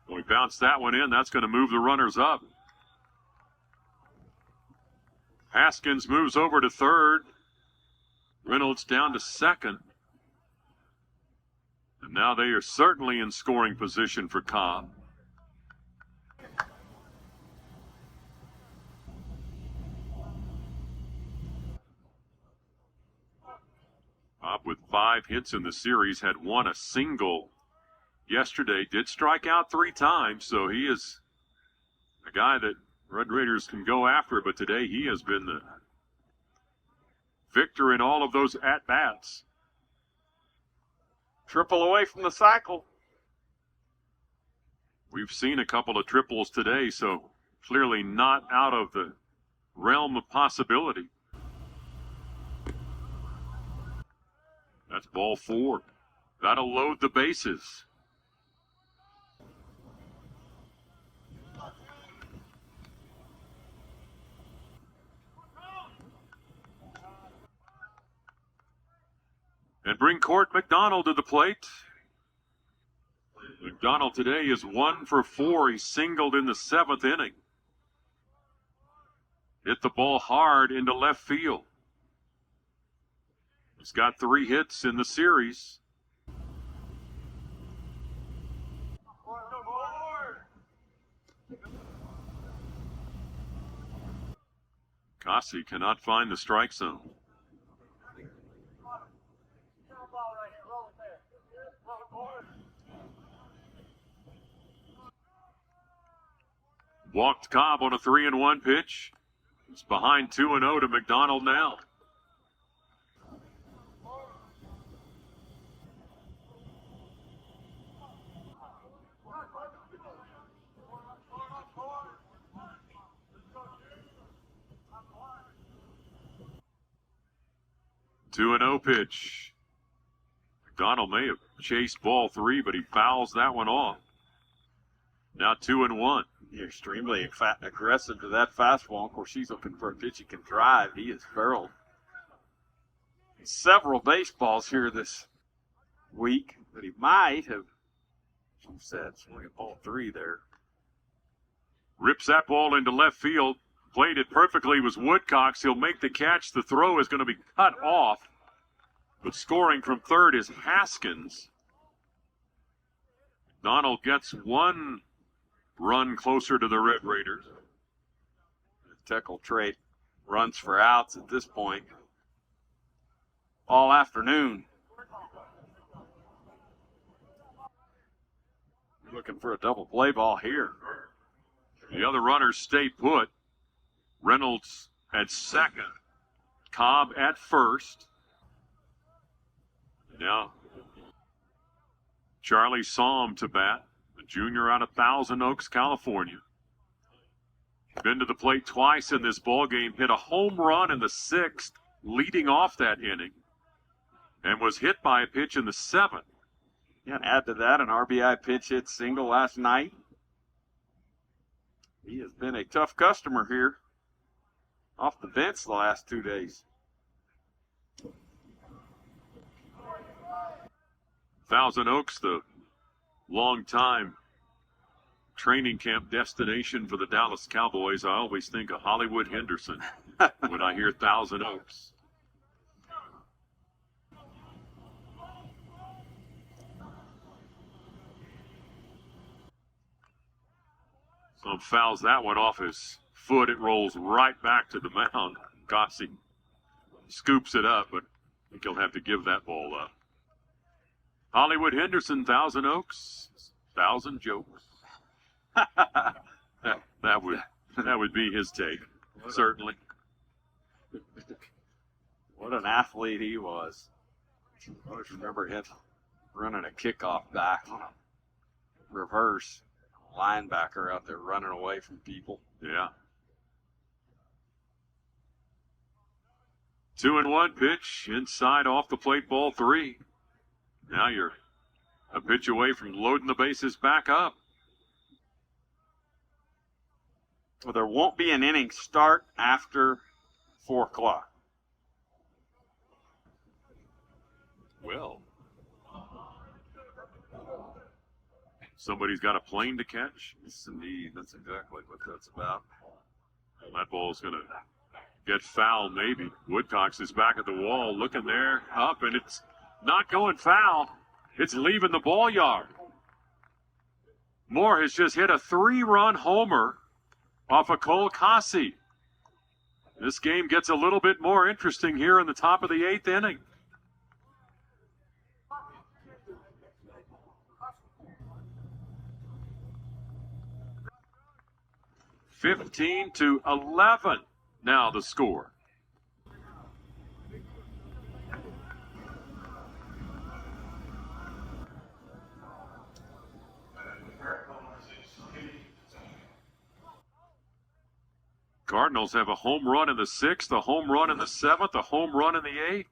We bounced that one in. That's going to move the runners up. Haskins moves over to third. Reynolds down to second. And now they are certainly in scoring position for Cobb. Cobb with 5 hits in the series, had won a single yesterday, did strike out 3 times, so he is a guy that Red Raiders can go after, but today he has been the victor in all of those at-bats. Triple away from the cycle. We've seen a couple of triples today, so clearly not out of the realm of possibility. That's ball 4. That'll load the bases. And bring Court McDonald to the plate. McDonald today is 1 for 4. He singled in the 7th inning. Hit the ball hard into left field. He's got 3 hits in the series. Kasi cannot find the strike zone. Walked Cobb on a 3-1 pitch. It's behind 2-0 to McDonald now. Two and 0 pitch. McDonald may have chased ball 3, but he fouls that one off. Now 2-1. You're extremely aggressive to that fastball. Of course, he's looking for a pitch he can drive. He is barreled several baseballs here this week, but he might have, she said, swing at ball 3 there. Rips that ball into left field. Played it perfectly was Woodcocks. He'll make the catch. The throw is going to be cut off. But scoring from third is Haskins. Donald gets 1 run closer to the Red Raiders. Tech will trade runs for outs at this point all afternoon. Looking for a double play ball here. The other runners stay put. Reynolds at second. Cobb at first. Now, Charlie Somm to bat. A junior out of Thousand Oaks, California. Been to the plate twice in this ballgame. Hit a home run in the 6th, leading off that inning. And was hit by a pitch in the 7th. Yeah, and add to that an RBI pinch hit single last night. He has been a tough customer here off the bench the last 2 days. Thousand Oaks, the long-time training camp destination for the Dallas Cowboys. I always think of Hollywood Henderson when I hear Thousand Oaks. So fouls that one off his foot. It rolls right back to the mound. Gossi scoops it up, but I think he'll have to give that ball up. Hollywood Henderson, Thousand Oaks, 1,000 jokes. that would be his take, certainly. What an athlete he was. I always remember him running a kickoff back on a reverse. Linebacker out there running away from people. Yeah. 2-1 pitch, inside off the plate, ball 3. Now you're a pitch away from loading the bases back up. Well, there won't be an inning start after 4 o'clock. Well, somebody's got a plane to catch. Yes, indeed. That's exactly what that's about. That ball's going to get foul, maybe. Woodcocks is back at the wall, looking there, up, and it's not going foul. It's leaving the ball yard. Moore has just hit a 3-run homer off of Cole Cossey. This game gets a little bit more interesting here in the top of the 8th inning. (15-11) now the score. Cardinals have a home run in the 6th, a home run in the 7th, a home run in the 8th.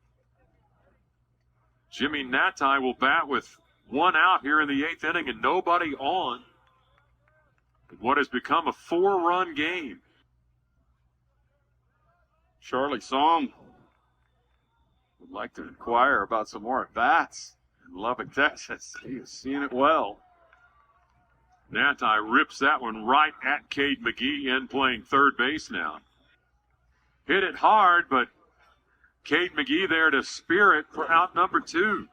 Jimmy Natai will bat with 1 out here in the 8th inning and nobody on. What has become a 4-run game. Charlie Song would like to inquire about some more at-bats in Lubbock, Texas. He is seeing it well. Natai rips that one right at Cade McGee in playing third base now. Hit it hard, but Cade McGee there to spear it for out number 2.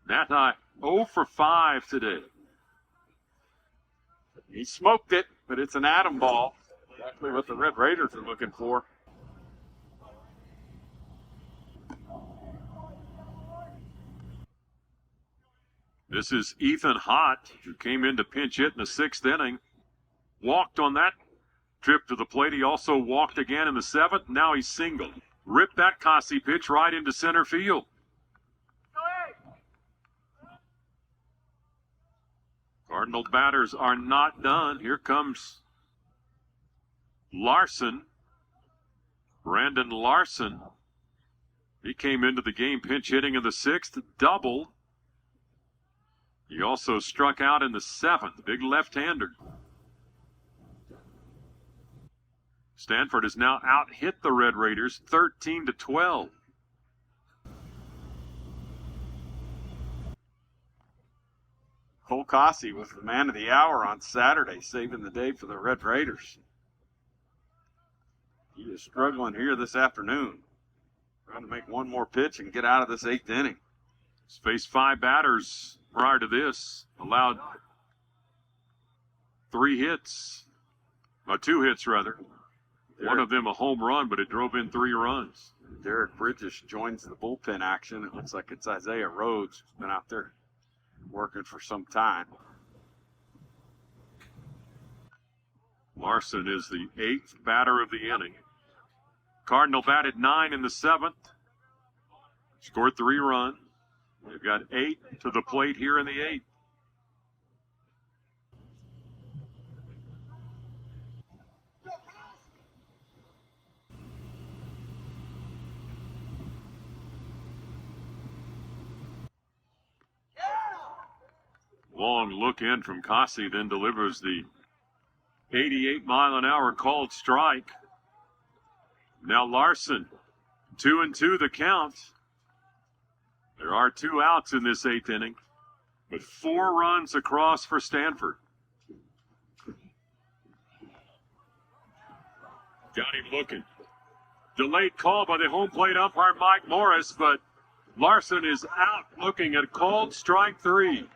Natai 0 for 5 today. He smoked it, but it's an atom ball. Exactly what the Red Raiders are looking for. This is Ethan Hott, who came in to pinch hit in the 6th inning. Walked on that trip to the plate. He also walked again in the 7th. Now he's singled. Ripped that Cossey pitch right into center field. Cardinal batters are not done. Here comes Larson. Brandon Larson. He came into the game pinch hitting in the 6th, doubled. He also struck out in the 7th, big left-hander. Stanford has now out-hit the Red Raiders 13-12. Cole Cossey was the man of the hour on Saturday, saving the day for the Red Raiders. He is struggling here this afternoon, trying to make one more pitch and get out of this 8th inning. He's faced 5 batters prior to this, allowed 3 hits, or 2 hits rather. One of them a home run, but it drove in 3 runs. Derek Bridges joins the bullpen action. It looks like it's Isaiah Rhodes who's been out there working for some time. Larson is the 8th batter of the inning. Cardinal batted 9 in the 7th. Scored 3 runs. They've got 8 to the plate here in the 8th. Long look in from Cossey, then delivers the 88-mile-an-hour called strike. Now Larson, 2-2 the count. There are 2 outs in this 8th inning, with 4 runs across for Stanford. Got him looking. Delayed call by the home plate umpire, Mike Morris, but Larson is out looking at called strike 3.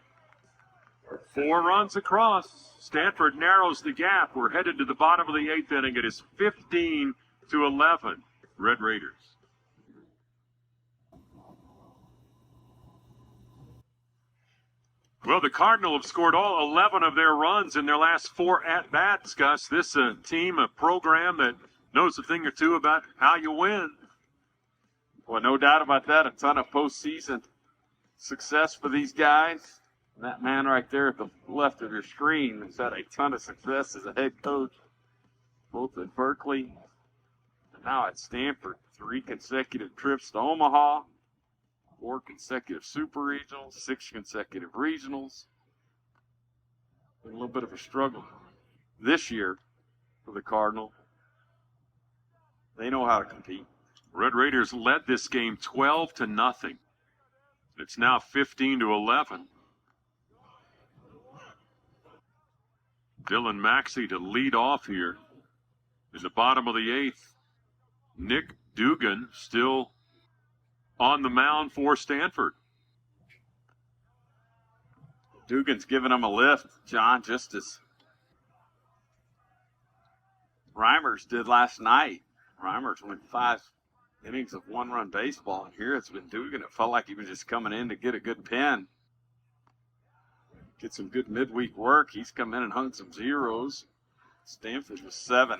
4 runs across. Stanford narrows the gap. We're headed to the bottom of the 8th inning. It is 15-11, Red Raiders. Well, the Cardinal have scored all 11 of their runs in their last 4 at-bats, Gus. This team, a program that knows a thing or two about how you win. Well, no doubt about that. A ton of postseason success for these guys. And that man right there at the left of your screen has had a ton of success as a head coach, both at Berkeley and now at Stanford. 3 consecutive trips to Omaha, 4 consecutive super regionals, 6 consecutive regionals. A little bit of a struggle this year for the Cardinal. They know how to compete. Red Raiders led this game 12-0. It's now 15-11. Dylan Maxey to lead off here in the bottom of the 8th. Nick Dugan still on the mound for Stanford. Dugan's giving him a lift, John, just as Reimers did last night. Reimers went 5 innings of one-run baseball, and here it's been Dugan. It felt like he was just coming in to get a good pin, get some good midweek work. He's come in and hung some zeros. Stanford was 7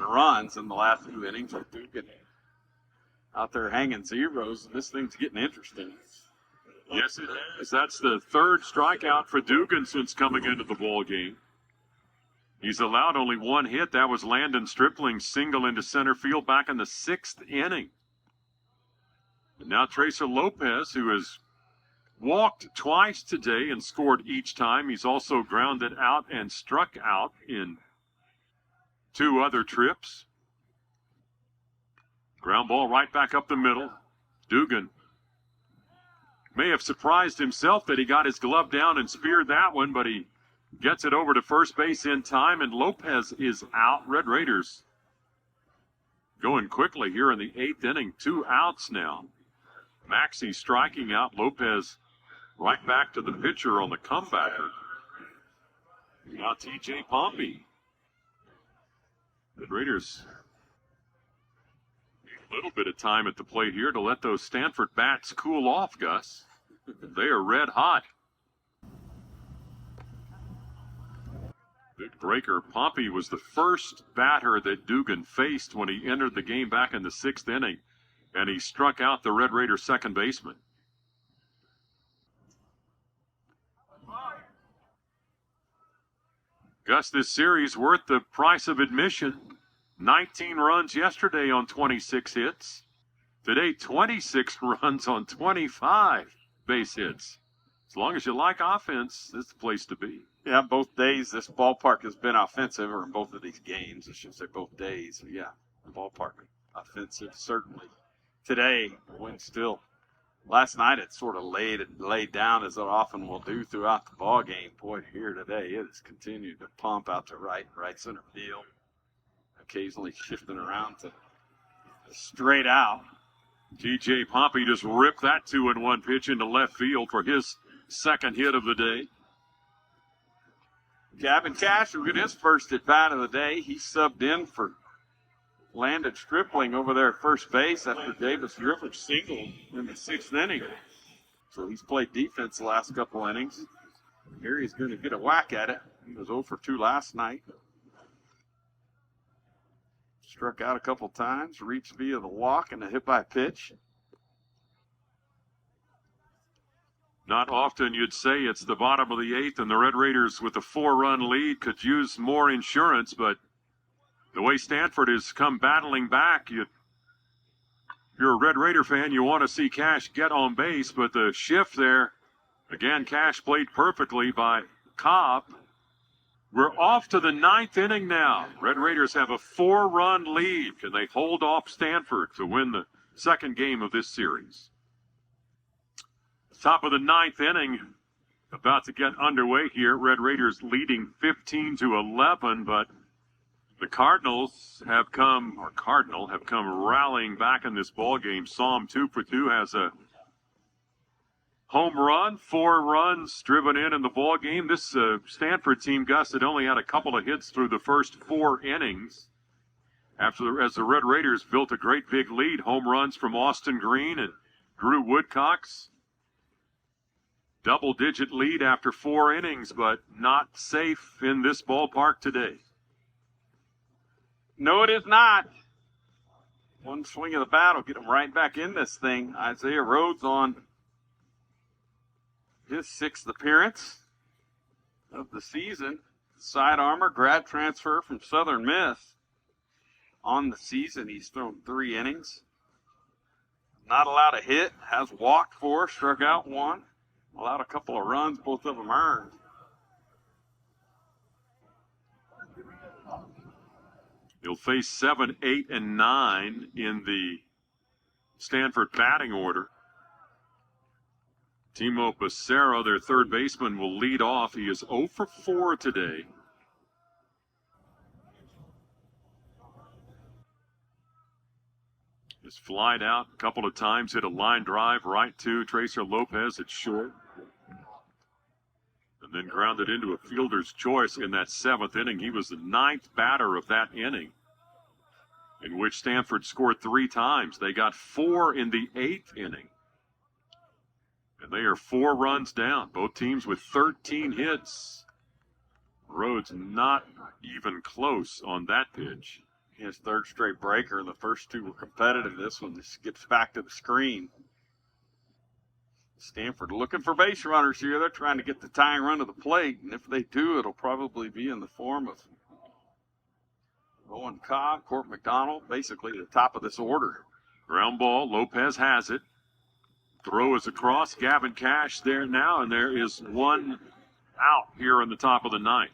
runs in the last 2 innings with Dugan out there hanging zeros, and this thing's getting interesting. Yes, it is. That's the 3rd strikeout for Dugan since coming into the ball game. He's allowed only 1 hit. That was Landon Stripling's single into center field back in the 6th inning. And now Tracer Lopez, who has walked twice today and scored each time. He's also grounded out and struck out in 2 other trips. Ground ball right back up the middle. Dugan may have surprised himself that he got his glove down and speared that one, but he gets it over to first base in time, and Lopez is out. Red Raiders going quickly here in the 8th inning. 2 outs now. Maxey striking out. Lopez right back to the pitcher on the comebacker. Now T.J. Pompey. The Raiders need a little bit of time at the plate here to let those Stanford bats cool off, Gus. They are red hot. Big breaker. Pompey was the first batter that Dugan faced when he entered the game back in the 6th inning, and he struck out the Red Raider second baseman. Gus, this series worth the price of admission. 19 runs yesterday on 26 hits. Today, 26 runs on 25 base hits. As long as you like offense, this is the place to be. Yeah, both days this ballpark has been offensive, or in both of these games, I should say both days. Yeah, the ballpark offensive, certainly. Today, wind still. Last night it sort of laid down, as it often will do throughout the ball game. Boy, here today it has continued to pump out to right center field, occasionally shifting around to straight out. T.J. Pompey just ripped that 2-1 pitch into left field for his second hit of the day. Gavin Cash will get his first at bat of the day. He subbed in for Landon Stripling over there at first base after Davis Rivers singled in the 6th inning. So he's played defense the last couple innings. Here he's going to get a whack at it. He was 0 for 2 last night. Struck out a couple times, reached via the walk and a hit by pitch. Not often you'd say it's the bottom of the 8th and the Red Raiders with a 4-run lead could use more insurance, but the way Stanford has come battling back, if you're a Red Raider fan, you want to see Cash get on base, but the shift there, again, Cash played perfectly by Cobb. We're off to the 9th inning now. Red Raiders have a 4-run lead. Can they hold off Stanford to win the second game of this series? Top of the 9th inning, about to get underway here. Red Raiders leading 15-11, but the Cardinals have come rallying back in this ball game. Psalm 2 for 2 has a home run, 4 runs driven in the ball game. This Stanford team, Gus, had only had a couple of hits through the first 4 innings. As the Red Raiders built a great big lead, home runs from Austin Green and Drew Woodcocks. Double-digit lead after 4 innings, but not safe in this ballpark today. No, it is not. One swing of the bat will get him right back in this thing. Isaiah Rhodes on his 6th appearance of the season. Side armor, grad transfer from Southern Miss. On the season, he's thrown 3 innings. Not allowed a hit, has walked 4, struck out 1. Allowed a couple of runs, both of them earned. He'll face 7, 8, and 9 in the Stanford batting order. Timo Becerra, their third baseman, will lead off. He is 0 for 4 today. Has flied out a couple of times, hit a line drive right to Tracer Lopez at short. And then grounded into a fielder's choice in that 7th inning. He was the 9th batter of that inning, in which Stanford scored 3 times. They got 4 in the 8th inning. And they are 4 runs down. Both teams with 13 hits. Rhodes not even close on that pitch. His third straight breaker. The first 2 were competitive. This one skips back to the screen. Stanford looking for base runners here. They're trying to get the tying run to the plate. And if they do, it'll probably be in the form of Owen Cobb, Court McDonald, basically the top of this order. Ground ball. Lopez has it. Throw is across. Gavin Cash there now, and there is 1 out here in the top of the 9th.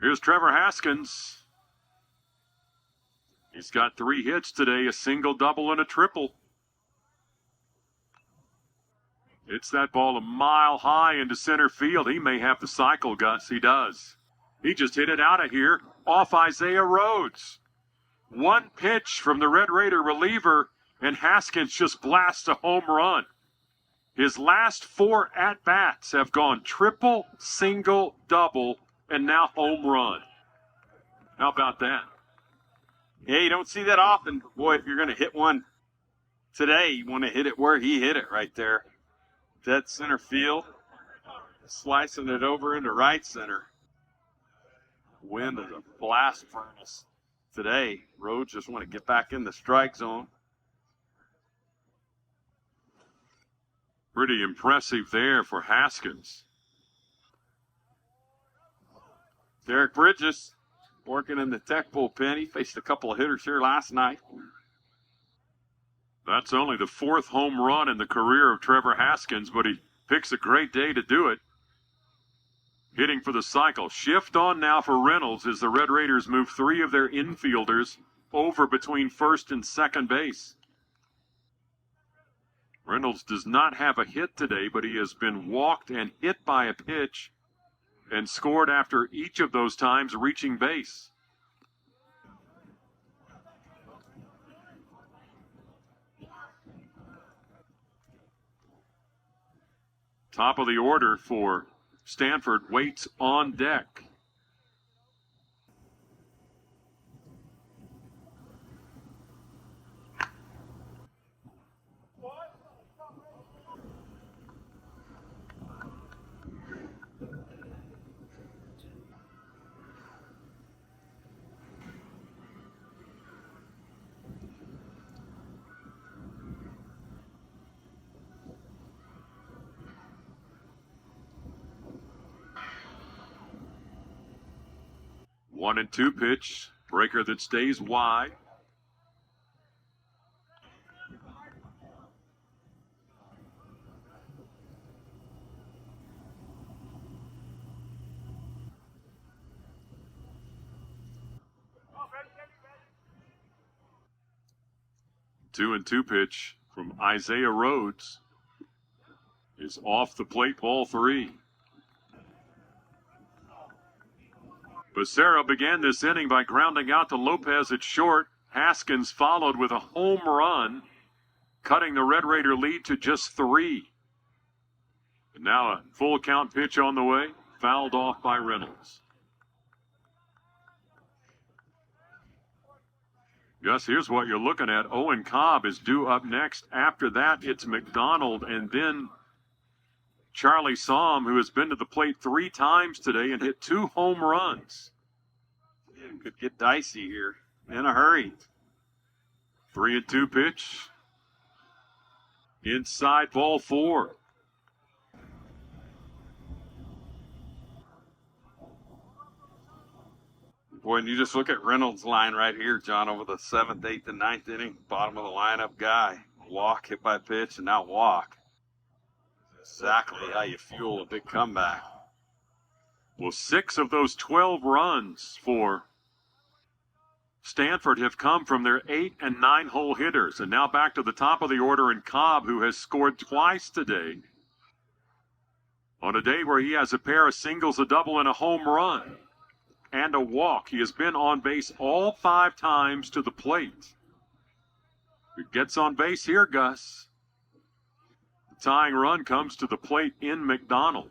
Here's Trevor Haskins. He's got 3 hits today, a single, double, and a triple. It's that ball a mile high into center field. He may have the cycle guts. He does. He just hit it out of here off Isaiah Rhodes. 1 pitch from the Red Raider reliever, and Haskins just blasts a home run. His last 4 at-bats have gone triple, single, double, and now home run. How about that? Yeah, you don't see that often. Boy, if you're going to hit one today, you want to hit it where he hit it right there. Dead center field. Slicing it over into right center. Wind is a blast furnace today. Rhodes just want to get back in the strike zone. Pretty impressive there for Haskins. Derek Bridges working in the Tech bullpen. He faced a couple of hitters here last night. That's only the 4th home run in the career of Trevor Haskins, but he picks a great day to do it. Hitting for the cycle. Shift on now for Reynolds as the Red Raiders move 3 of their infielders over between first and second base. Reynolds does not have a hit today, but he has been walked and hit by a pitch and scored after each of those times reaching base. Top of the order for Stanford waits on deck. One and 2 pitch. Breaker that stays wide. Two and 2 pitch from Isaiah Rhodes is off the plate, ball 3. Becerra began this inning by grounding out to Lopez at short. Haskins followed with a home run, cutting the Red Raider lead to just 3. And now a full count pitch on the way, fouled off by Reynolds. Gus, here's what you're looking at. Owen Cobb is due up next. After that, it's McDonald, and then Charlie Somm, who has been to the plate 3 times today and hit 2 home runs. Yeah, could get dicey here in a hurry. 3 and 2 pitch. Inside, ball 4. Boy, and you just look at Reynolds' line right here, John, over the 7th, 8th, and 9th inning, bottom of the lineup guy. Walk, hit by pitch, and now walk. Exactly how you fuel a big comeback. Well, 6 of those 12 runs for Stanford have come from their 8 and 9-hole hitters. And now back to the top of the order in Cobb, who has scored twice today. On a day where he has a pair of singles, a double, and a home run, and a walk. He has been on base all 5 times to the plate. He gets on base here, Gus. The tying run comes to the plate in McDonald.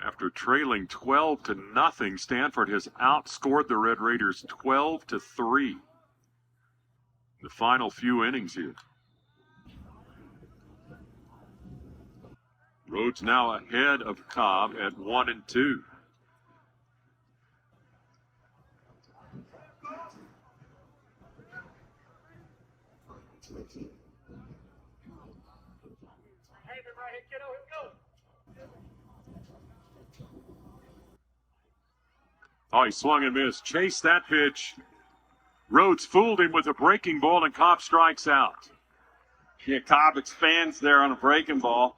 After trailing 12-0, Stanford has outscored the Red Raiders 12-3. The final few innings here. Rhodes now ahead of Cobb at 1-2. Oh, he swung and missed. Chased that pitch. Rhodes fooled him with a breaking ball, and Cobb strikes out. Yeah, Cobb expands there on a breaking ball.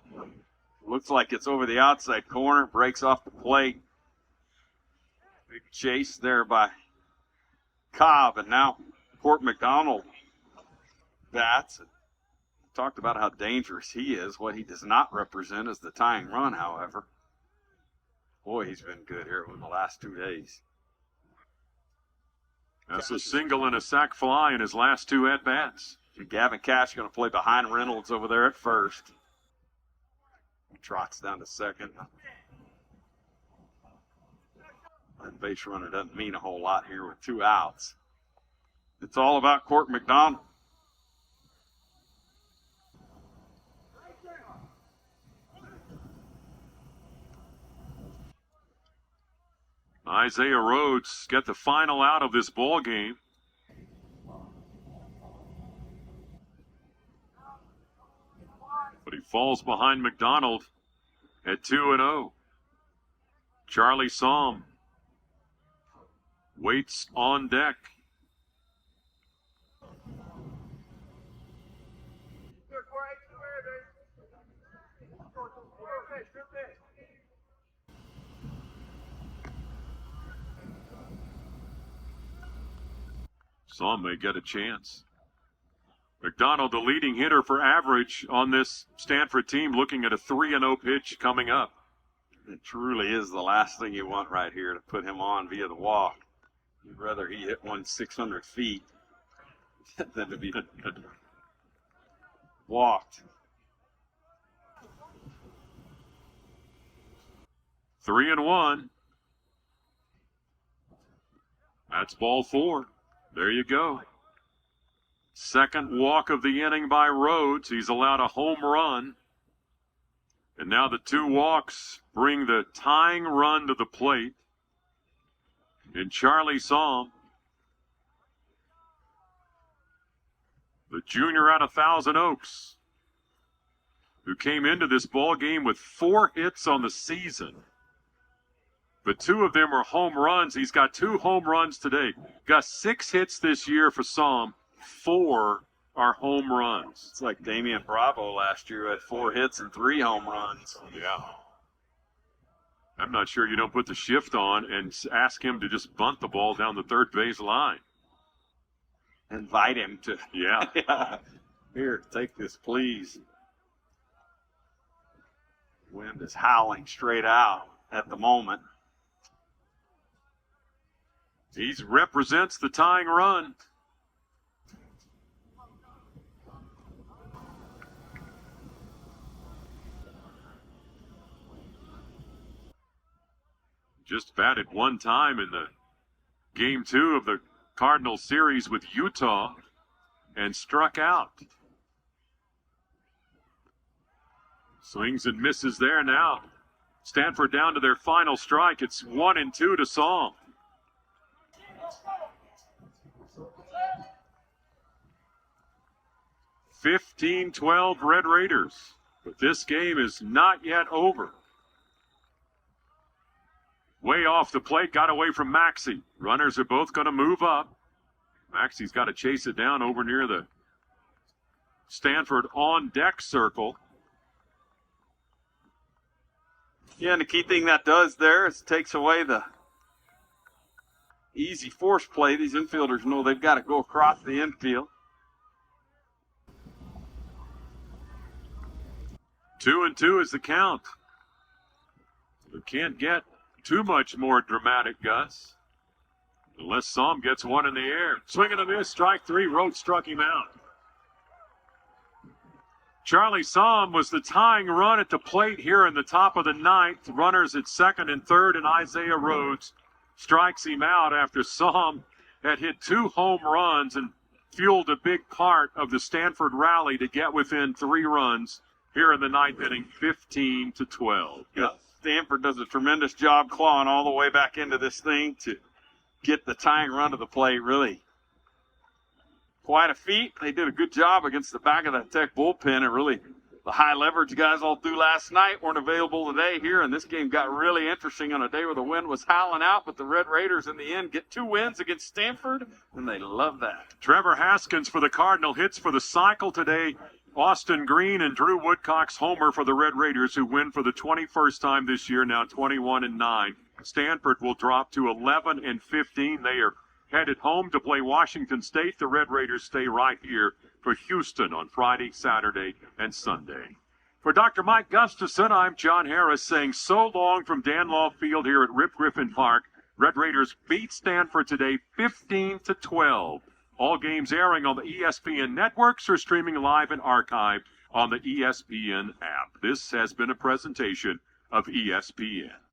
Looks like it's over the outside corner. Breaks off the plate. Big chase there by Cobb, and now Court McDonald bats. Talked about how dangerous he is. What he does not represent is the tying run, however. Boy, he's been good here over the last 2 days. That's a single and a sac fly in his last 2 at-bats. Gavin Cash going to play behind Reynolds over there at first. Trots down to second. That base runner doesn't mean a whole lot here with 2 outs. It's all about Court McDonald. Isaiah Rhodes get the final out of this ball game. But he falls behind McDonald at 2-0. Charlie Somm waits on deck. Somm may get a chance. McDonald, the leading hitter for average on this Stanford team, looking at a 3-0 pitch coming up. It truly is the last thing you want right here, to put him on via the walk. You'd rather he hit one 600 feet than to be walked. 3-1. That's ball 4. There you go. Second walk of the inning by Rhodes. He's allowed a home run. And now the 2 walks bring the tying run to the plate. And Charlie Somm, the junior out of Thousand Oaks, who came into this ball game with 4 hits on the season. But 2 of them are home runs. He's got 2 home runs today. Got 6 hits this year for Somm. 4 are home runs. It's like Damian Bravo last year, had 4 hits and 3 home runs. Yeah. I'm not sure you don't put the shift on and ask him to just bunt the ball down the third base line. Invite him to. Yeah. Yeah. Here, take this, please. Wind is howling straight out at the moment. He represents the tying run. Just batted 1 time in the game 2 of the Cardinals series with Utah and struck out. Swings and misses there now. Stanford down to their final strike. It's 1-2 to Somm. 15-12 Red Raiders. But this game is not yet over. Way off the plate, got away from Maxey. Runners are both going to move up. Maxey's got to chase it down over near the Stanford on-deck circle. Yeah, and the key thing that does there is it takes away the easy force play. These infielders know they've got to go across the infield. 2-2 is the count. We can't get too much more dramatic, Gus. Unless Somm gets one in the air. Swing and a miss, strike three. Roach struck him out. Charlie Somm was the tying run at the plate here in the top of the ninth. Runners at second and third, and Isaiah Rhodes strikes him out after Somm had hit 2 home runs and fueled a big part of the Stanford rally to get within 3 runs here in the ninth inning, 15-12. Yeah, Stanford does a tremendous job clawing all the way back into this thing to get the tying run to the plate. Really quite a feat. They did a good job against the back of that Tech bullpen. And really, the high leverage guys all through last night weren't available today here. And this game got really interesting on a day where the wind was howling out. But the Red Raiders in the end get 2 wins against Stanford, and they love that. Trevor Haskins for the Cardinal hits for the cycle today. Austin Green and Drew Woodcock's homer for the Red Raiders, who win for the 21st time this year, now 21-9. Stanford will drop to 11-15. They are headed home to play Washington State. The Red Raiders stay right here for Houston on Friday, Saturday, and Sunday. For Dr. Mike Gustafson, I'm John Harris saying so long from Danlaw Field here at Rip Griffin Park. Red Raiders beat Stanford today 15-12. All games airing on the ESPN networks or streaming live and archived on the ESPN app. This has been a presentation of ESPN.